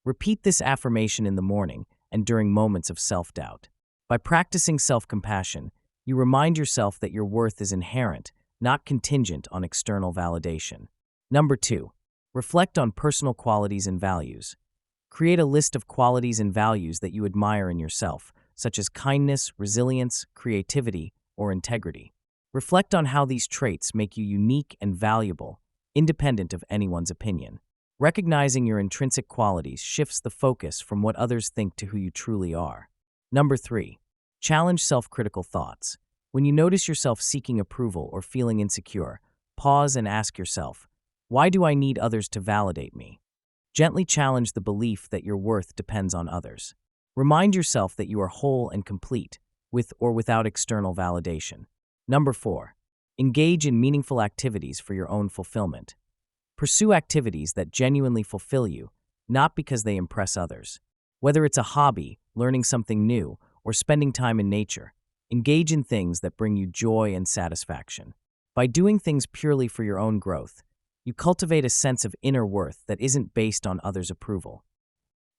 Repeat this affirmation in the morning and during moments of self-doubt. By practicing self-compassion, you remind yourself that your worth is inherent, not contingent on external validation. Number 2. Reflect on personal qualities and values. Create a list of qualities and values that you admire in yourself, such as kindness, resilience, creativity, or integrity. Reflect on how these traits make you unique and valuable, independent of anyone's opinion. Recognizing your intrinsic qualities shifts the focus from what others think to who you truly are. Number 3. Challenge self-critical thoughts. When you notice yourself seeking approval or feeling insecure, pause and ask yourself, "Why do I need others to validate me?" Gently challenge the belief that your worth depends on others. Remind yourself that you are whole and complete, with or without external validation. Number 4. Engage in meaningful activities for your own fulfillment. Pursue activities that genuinely fulfill you, not because they impress others. Whether it's a hobby, learning something new, or spending time in nature, engage in things that bring you joy and satisfaction. By doing things purely for your own growth, you cultivate a sense of inner worth that isn't based on others' approval.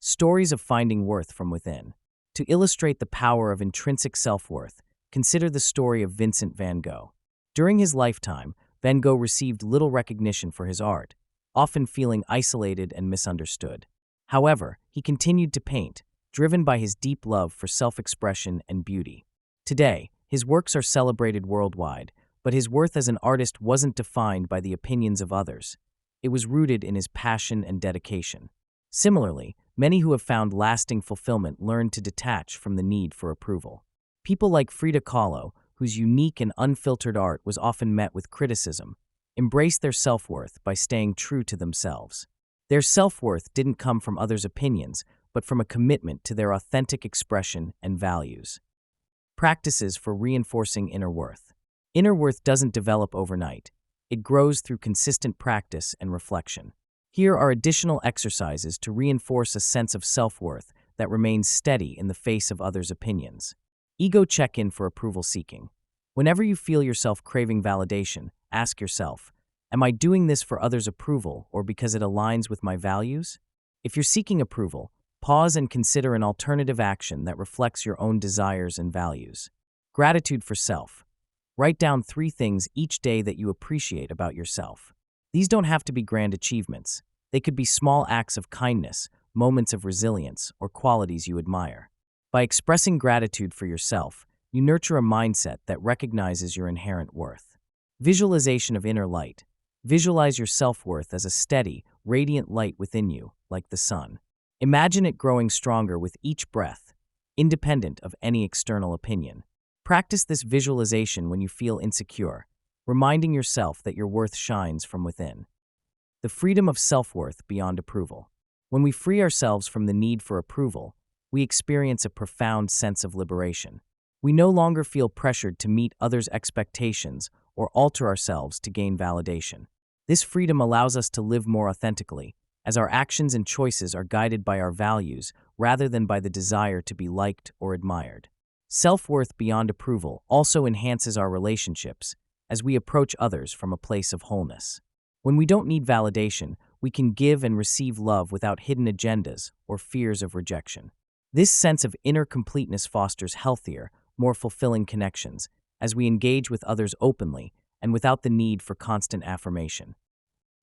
Stories of finding worth from within. To illustrate the power of intrinsic self-worth, consider the story of Vincent van Gogh. During his lifetime, Van Gogh received little recognition for his art, often feeling isolated and misunderstood. However, he continued to paint, driven by his deep love for self-expression and beauty. Today, his works are celebrated worldwide, but his worth as an artist wasn't defined by the opinions of others. It was rooted in his passion and dedication. Similarly, many who have found lasting fulfillment learn to detach from the need for approval. People like Frida Kahlo, whose unique and unfiltered art was often met with criticism, embraced their self-worth by staying true to themselves. Their self-worth didn't come from others' opinions, but from a commitment to their authentic expression and values. Practices for reinforcing inner worth. Inner worth doesn't develop overnight. It grows through consistent practice and reflection. Here are additional exercises to reinforce a sense of self-worth that remains steady in the face of others' opinions. Ego check-in for approval seeking. Whenever you feel yourself craving validation, ask yourself, am I doing this for others' approval or because it aligns with my values? If you're seeking approval, pause and consider an alternative action that reflects your own desires and values. Gratitude for self. Write down 3 things each day that you appreciate about yourself. These don't have to be grand achievements. They could be small acts of kindness, moments of resilience, or qualities you admire. By expressing gratitude for yourself, you nurture a mindset that recognizes your inherent worth. Visualization of inner light. Visualize your self-worth as a steady, radiant light within you, like the sun. Imagine it growing stronger with each breath, independent of any external opinion. Practice this visualization when you feel insecure, reminding yourself that your worth shines from within. The freedom of self-worth beyond approval. When we free ourselves from the need for approval, we experience a profound sense of liberation. We no longer feel pressured to meet others' expectations or alter ourselves to gain validation. This freedom allows us to live more authentically, as our actions and choices are guided by our values rather than by the desire to be liked or admired. Self-worth beyond approval also enhances our relationships as we approach others from a place of wholeness. When we don't need validation, we can give and receive love without hidden agendas or fears of rejection. This sense of inner completeness fosters healthier, more fulfilling connections as we engage with others openly and without the need for constant affirmation.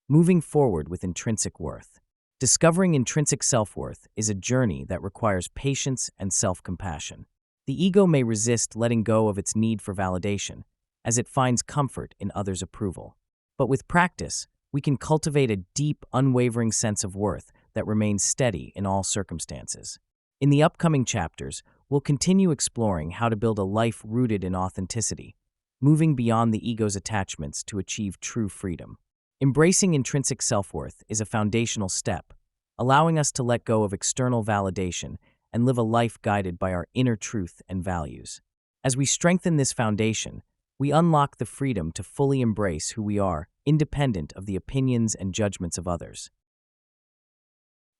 Moving forward with intrinsic worth. Discovering intrinsic self-worth is a journey that requires patience and self-compassion. The ego may resist letting go of its need for validation, as it finds comfort in others' approval. But with practice, we can cultivate a deep, unwavering sense of worth that remains steady in all circumstances. In the upcoming chapters, we'll continue exploring how to build a life rooted in authenticity, moving beyond the ego's attachments to achieve true freedom. Embracing intrinsic self-worth is a foundational step, allowing us to let go of external validation and live a life guided by our inner truth and values. As we strengthen this foundation, we unlock the freedom to fully embrace who we are, independent of the opinions and judgments of others.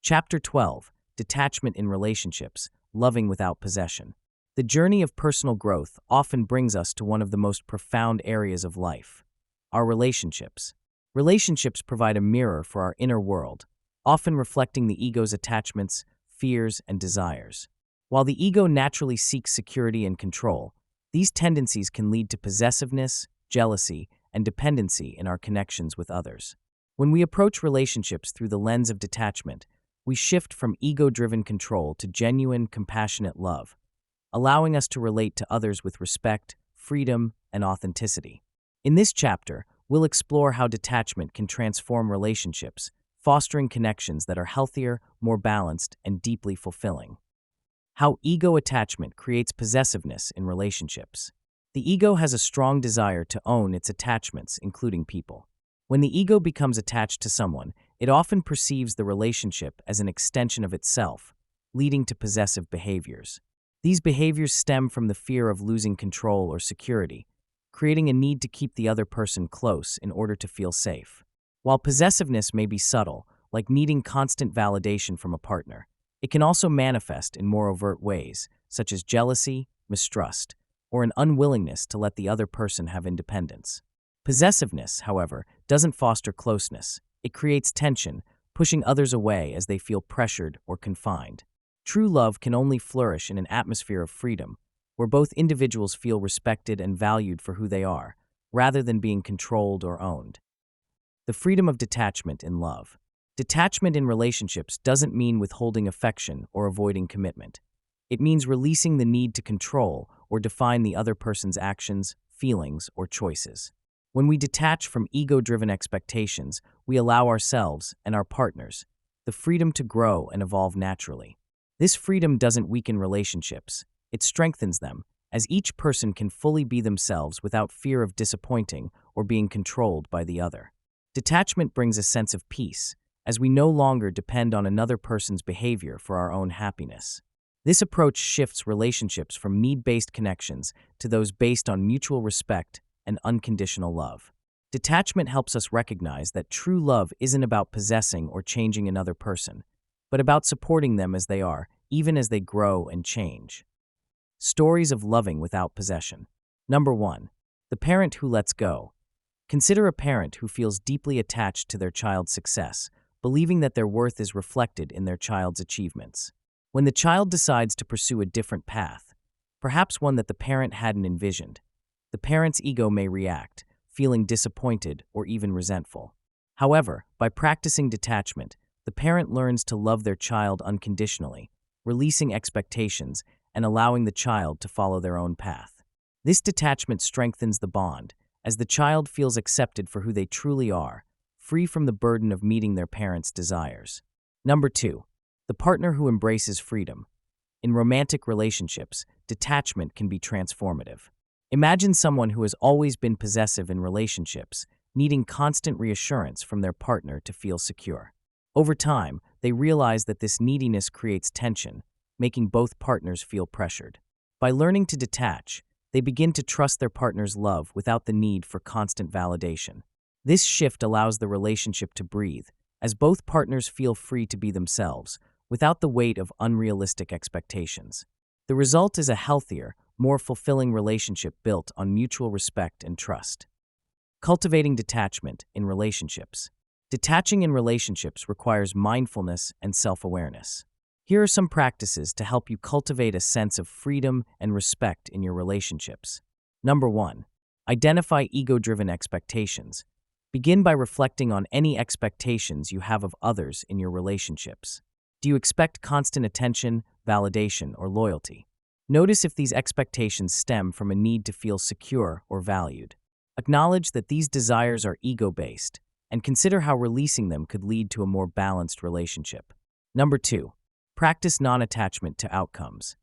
Chapter 12. Detachment in Relationships, Loving Without Possession. The journey of personal growth often brings us to one of the most profound areas of life, our relationships. Relationships provide a mirror for our inner world, often reflecting the ego's attachments, fears, and desires. While the ego naturally seeks security and control, these tendencies can lead to possessiveness, jealousy, and dependency in our connections with others. When we approach relationships through the lens of detachment, we shift from ego-driven control to genuine, compassionate love, allowing us to relate to others with respect, freedom, and authenticity. In this chapter, we'll explore how detachment can transform relationships, fostering connections that are healthier, more balanced, and deeply fulfilling. How ego attachment creates possessiveness in relationships. The ego has a strong desire to own its attachments, including people. When the ego becomes attached to someone, it often perceives the relationship as an extension of itself, leading to possessive behaviors. These behaviors stem from the fear of losing control or security, creating a need to keep the other person close in order to feel safe. While possessiveness may be subtle, like needing constant validation from a partner, it can also manifest in more overt ways, such as jealousy, mistrust, or an unwillingness to let the other person have independence. Possessiveness, however, doesn't foster closeness. It creates tension, pushing others away as they feel pressured or confined. True love can only flourish in an atmosphere of freedom, where both individuals feel respected and valued for who they are, rather than being controlled or owned. The freedom of detachment in love. Detachment in relationships doesn't mean withholding affection or avoiding commitment. It means releasing the need to control or define the other person's actions, feelings, or choices. When we detach from ego-driven expectations, we allow ourselves and our partners the freedom to grow and evolve naturally. This freedom doesn't weaken relationships. It strengthens them, as each person can fully be themselves without fear of disappointing or being controlled by the other. Detachment brings a sense of peace, as we no longer depend on another person's behavior for our own happiness. This approach shifts relationships from need-based connections to those based on mutual respect and unconditional love. Detachment helps us recognize that true love isn't about possessing or changing another person, but about supporting them as they are, even as they grow and change. Stories of loving without possession. Number 1. The parent who lets go. Consider a parent who feels deeply attached to their child's success, believing that their worth is reflected in their child's achievements. When the child decides to pursue a different path, perhaps one that the parent hadn't envisioned, the parent's ego may react, feeling disappointed or even resentful. However, by practicing detachment, the parent learns to love their child unconditionally, releasing expectations and allowing the child to follow their own path. This detachment strengthens the bond, as the child feels accepted for who they truly are, free from the burden of meeting their parents' desires. Number 2. The partner who embraces freedom. In romantic relationships, detachment can be transformative. Imagine someone who has always been possessive in relationships, needing constant reassurance from their partner to feel secure. Over time, they realize that this neediness creates tension, making both partners feel pressured. By learning to detach, they begin to trust their partner's love without the need for constant validation. This shift allows the relationship to breathe, as both partners feel free to be themselves, without the weight of unrealistic expectations. The result is a healthier, more fulfilling relationship built on mutual respect and trust. Cultivating detachment in relationships. Detaching in relationships requires mindfulness and self-awareness. Here are some practices to help you cultivate a sense of freedom and respect in your relationships. Number 1. Identify ego-driven expectations. Begin by reflecting on any expectations you have of others in your relationships. Do you expect constant attention, validation, or loyalty? Notice if these expectations stem from a need to feel secure or valued. Acknowledge that these desires are ego-based, and consider how releasing them could lead to a more balanced relationship. Number 2. Practice non-attachment to outcomes.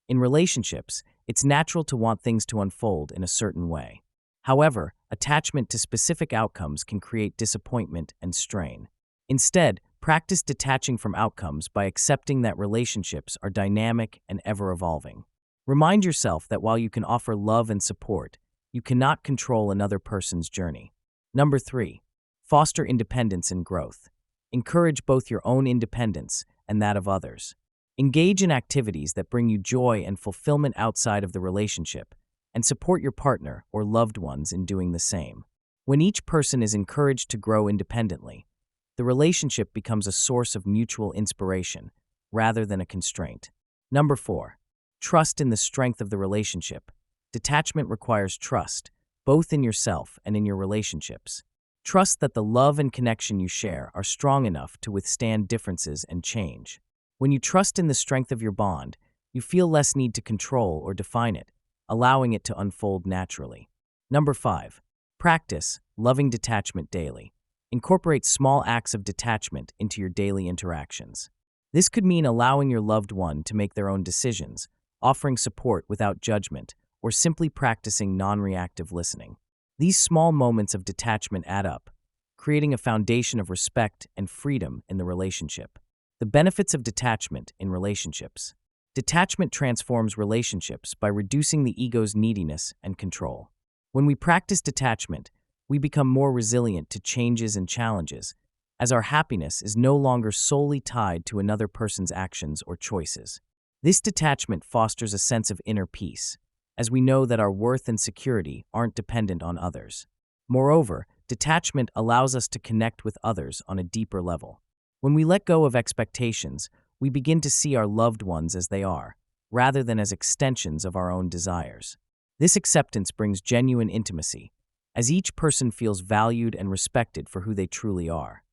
In relationships, it's natural to want things to unfold in a certain way. However, attachment to specific outcomes can create disappointment and strain. Instead, practice detaching from outcomes by accepting that relationships are dynamic and ever-evolving. Remind yourself that while you can offer love and support, you cannot control another person's journey. Number 3. Foster independence and growth. Encourage both your own independence and that of others. Engage in activities that bring you joy and fulfillment outside of the relationship, and support your partner or loved ones in doing the same. When each person is encouraged to grow independently, the relationship becomes a source of mutual inspiration rather than a constraint. Number 4. Trust in the strength of the relationship. Detachment requires trust, both in yourself and in your relationships. Trust that the love and connection you share are strong enough to withstand differences and change. When you trust in the strength of your bond, you feel less need to control or define it, allowing it to unfold naturally. Number 5. Practice loving detachment daily. Incorporate small acts of detachment into your daily interactions. This could mean allowing your loved one to make their own decisions, offering support without judgment, or simply practicing non-reactive listening. These small moments of detachment add up, creating a foundation of respect and freedom in the relationship. The benefits of detachment in relationships. Detachment transforms relationships by reducing the ego's neediness and control. When we practice detachment, we become more resilient to changes and challenges, as our happiness is no longer solely tied to another person's actions or choices. This detachment fosters a sense of inner peace, as we know that our worth and security aren't dependent on others. Moreover, detachment allows us to connect with others on a deeper level. When we let go of expectations, we begin to see our loved ones as they are, rather than as extensions of our own desires. This acceptance brings genuine intimacy, as each person feels valued and respected for who they truly are.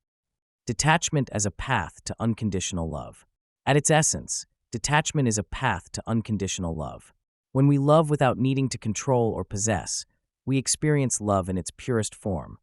Detachment as a path to unconditional love. At its essence, detachment is a path to unconditional love. When we love without needing to control or possess, we experience love in its purest form,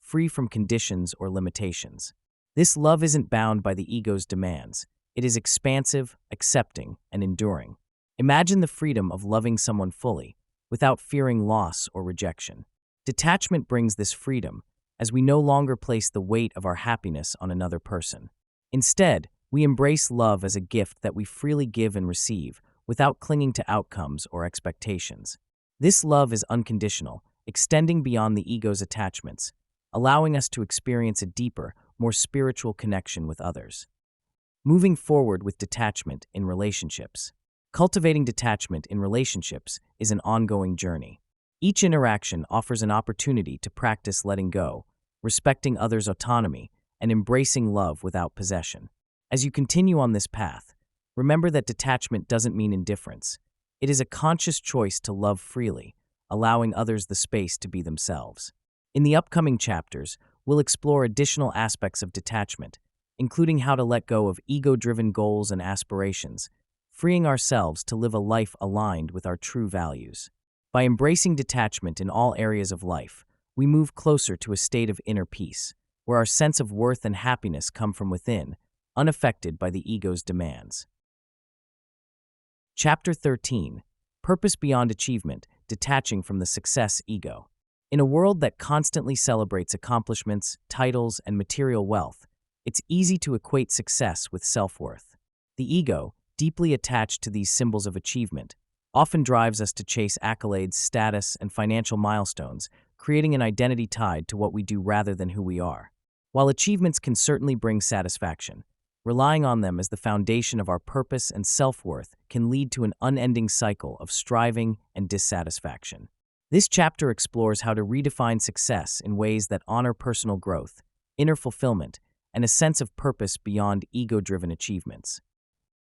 free from conditions or limitations. This love isn't bound by the ego's demands. It is expansive, accepting, and enduring. Imagine the freedom of loving someone fully, without fearing loss or rejection. Detachment brings this freedom, as we no longer place the weight of our happiness on another person. Instead, we embrace love as a gift that we freely give and receive, without clinging to outcomes or expectations. This love is unconditional, extending beyond the ego's attachments, allowing us to experience a deeper, more spiritual connection with others. Moving forward with detachment in relationships. Cultivating detachment in relationships is an ongoing journey. Each interaction offers an opportunity to practice letting go, respecting others' autonomy, and embracing love without possession. As you continue on this path, remember that detachment doesn't mean indifference. It is a conscious choice to love freely, allowing others the space to be themselves. In the upcoming chapters, we'll explore additional aspects of detachment, including how to let go of ego-driven goals and aspirations, freeing ourselves to live a life aligned with our true values. By embracing detachment in all areas of life, we move closer to a state of inner peace, where our sense of worth and happiness come from within, unaffected by the ego's demands. Chapter 13. Purpose Beyond Achievement, Detaching from the Success Ego. In a world that constantly celebrates accomplishments, titles, and material wealth, it's easy to equate success with self-worth. The ego, deeply attached to these symbols of achievement, often drives us to chase accolades, status, and financial milestones, creating an identity tied to what we do rather than who we are. While achievements can certainly bring satisfaction, relying on them as the foundation of our purpose and self-worth can lead to an unending cycle of striving and dissatisfaction. This chapter explores how to redefine success in ways that honor personal growth, inner fulfillment, and a sense of purpose beyond ego-driven achievements.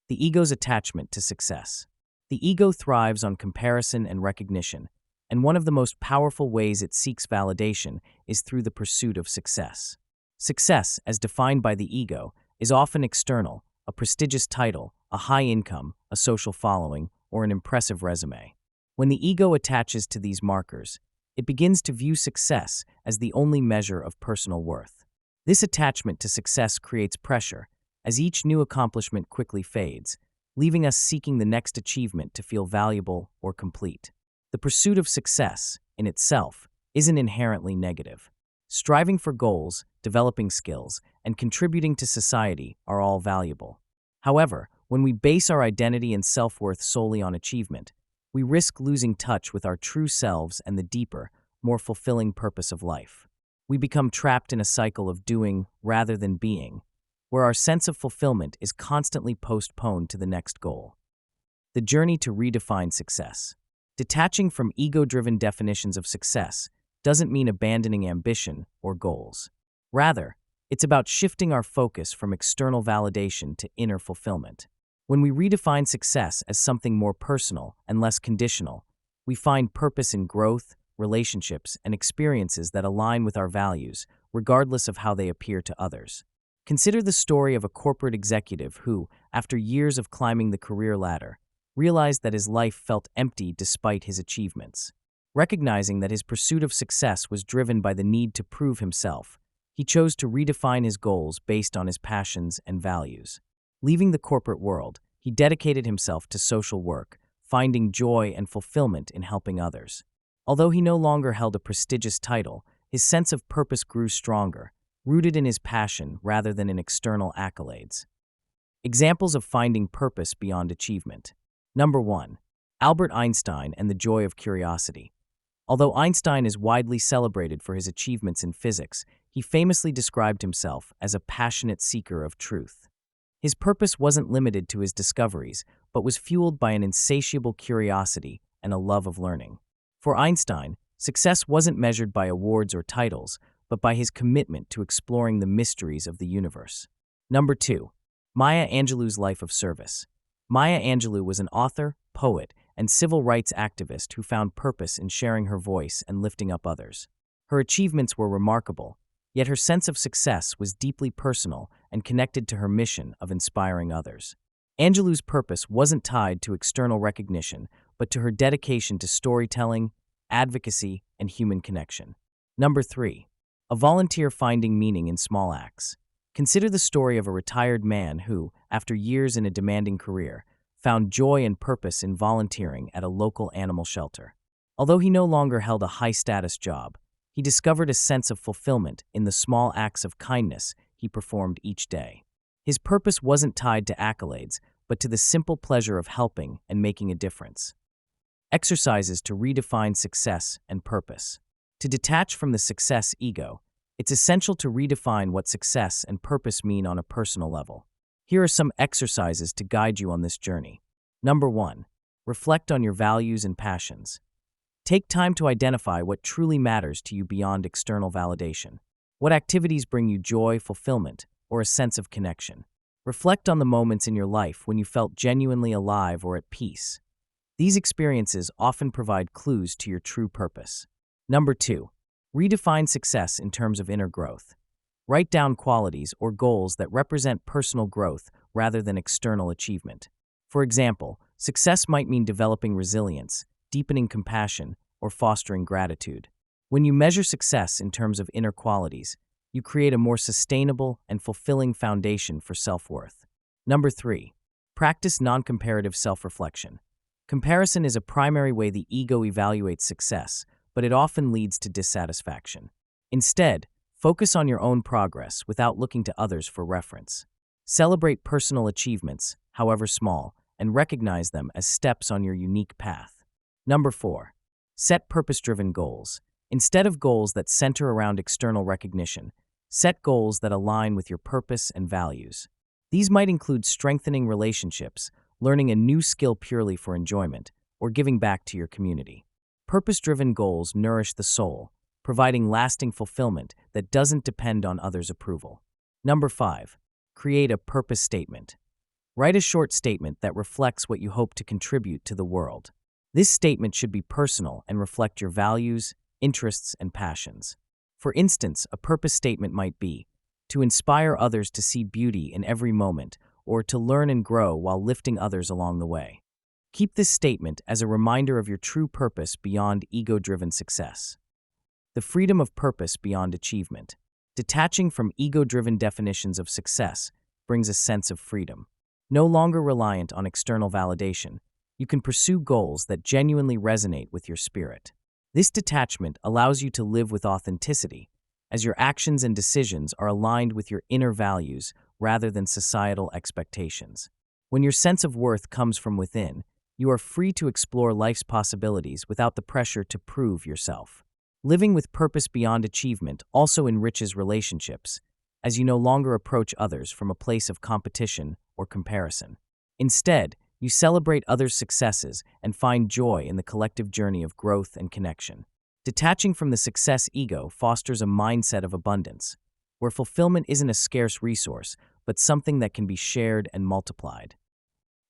The ego's attachment to success. The ego thrives on comparison and recognition, and one of the most powerful ways it seeks validation is through the pursuit of success. Success, as defined by the ego, is often external: a prestigious title, a high income, a social following, or an impressive resume. When the ego attaches to these markers, it begins to view success as the only measure of personal worth. This attachment to success creates pressure, as each new accomplishment quickly fades, leaving us seeking the next achievement to feel valuable or complete. The pursuit of success, in itself, isn't inherently negative. Striving for goals, developing skills, and contributing to society are all valuable. However, when we base our identity and self-worth solely on achievement, we risk losing touch with our true selves and the deeper, more fulfilling purpose of life. We become trapped in a cycle of doing rather than being, where our sense of fulfillment is constantly postponed to the next goal. The journey to redefine success. Detaching from ego-driven definitions of success doesn't mean abandoning ambition or goals. Rather, it's about shifting our focus from external validation to inner fulfillment. When we redefine success as something more personal and less conditional, we find purpose in growth, relationships, and experiences that align with our values, regardless of how they appear to others. Consider the story of a corporate executive who, after years of climbing the career ladder, realized that his life felt empty despite his achievements. Recognizing that his pursuit of success was driven by the need to prove himself, he chose to redefine his goals based on his passions and values. Leaving the corporate world, he dedicated himself to social work, finding joy and fulfillment in helping others. Although he no longer held a prestigious title, his sense of purpose grew stronger, rooted in his passion rather than in external accolades. Examples of finding purpose beyond achievement. Number 1. Albert Einstein and the joy of curiosity. Although Einstein is widely celebrated for his achievements in physics, he famously described himself as a passionate seeker of truth. His purpose wasn't limited to his discoveries, but was fueled by an insatiable curiosity and a love of learning. For Einstein, success wasn't measured by awards or titles, but by his commitment to exploring the mysteries of the universe. Number 2. Maya Angelou's life of service. Maya Angelou was an author, poet, and civil rights activist who found purpose in sharing her voice and lifting up others. Her achievements were remarkable, yet her sense of success was deeply personal and connected to her mission of inspiring others. Angelou's purpose wasn't tied to external recognition, but to her dedication to storytelling, advocacy, and human connection. Number 3. A volunteer finding meaning in small acts. Consider the story of a retired man who, after years in a demanding career, found joy and purpose in volunteering at a local animal shelter. Although he no longer held a high-status job, he discovered a sense of fulfillment in the small acts of kindness he performed each day. His purpose wasn't tied to accolades, but to the simple pleasure of helping and making a difference. Exercises to redefine success and purpose. To detach from the success ego, it's essential to redefine what success and purpose mean on a personal level. Here are some exercises to guide you on this journey. Number 1. Reflect on your values and passions. Take time to identify what truly matters to you beyond external validation. What activities bring you joy, fulfillment, or a sense of connection? Reflect on the moments in your life when you felt genuinely alive or at peace. These experiences often provide clues to your true purpose. Number 2. Redefine success in terms of inner growth. Write down qualities or goals that represent personal growth rather than external achievement. For example, success might mean developing resilience, deepening compassion, or fostering gratitude. When you measure success in terms of inner qualities, you create a more sustainable and fulfilling foundation for self-worth. Number 3. Practice non-comparative self-reflection. Comparison is a primary way the ego evaluates success, but it often leads to dissatisfaction. Instead, focus on your own progress without looking to others for reference. Celebrate personal achievements, however small, and recognize them as steps on your unique path. Number 4. Set purpose-driven goals. Instead of goals that center around external recognition, set goals that align with your purpose and values. These might include strengthening relationships, learning a new skill purely for enjoyment, or giving back to your community. Purpose-driven goals nourish the soul, providing lasting fulfillment that doesn't depend on others' approval. Number 5. Create a purpose statement. Write a short statement that reflects what you hope to contribute to the world. This statement should be personal and reflect your values, interests, and passions. For instance, a purpose statement might be to inspire others to see beauty in every moment, or to learn and grow while lifting others along the way. Keep this statement as a reminder of your true purpose beyond ego-driven success. The freedom of purpose beyond achievement. Detaching from ego-driven definitions of success brings a sense of freedom. No longer reliant on external validation, you can pursue goals that genuinely resonate with your spirit. This detachment allows you to live with authenticity, as your actions and decisions are aligned with your inner values rather than societal expectations. When your sense of worth comes from within, you are free to explore life's possibilities without the pressure to prove yourself. Living with purpose beyond achievement also enriches relationships, as you no longer approach others from a place of competition or comparison. Instead, you celebrate others' successes and find joy in the collective journey of growth and connection. Detaching from the success ego fosters a mindset of abundance, where fulfillment isn't a scarce resource, but something that can be shared and multiplied.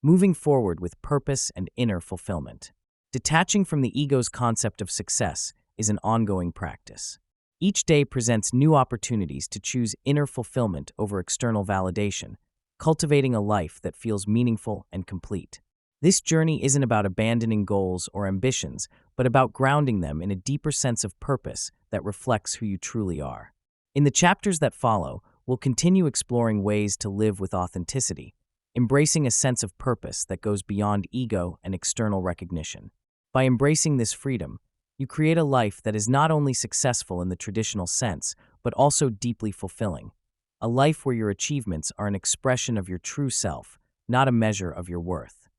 Moving forward with purpose and inner fulfillment. Detaching from the ego's concept of success is an ongoing practice. Each day presents new opportunities to choose inner fulfillment over external validation, cultivating a life that feels meaningful and complete. This journey isn't about abandoning goals or ambitions, but about grounding them in a deeper sense of purpose that reflects who you truly are. In the chapters that follow, we'll continue exploring ways to live with authenticity, embracing a sense of purpose that goes beyond ego and external recognition. By embracing this freedom, you create a life that is not only successful in the traditional sense, but also deeply fulfilling. A life where your achievements are an expression of your true self, not a measure of your worth.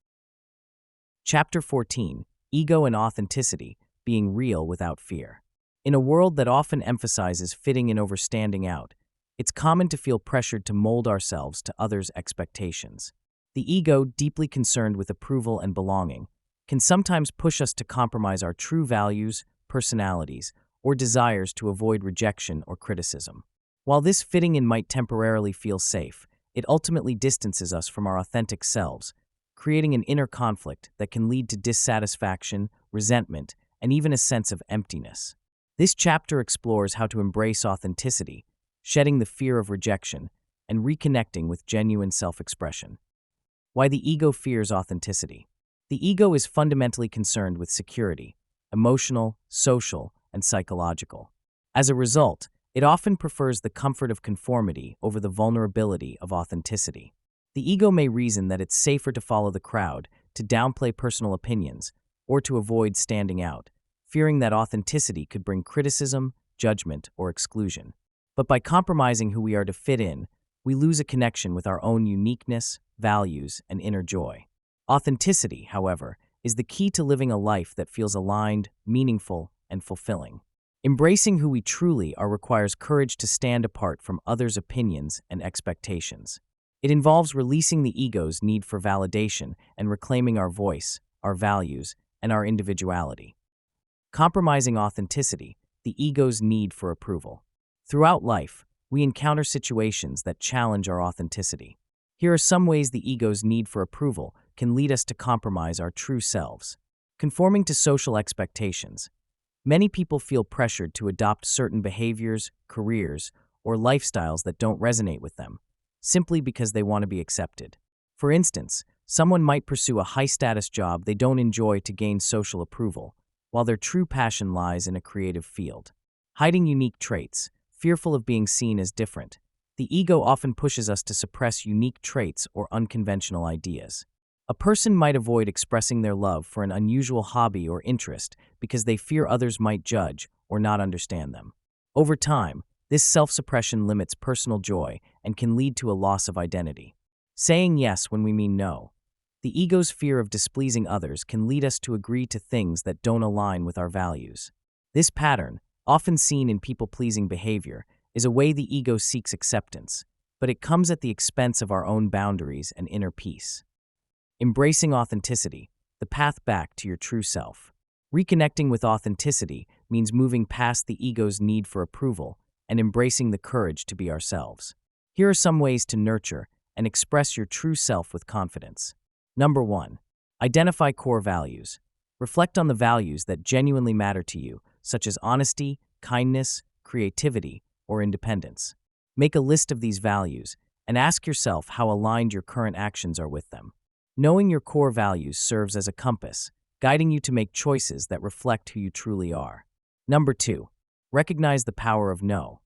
Chapter 14. Ego and Authenticity, Being Real Without Fear. In a world that often emphasizes fitting in over standing out, it's common to feel pressured to mold ourselves to others' expectations. The ego, deeply concerned with approval and belonging, can sometimes push us to compromise our true values, personalities, or desires to avoid rejection or criticism. While this fitting in might temporarily feel safe, it ultimately distances us from our authentic selves, creating an inner conflict that can lead to dissatisfaction, resentment, and even a sense of emptiness. This chapter explores how to embrace authenticity, shedding the fear of rejection, and reconnecting with genuine self-expression. Why the ego fears authenticity. The ego is fundamentally concerned with security, emotional, social, and psychological. As a result, it often prefers the comfort of conformity over the vulnerability of authenticity. The ego may reason that it's safer to follow the crowd, to downplay personal opinions, or to avoid standing out, fearing that authenticity could bring criticism, judgment, or exclusion. But by compromising who we are to fit in, we lose a connection with our own uniqueness, values, and inner joy. Authenticity, however, is the key to living a life that feels aligned, meaningful, and fulfilling. Embracing who we truly are requires courage to stand apart from others' opinions and expectations. It involves releasing the ego's need for validation and reclaiming our voice, our values, and our individuality. Compromising authenticity, the ego's need for approval. Throughout life, we encounter situations that challenge our authenticity. Here are some ways the ego's need for approval can lead us to compromise our true selves. Conforming to social expectations. Many people feel pressured to adopt certain behaviors, careers, or lifestyles that don't resonate with them, simply because they want to be accepted. For instance, someone might pursue a high-status job they don't enjoy to gain social approval, while their true passion lies in a creative field. Hiding unique traits, fearful of being seen as different. The ego often pushes us to suppress unique traits or unconventional ideas. A person might avoid expressing their love for an unusual hobby or interest because they fear others might judge or not understand them. Over time, this self-suppression limits personal joy and can lead to a loss of identity. Saying yes when we mean no. The ego's fear of displeasing others can lead us to agree to things that don't align with our values. This pattern, often seen in people-pleasing behavior, is a way the ego seeks acceptance, but it comes at the expense of our own boundaries and inner peace. Embracing authenticity, the path back to your true self. Reconnecting with authenticity means moving past the ego's need for approval and embracing the courage to be ourselves. Here are some ways to nurture and express your true self with confidence. Number 1. Identify core values. Reflect on the values that genuinely matter to you, such as honesty, kindness, creativity, or independence. Make a list of these values and ask yourself how aligned your current actions are with them. Knowing your core values serves as a compass, guiding you to make choices that reflect who you truly are. Number 2. Recognize the power of no.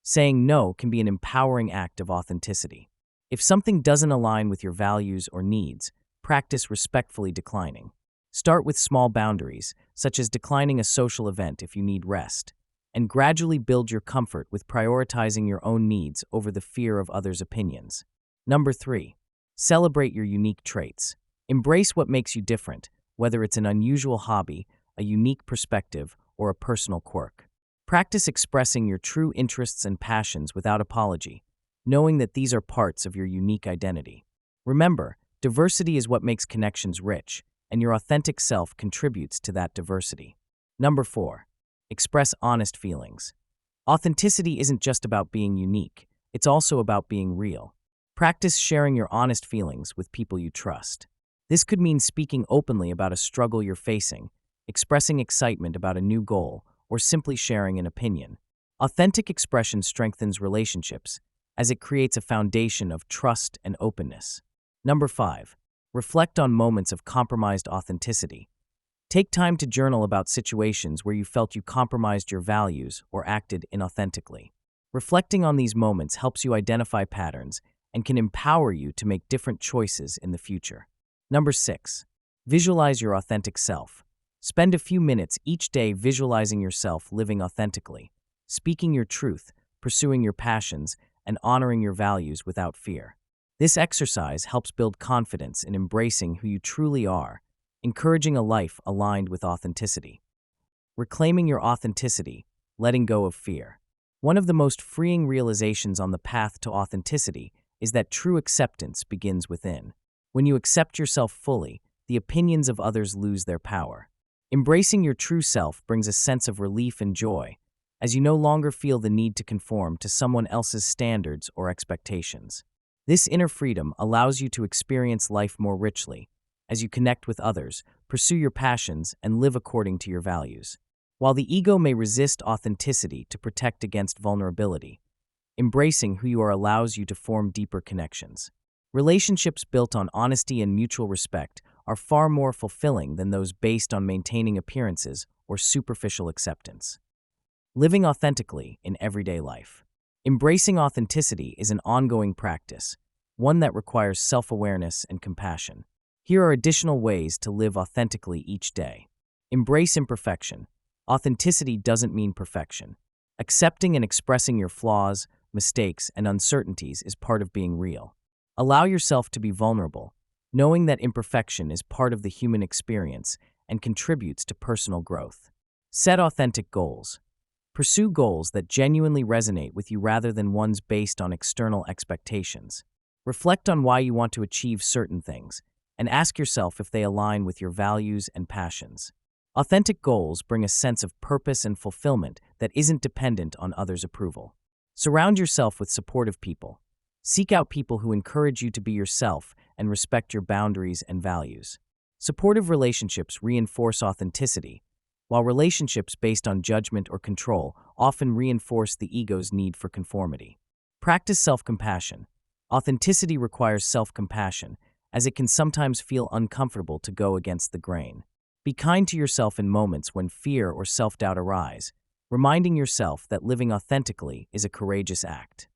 Saying no can be an empowering act of authenticity. If something doesn't align with your values or needs, practice respectfully declining. Start with small boundaries, such as declining a social event if you need rest, and gradually build your comfort with prioritizing your own needs over the fear of others' opinions. Number 3. Celebrate your unique traits. Embrace what makes you different, whether it's an unusual hobby, a unique perspective, or a personal quirk. Practice expressing your true interests and passions without apology, knowing that these are parts of your unique identity. Remember, diversity is what makes connections rich, and your authentic self contributes to that diversity. Number 4. Express honest feelings. Authenticity isn't just about being unique, it's also about being real. Practice sharing your honest feelings with people you trust. This could mean speaking openly about a struggle you're facing, expressing excitement about a new goal, or simply sharing an opinion. Authentic expression strengthens relationships, as it creates a foundation of trust and openness. Number 5. Reflect on moments of compromised authenticity. Take time to journal about situations where you felt you compromised your values or acted inauthentically. Reflecting on these moments helps you identify patterns and can empower you to make different choices in the future. Number 6. Visualize your authentic self. Spend a few minutes each day visualizing yourself living authentically, speaking your truth, pursuing your passions, and honoring your values without fear. This exercise helps build confidence in embracing who you truly are, encouraging a life aligned with authenticity. Reclaiming your authenticity, letting go of fear. One of the most freeing realizations on the path to authenticity is that true acceptance begins within. When you accept yourself fully, the opinions of others lose their power. Embracing your true self brings a sense of relief and joy, as you no longer feel the need to conform to someone else's standards or expectations. This inner freedom allows you to experience life more richly, as you connect with others, pursue your passions, and live according to your values. While the ego may resist authenticity to protect against vulnerability, embracing who you are allows you to form deeper connections. Relationships built on honesty and mutual respect are far more fulfilling than those based on maintaining appearances or superficial acceptance. Living authentically in everyday life. Embracing authenticity is an ongoing practice, one that requires self-awareness and compassion. Here are additional ways to live authentically each day. Embrace imperfection. Authenticity doesn't mean perfection. Accepting and expressing your flaws, mistakes, and uncertainties is part of being real. Allow yourself to be vulnerable, knowing that imperfection is part of the human experience and contributes to personal growth. Set authentic goals. Pursue goals that genuinely resonate with you rather than ones based on external expectations. Reflect on why you want to achieve certain things, and ask yourself if they align with your values and passions. Authentic goals bring a sense of purpose and fulfillment that isn't dependent on others' approval. Surround yourself with supportive people. Seek out people who encourage you to be yourself and respect your boundaries and values. Supportive relationships reinforce authenticity, while relationships based on judgment or control often reinforce the ego's need for conformity. Practice self-compassion. Authenticity requires self-compassion, as it can sometimes feel uncomfortable to go against the grain. Be kind to yourself in moments when fear or self-doubt arise, reminding yourself that living authentically is a courageous act.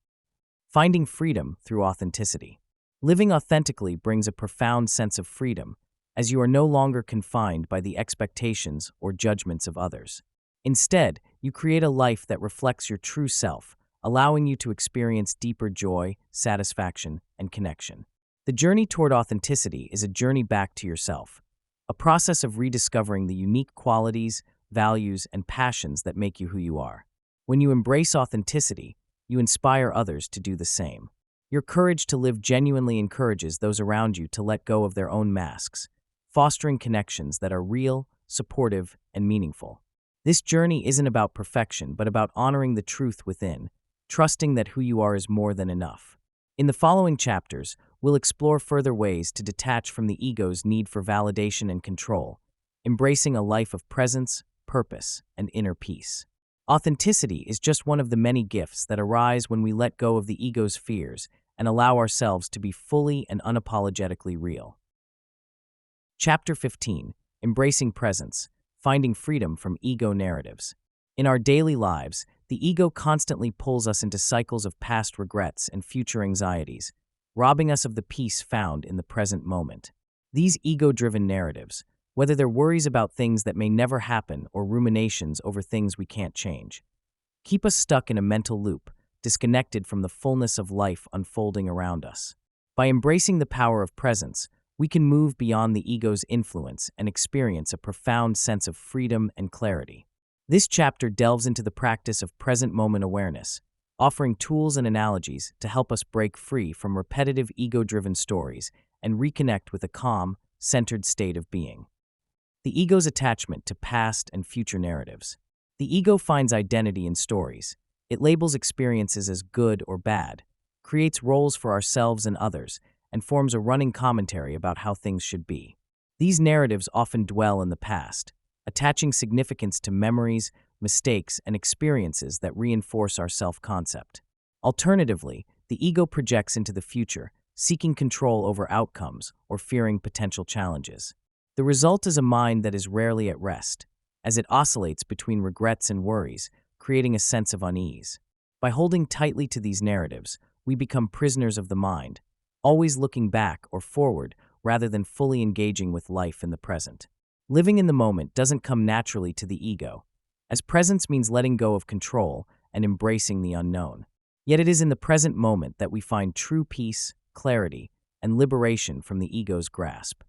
Finding freedom through authenticity. Living authentically brings a profound sense of freedom, as you are no longer confined by the expectations or judgments of others. Instead, you create a life that reflects your true self, allowing you to experience deeper joy, satisfaction, and connection. The journey toward authenticity is a journey back to yourself, a process of rediscovering the unique qualities, values, and passions that make you who you are. When you embrace authenticity, you inspire others to do the same. Your courage to live genuinely encourages those around you to let go of their own masks, fostering connections that are real, supportive, and meaningful. This journey isn't about perfection, but about honoring the truth within, trusting that who you are is more than enough. In the following chapters, we'll explore further ways to detach from the ego's need for validation and control, embracing a life of presence, purpose, and inner peace. Authenticity is just one of the many gifts that arise when we let go of the ego's fears and allow ourselves to be fully and unapologetically real. Chapter 15. Embracing Presence, Finding Freedom from Ego Narratives. In our daily lives, the ego constantly pulls us into cycles of past regrets and future anxieties, robbing us of the peace found in the present moment. These ego-driven narratives, whether they're worries about things that may never happen or ruminations over things we can't change, keep us stuck in a mental loop, disconnected from the fullness of life unfolding around us. By embracing the power of presence, we can move beyond the ego's influence and experience a profound sense of freedom and clarity. This chapter delves into the practice of present moment awareness, offering tools and analogies to help us break free from repetitive ego-driven stories and reconnect with a calm, centered state of being. The ego's attachment to past and future narratives. The ego finds identity in stories. It labels experiences as good or bad, creates roles for ourselves and others, and forms a running commentary about how things should be. These narratives often dwell in the past, attaching significance to memories, mistakes, and experiences that reinforce our self-concept. Alternatively, the ego projects into the future, seeking control over outcomes or fearing potential challenges. The result is a mind that is rarely at rest, as it oscillates between regrets and worries, creating a sense of unease. By holding tightly to these narratives, we become prisoners of the mind, always looking back or forward rather than fully engaging with life in the present. Living in the moment doesn't come naturally to the ego, as presence means letting go of control and embracing the unknown. Yet it is in the present moment that we find true peace, clarity, and liberation from the ego's grasp.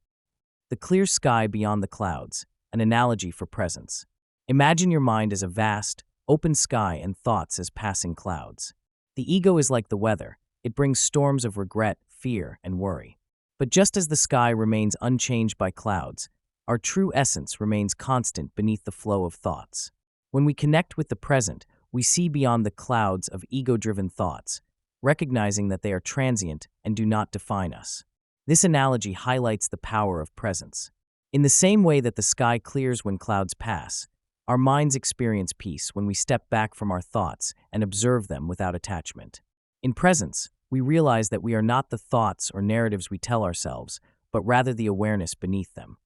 The clear sky beyond the clouds, an analogy for presence. Imagine your mind as a vast, open sky and thoughts as passing clouds. The ego is like the weather. It brings storms of regret, fear, and worry. But just as the sky remains unchanged by clouds, our true essence remains constant beneath the flow of thoughts. When we connect with the present, we see beyond the clouds of ego-driven thoughts, recognizing that they are transient and do not define us. This analogy highlights the power of presence. In the same way that the sky clears when clouds pass, our minds experience peace when we step back from our thoughts and observe them without attachment. In presence, we realize that we are not the thoughts or narratives we tell ourselves, but rather the awareness beneath them.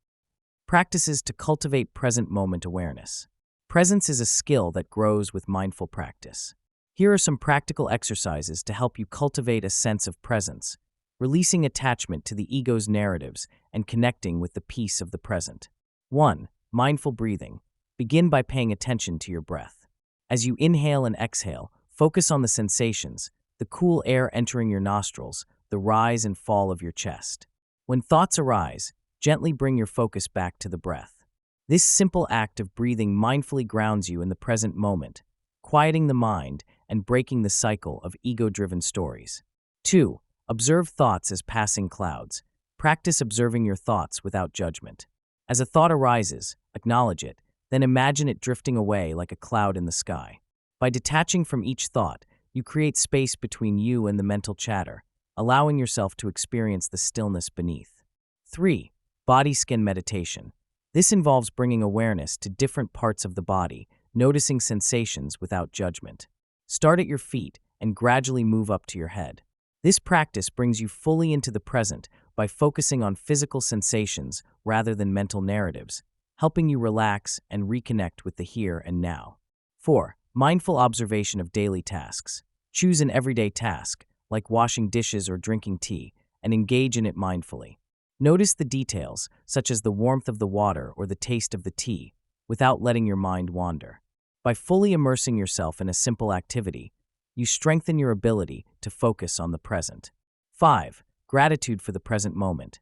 Practices to cultivate present moment awareness. Presence is a skill that grows with mindful practice. Here are some practical exercises to help you cultivate a sense of presence, releasing attachment to the ego's narratives and connecting with the peace of the present. 1. Mindful breathing. Begin by paying attention to your breath. As you inhale and exhale, focus on the sensations, the cool air entering your nostrils, the rise and fall of your chest. When thoughts arise, gently bring your focus back to the breath. This simple act of breathing mindfully grounds you in the present moment, quieting the mind and breaking the cycle of ego-driven stories. 2. Observe thoughts as passing clouds. Practice observing your thoughts without judgment. As a thought arises, acknowledge it, then imagine it drifting away like a cloud in the sky. By detaching from each thought, you create space between you and the mental chatter, allowing yourself to experience the stillness beneath. 3. Body-skin meditation. This involves bringing awareness to different parts of the body, noticing sensations without judgment. Start at your feet and gradually move up to your head. This practice brings you fully into the present by focusing on physical sensations rather than mental narratives, helping you relax and reconnect with the here and now. 4. Mindful observation of daily tasks. Choose an everyday task, like washing dishes or drinking tea, and engage in it mindfully. Notice the details, such as the warmth of the water or the taste of the tea, without letting your mind wander. By fully immersing yourself in a simple activity, you strengthen your ability to focus on the present. 5. Gratitude for the present moment.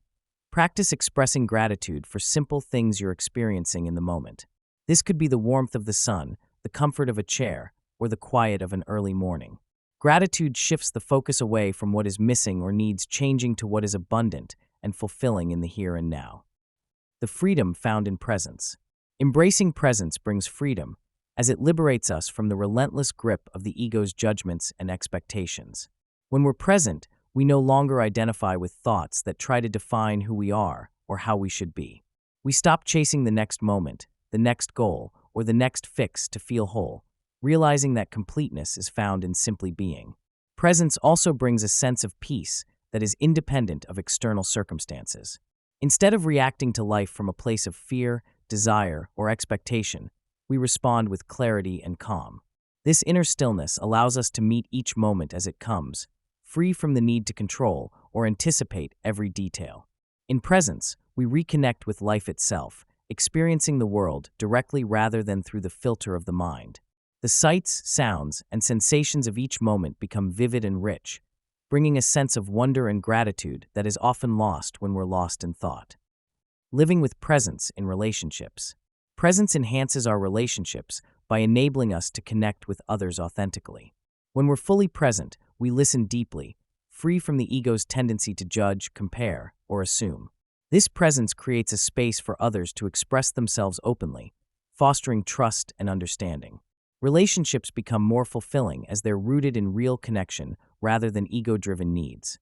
Practice expressing gratitude for simple things you're experiencing in the moment. This could be the warmth of the sun, the comfort of a chair, or the quiet of an early morning. Gratitude shifts the focus away from what is missing or needs changing to what is abundant and fulfilling in the here and now. The freedom found in presence. Embracing presence brings freedom, as it liberates us from the relentless grip of the ego's judgments and expectations. When we're present, we no longer identify with thoughts that try to define who we are or how we should be. We stop chasing the next moment, the next goal, or the next fix to feel whole, realizing that completeness is found in simply being. Presence also brings a sense of peace that is independent of external circumstances. Instead of reacting to life from a place of fear, desire, or expectation, we respond with clarity and calm. This inner stillness allows us to meet each moment as it comes, free from the need to control or anticipate every detail. In presence, we reconnect with life itself, experiencing the world directly rather than through the filter of the mind. The sights, sounds, and sensations of each moment become vivid and rich, bringing a sense of wonder and gratitude that is often lost when we're lost in thought. Living with presence in relationships. Presence enhances our relationships by enabling us to connect with others authentically. When we're fully present, we listen deeply, free from the ego's tendency to judge, compare, or assume. This presence creates a space for others to express themselves openly, fostering trust and understanding. Relationships become more fulfilling as they're rooted in real connection rather than ego-driven needs.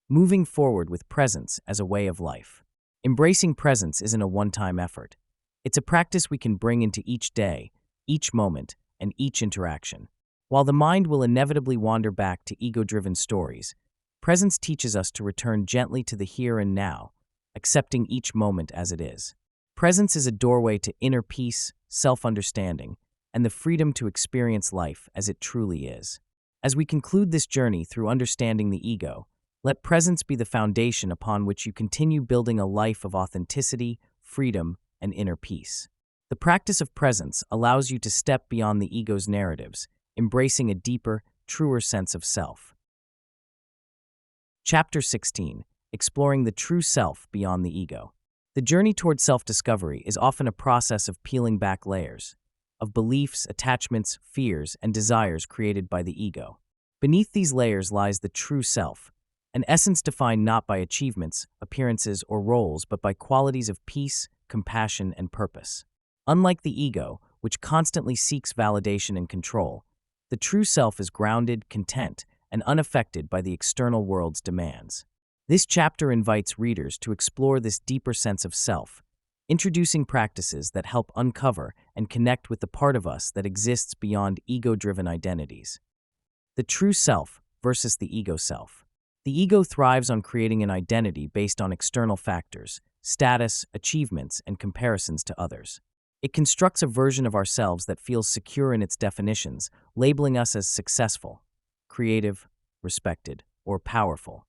Moving forward with presence as a way of life. Embracing presence isn't a one-time effort. It's a practice we can bring into each day, each moment, and each interaction. While the mind will inevitably wander back to ego-driven stories, presence teaches us to return gently to the here and now, accepting each moment as it is. Presence is a doorway to inner peace, self-understanding, and the freedom to experience life as it truly is. As we conclude this journey through understanding the ego, let presence be the foundation upon which you continue building a life of authenticity, freedom, and inner peace. The practice of presence allows you to step beyond the ego's narratives, embracing a deeper, truer sense of self. Chapter 16. Exploring the true self beyond the ego. The journey toward self-discovery is often a process of peeling back layers, of beliefs, attachments, fears, and desires created by the ego. Beneath these layers lies the true self, an essence defined not by achievements, appearances, or roles, but by qualities of peace, compassion, and purpose. Unlike the ego, which constantly seeks validation and control, the true self is grounded, content, and unaffected by the external world's demands. This chapter invites readers to explore this deeper sense of self, introducing practices that help uncover and connect with the part of us that exists beyond ego-driven identities. The true self versus the ego self. The ego thrives on creating an identity based on external factors, status, achievements, and comparisons to others. It constructs a version of ourselves that feels secure in its definitions, labeling us as successful, creative, respected, or powerful.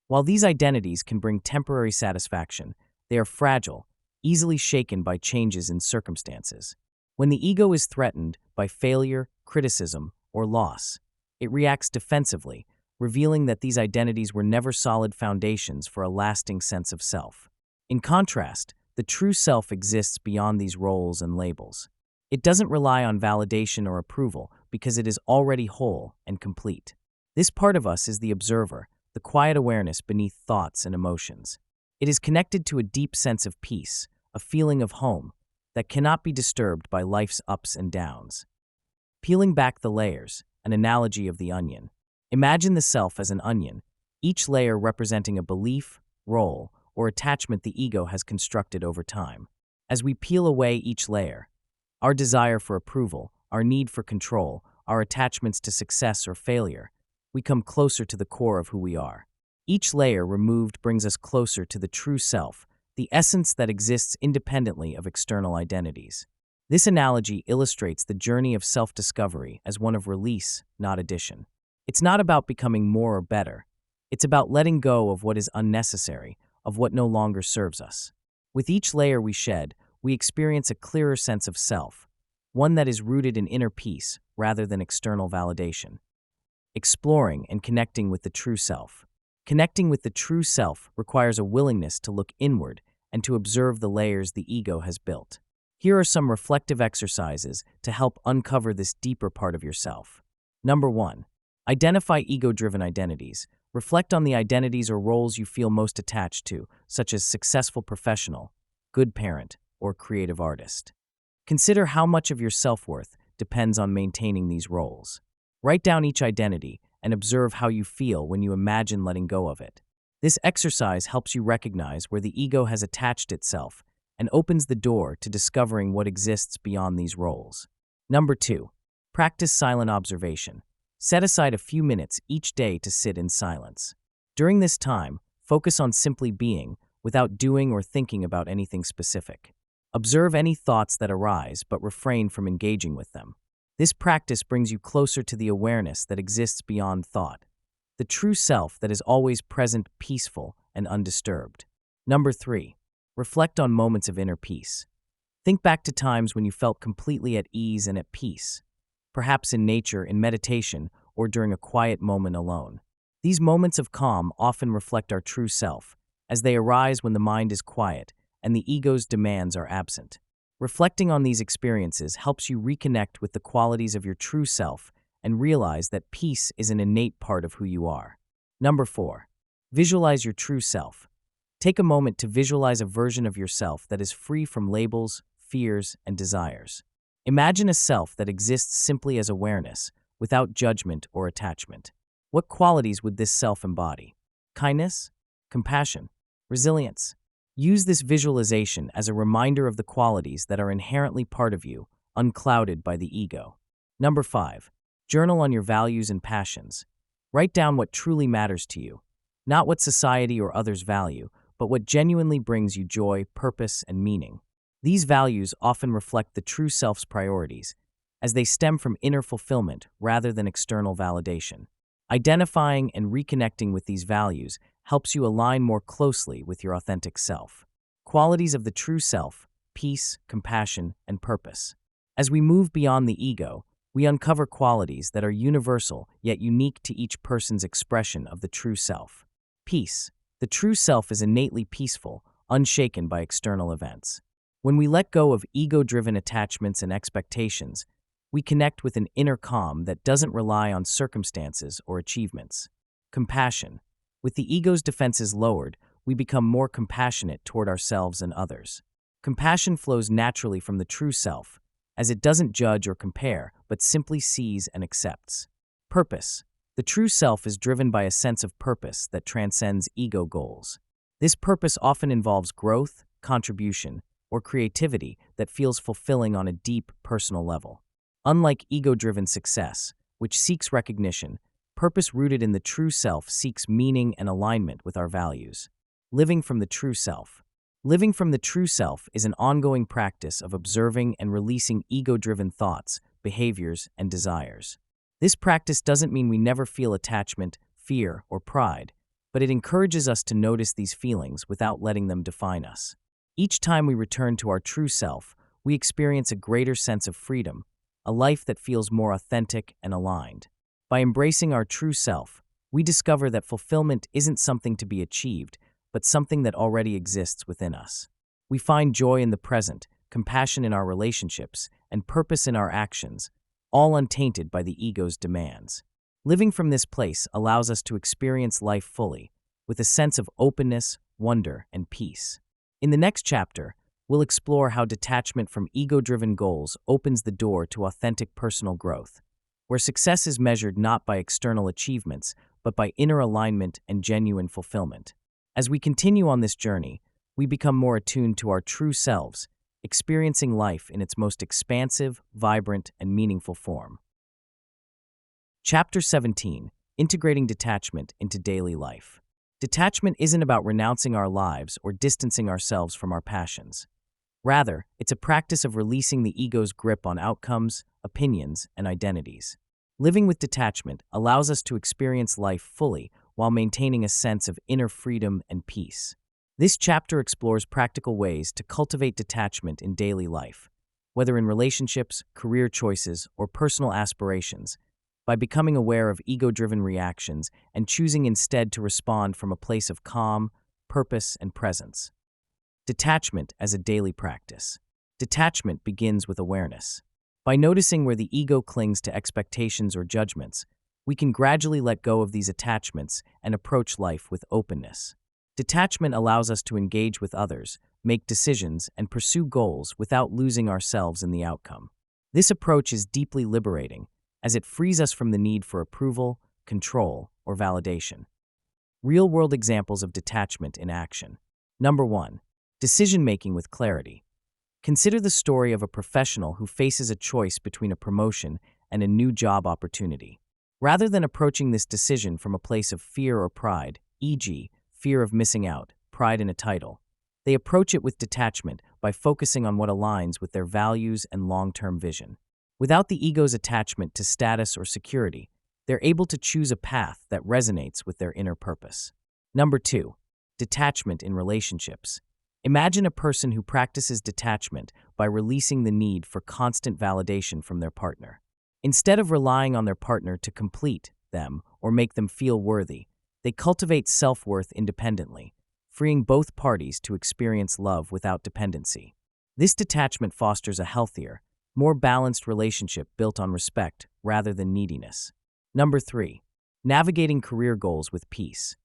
While these identities can bring temporary satisfaction, they are fragile, easily shaken by changes in circumstances. When the ego is threatened by failure, criticism, or loss, it reacts defensively, revealing that these identities were never solid foundations for a lasting sense of self. In contrast, the true self exists beyond these roles and labels. It doesn't rely on validation or approval because it is already whole and complete. This part of us is the observer, the quiet awareness beneath thoughts and emotions. It is connected to a deep sense of peace, a feeling of home, that cannot be disturbed by life's ups and downs. Peeling back the layers, an analogy of the onion. Imagine the self as an onion, each layer representing a belief, role, or attachment the ego has constructed over time. As we peel away each layer, our desire for approval, our need for control, our attachments to success or failure, we come closer to the core of who we are. Each layer removed brings us closer to the true self, the essence that exists independently of external identities. This analogy illustrates the journey of self-discovery as one of release, not addition. It's not about becoming more or better. It's about letting go of what is unnecessary, of what no longer serves us. With each layer we shed, we experience a clearer sense of self, one that is rooted in inner peace rather than external validation. Exploring and connecting with the true self. Connecting with the true self requires a willingness to look inward and to observe the layers the ego has built. Here are some reflective exercises to help uncover this deeper part of yourself. Number 1. Identify ego-driven identities. Reflect on the identities or roles you feel most attached to, such as successful professional, good parent, or creative artist. Consider how much of your self-worth depends on maintaining these roles. Write down each identity and observe how you feel when you imagine letting go of it. This exercise helps you recognize where the ego has attached itself and opens the door to discovering what exists beyond these roles. Number 2. Practice silent observation. Set aside a few minutes each day to sit in silence. During this time, focus on simply being, without doing or thinking about anything specific. Observe any thoughts that arise, but refrain from engaging with them. This practice brings you closer to the awareness that exists beyond thought, the true self that is always present, peaceful, and undisturbed. Number 3. Reflect on moments of inner peace. Think back to times when you felt completely at ease and at peace, perhaps in nature, in meditation, or during a quiet moment alone. These moments of calm often reflect our true self, as they arise when the mind is quiet and the ego's demands are absent. Reflecting on these experiences helps you reconnect with the qualities of your true self and realize that peace is an innate part of who you are. Number 4. Visualize your true self. Take a moment to visualize a version of yourself that is free from labels, fears, and desires. Imagine a self that exists simply as awareness, without judgment or attachment. What qualities would this self embody? Kindness? Compassion? Resilience? Use this visualization as a reminder of the qualities that are inherently part of you, unclouded by the ego. Number 5. Journal on your values and passions. Write down what truly matters to you, not what society or others value, but what genuinely brings you joy, purpose, and meaning. These values often reflect the true self's priorities, as they stem from inner fulfillment rather than external validation. Identifying and reconnecting with these values helps you align more closely with your authentic self. Qualities of the true self: peace, compassion, and purpose. As we move beyond the ego, we uncover qualities that are universal yet unique to each person's expression of the true self. Peace. The true self is innately peaceful, unshaken by external events. When we let go of ego-driven attachments and expectations, we connect with an inner calm that doesn't rely on circumstances or achievements. Compassion. With the ego's defenses lowered, we become more compassionate toward ourselves and others. Compassion flows naturally from the true self, as it doesn't judge or compare, but simply sees and accepts. Purpose. The true self is driven by a sense of purpose that transcends ego goals. This purpose often involves growth, contribution, or creativity that feels fulfilling on a deep, personal level. Unlike ego-driven success, which seeks recognition, purpose rooted in the true self seeks meaning and alignment with our values. Living from the true self. Living from the true self is an ongoing practice of observing and releasing ego-driven thoughts, behaviors, and desires. This practice doesn't mean we never feel attachment, fear, or pride, but it encourages us to notice these feelings without letting them define us. Each time we return to our true self, we experience a greater sense of freedom, a life that feels more authentic and aligned. By embracing our true self, we discover that fulfillment isn't something to be achieved, but something that already exists within us. We find joy in the present, compassion in our relationships, and purpose in our actions, all untainted by the ego's demands. Living from this place allows us to experience life fully, with a sense of openness, wonder, and peace. In the next chapter, we'll explore how detachment from ego-driven goals opens the door to authentic personal growth, where success is measured not by external achievements, but by inner alignment and genuine fulfillment. As we continue on this journey, we become more attuned to our true selves, experiencing life in its most expansive, vibrant, and meaningful form. Chapter 17: Integrating Detachment into Daily Life. Detachment isn't about renouncing our lives or distancing ourselves from our passions. Rather, it's a practice of releasing the ego's grip on outcomes, opinions, and identities. Living with detachment allows us to experience life fully while maintaining a sense of inner freedom and peace. This chapter explores practical ways to cultivate detachment in daily life, whether in relationships, career choices, or personal aspirations, by becoming aware of ego-driven reactions and choosing instead to respond from a place of calm, purpose, and presence. Detachment as a daily practice. Detachment begins with awareness. By noticing where the ego clings to expectations or judgments, we can gradually let go of these attachments and approach life with openness. Detachment allows us to engage with others, make decisions, and pursue goals without losing ourselves in the outcome. This approach is deeply liberating, as it frees us from the need for approval, control, or validation. Real-world examples of detachment in action. Number 1. Decision-making with clarity. Consider the story of a professional who faces a choice between a promotion and a new job opportunity. Rather than approaching this decision from a place of fear or pride, e.g., fear of missing out, pride in a title, they approach it with detachment by focusing on what aligns with their values and long-term vision. Without the ego's attachment to status or security, they're able to choose a path that resonates with their inner purpose. Number 2. Detachment in relationships. Imagine a person who practices detachment by releasing the need for constant validation from their partner. Instead of relying on their partner to complete them or make them feel worthy, they cultivate self-worth independently, freeing both parties to experience love without dependency. This detachment fosters a healthier, more balanced relationship built on respect rather than neediness. Number 3. Navigating career goals with peace.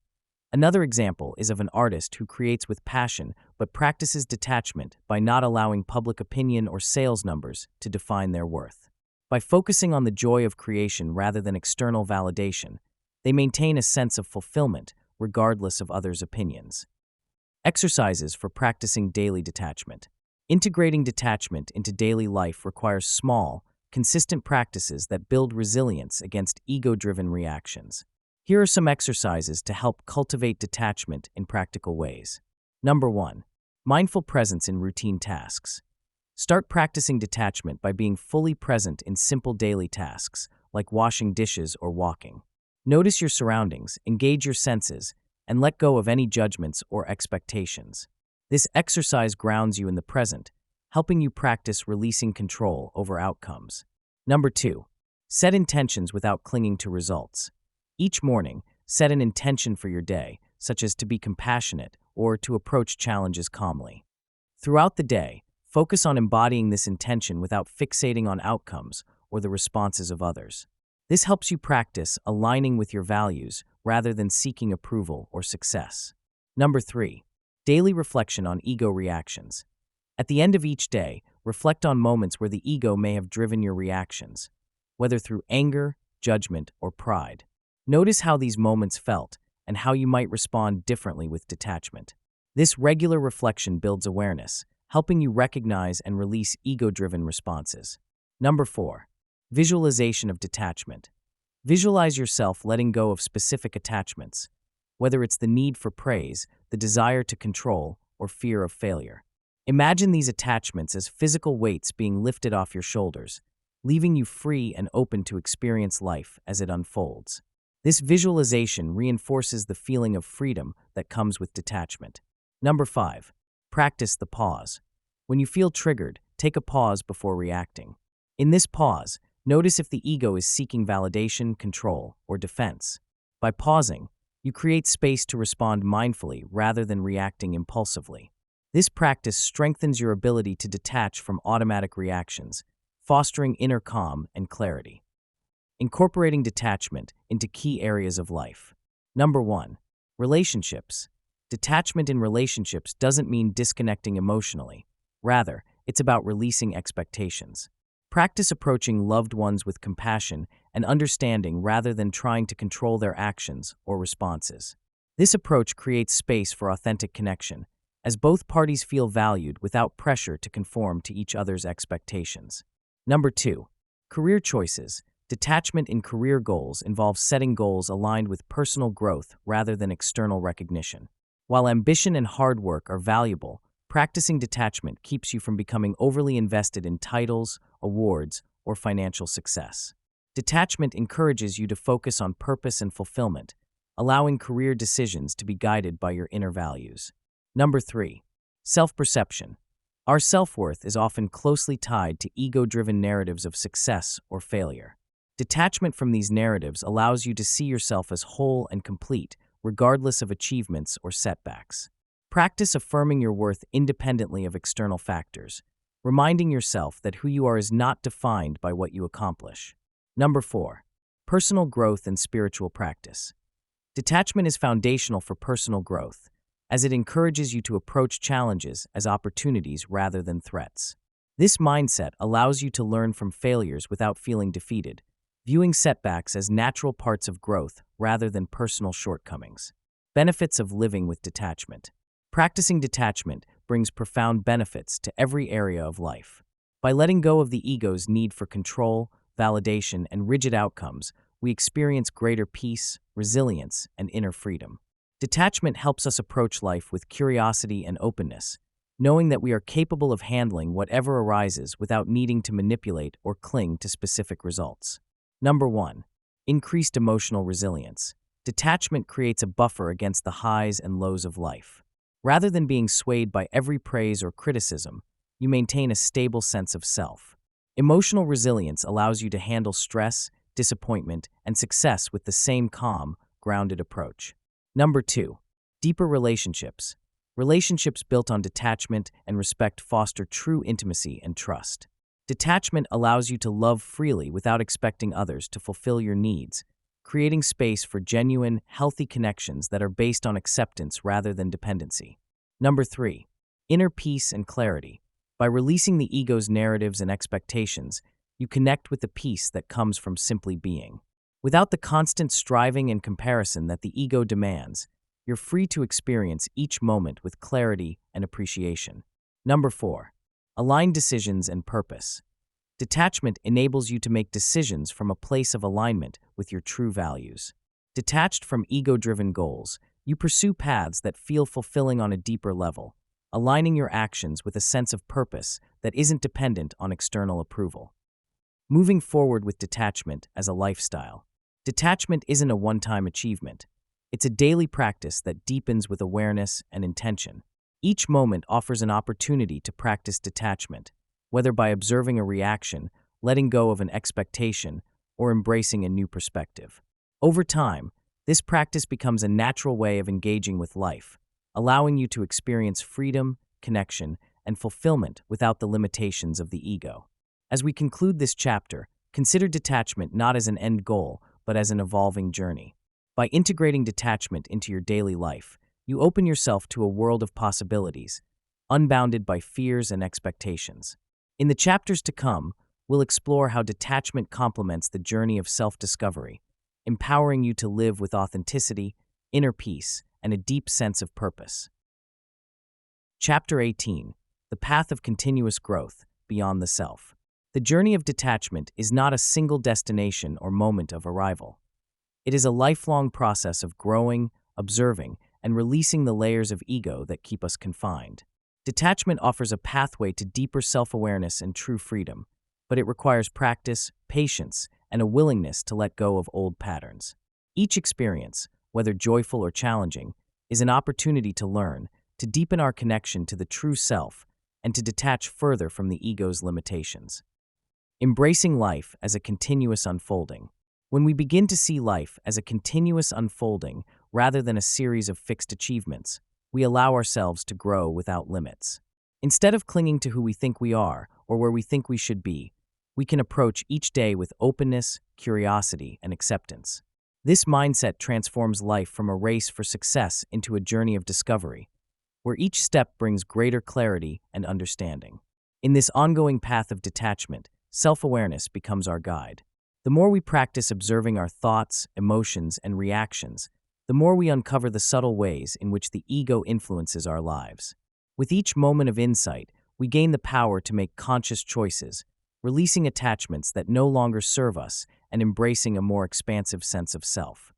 Another example is of an artist who creates with passion but practices detachment by not allowing public opinion or sales numbers to define their worth. By focusing on the joy of creation rather than external validation, they maintain a sense of fulfillment regardless of others' opinions. Exercises for practicing daily detachment. Integrating detachment into daily life requires small, consistent practices that build resilience against ego-driven reactions. Here are some exercises to help cultivate detachment in practical ways. Number 1. Mindful presence in routine tasks. Start practicing detachment by being fully present in simple daily tasks, like washing dishes or walking. Notice your surroundings, engage your senses, and let go of any judgments or expectations. This exercise grounds you in the present, helping you practice releasing control over outcomes. Number 2. Set intentions without clinging to results. Each morning, set an intention for your day, such as to be compassionate or to approach challenges calmly. Throughout the day, focus on embodying this intention without fixating on outcomes or the responses of others. This helps you practice aligning with your values rather than seeking approval or success. Number 3. Daily reflection on ego reactions. At the end of each day, reflect on moments where the ego may have driven your reactions, whether through anger, judgment, or pride. Notice how these moments felt and how you might respond differently with detachment. This regular reflection builds awareness, helping you recognize and release ego-driven responses. Number 4. Visualization of detachment. Visualize yourself letting go of specific attachments, whether it's the need for praise, the desire to control, or fear of failure. Imagine these attachments as physical weights being lifted off your shoulders, leaving you free and open to experience life as it unfolds. This visualization reinforces the feeling of freedom that comes with detachment. Number 5. Practice the pause. When you feel triggered, take a pause before reacting. In this pause, notice if the ego is seeking validation, control, or defense. By pausing, you create space to respond mindfully rather than reacting impulsively. This practice strengthens your ability to detach from automatic reactions, fostering inner calm and clarity. Incorporating detachment into key areas of life. Number 1. Relationships. Detachment in relationships doesn't mean disconnecting emotionally. Rather, it's about releasing expectations. Practice approaching loved ones with compassion and understanding rather than trying to control their actions or responses. This approach creates space for authentic connection, as both parties feel valued without pressure to conform to each other's expectations. Number 2. Career choices. Detachment in career goals involves setting goals aligned with personal growth rather than external recognition. While ambition and hard work are valuable, practicing detachment keeps you from becoming overly invested in titles, awards, or financial success. Detachment encourages you to focus on purpose and fulfillment, allowing career decisions to be guided by your inner values. Number 3. Self-perception. Our self-worth is often closely tied to ego-driven narratives of success or failure. Detachment from these narratives allows you to see yourself as whole and complete, regardless of achievements or setbacks. Practice affirming your worth independently of external factors, reminding yourself that who you are is not defined by what you accomplish. Number 4. Personal growth and spiritual practice. Detachment is foundational for personal growth, as it encourages you to approach challenges as opportunities rather than threats. This mindset allows you to learn from failures without feeling defeated, viewing setbacks as natural parts of growth rather than personal shortcomings. Benefits of living with detachment. Practicing detachment brings profound benefits to every area of life. By letting go of the ego's need for control, validation, and rigid outcomes, we experience greater peace, resilience, and inner freedom. Detachment helps us approach life with curiosity and openness, knowing that we are capable of handling whatever arises without needing to manipulate or cling to specific results. Number 1. Increased emotional resilience. Detachment creates a buffer against the highs and lows of life. Rather than being swayed by every praise or criticism, you maintain a stable sense of self. Emotional resilience allows you to handle stress, disappointment, and success with the same calm, grounded approach. Number 2. Deeper relationships. Relationships built on detachment and respect foster true intimacy and trust. Detachment allows you to love freely without expecting others to fulfill your needs, creating space for genuine, healthy connections that are based on acceptance rather than dependency. Number 3. Inner peace and clarity. By releasing the ego's narratives and expectations, you connect with the peace that comes from simply being. Without the constant striving and comparison that the ego demands, you're free to experience each moment with clarity and appreciation. Number 4. Aligned decisions and purpose. Detachment enables you to make decisions from a place of alignment with your true values. Detached from ego-driven goals, you pursue paths that feel fulfilling on a deeper level, aligning your actions with a sense of purpose that isn't dependent on external approval. Moving forward with detachment as a lifestyle. Detachment isn't a one-time achievement. It's a daily practice that deepens with awareness and intention. Each moment offers an opportunity to practice detachment, whether by observing a reaction, letting go of an expectation, or embracing a new perspective. Over time, this practice becomes a natural way of engaging with life, allowing you to experience freedom, connection, and fulfillment without the limitations of the ego. As we conclude this chapter, consider detachment not as an end goal, but as an evolving journey. By integrating detachment into your daily life, you open yourself to a world of possibilities, unbounded by fears and expectations. In the chapters to come, we'll explore how detachment complements the journey of self-discovery, empowering you to live with authenticity, inner peace, and a deep sense of purpose. Chapter 18. The Path of Continuous Growth, Beyond the Self. The journey of detachment is not a single destination or moment of arrival. It is a lifelong process of growing, observing, and releasing the layers of ego that keep us confined. Detachment offers a pathway to deeper self-awareness and true freedom, but it requires practice, patience, and a willingness to let go of old patterns. Each experience, whether joyful or challenging, is an opportunity to learn, to deepen our connection to the true self, and to detach further from the ego's limitations. Embracing life as a continuous unfolding. When we begin to see life as a continuous unfolding rather than a series of fixed achievements, we allow ourselves to grow without limits. Instead of clinging to who we think we are or where we think we should be, we can approach each day with openness, curiosity, and acceptance. This mindset transforms life from a race for success into a journey of discovery, where each step brings greater clarity and understanding. In this ongoing path of detachment, self-awareness becomes our guide. The more we practice observing our thoughts, emotions, and reactions, the more we uncover the subtle ways in which the ego influences our lives. With each moment of insight, we gain the power to make conscious choices, releasing attachments that no longer serve us and embracing a more expansive sense of self.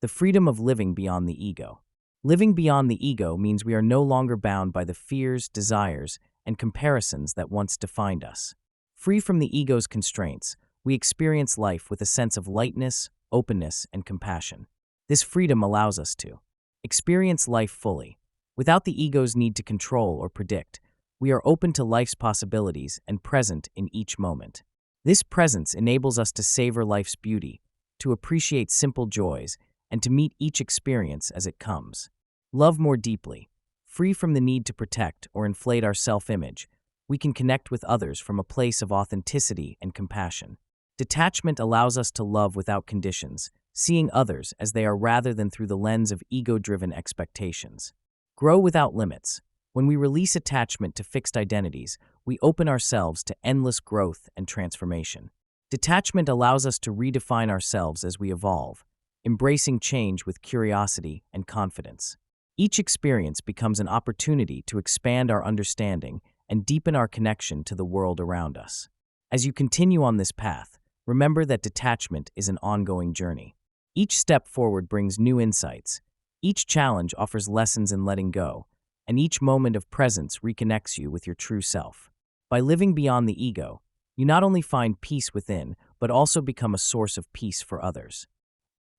The freedom of living beyond the ego. Living beyond the ego means we are no longer bound by the fears, desires, and comparisons that once defined us. Free from the ego's constraints, we experience life with a sense of lightness, openness, and compassion. This freedom allows us to experience life fully, without the ego's need to control or predict. We are open to life's possibilities and present in each moment. This presence enables us to savor life's beauty, to appreciate simple joys, and to meet each experience as it comes. Love more deeply. Free from the need to protect or inflate our self-image, we can connect with others from a place of authenticity and compassion. Detachment allows us to love without conditions, seeing others as they are rather than through the lens of ego-driven expectations. Grow without limits. When we release attachment to fixed identities, we open ourselves to endless growth and transformation. Detachment allows us to redefine ourselves as we evolve, embracing change with curiosity and confidence. Each experience becomes an opportunity to expand our understanding and deepen our connection to the world around us. As you continue on this path, remember that detachment is an ongoing journey. Each step forward brings new insights. Each challenge offers lessons in letting go, and each moment of presence reconnects you with your true self. By living beyond the ego, you not only find peace within, but also become a source of peace for others.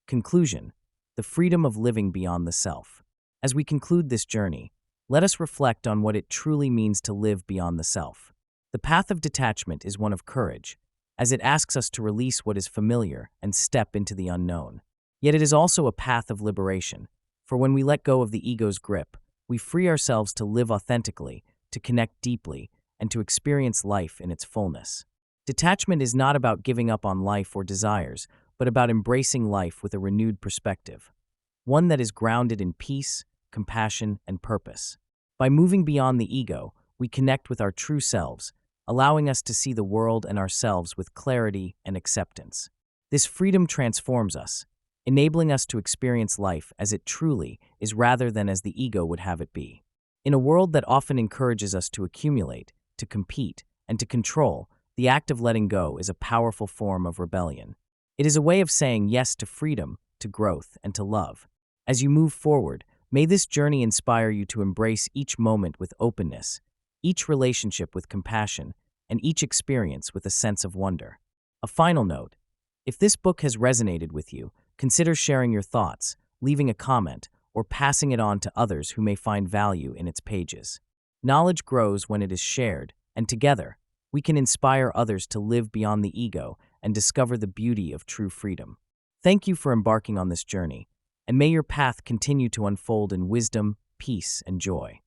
Conclusion: the freedom of living beyond the self. As we conclude this journey, let us reflect on what it truly means to live beyond the self. The path of detachment is one of courage, as it asks us to release what is familiar and step into the unknown. Yet it is also a path of liberation, for when we let go of the ego's grip, we free ourselves to live authentically, to connect deeply, and to experience life in its fullness. Detachment is not about giving up on life or desires, but about embracing life with a renewed perspective, one that is grounded in peace, compassion, and purpose. By moving beyond the ego, we connect with our true selves, allowing us to see the world and ourselves with clarity and acceptance. This freedom transforms us, enabling us to experience life as it truly is rather than as the ego would have it be. In a world that often encourages us to accumulate, to compete, and to control, the act of letting go is a powerful form of rebellion. It is a way of saying yes to freedom, to growth, and to love. As you move forward, may this journey inspire you to embrace each moment with openness, each relationship with compassion, and each experience with a sense of wonder. A final note: if this book has resonated with you, consider sharing your thoughts, leaving a comment, or passing it on to others who may find value in its pages. Knowledge grows when it is shared, and together, we can inspire others to live beyond the ego and discover the beauty of true freedom. Thank you for embarking on this journey, and may your path continue to unfold in wisdom, peace, and joy.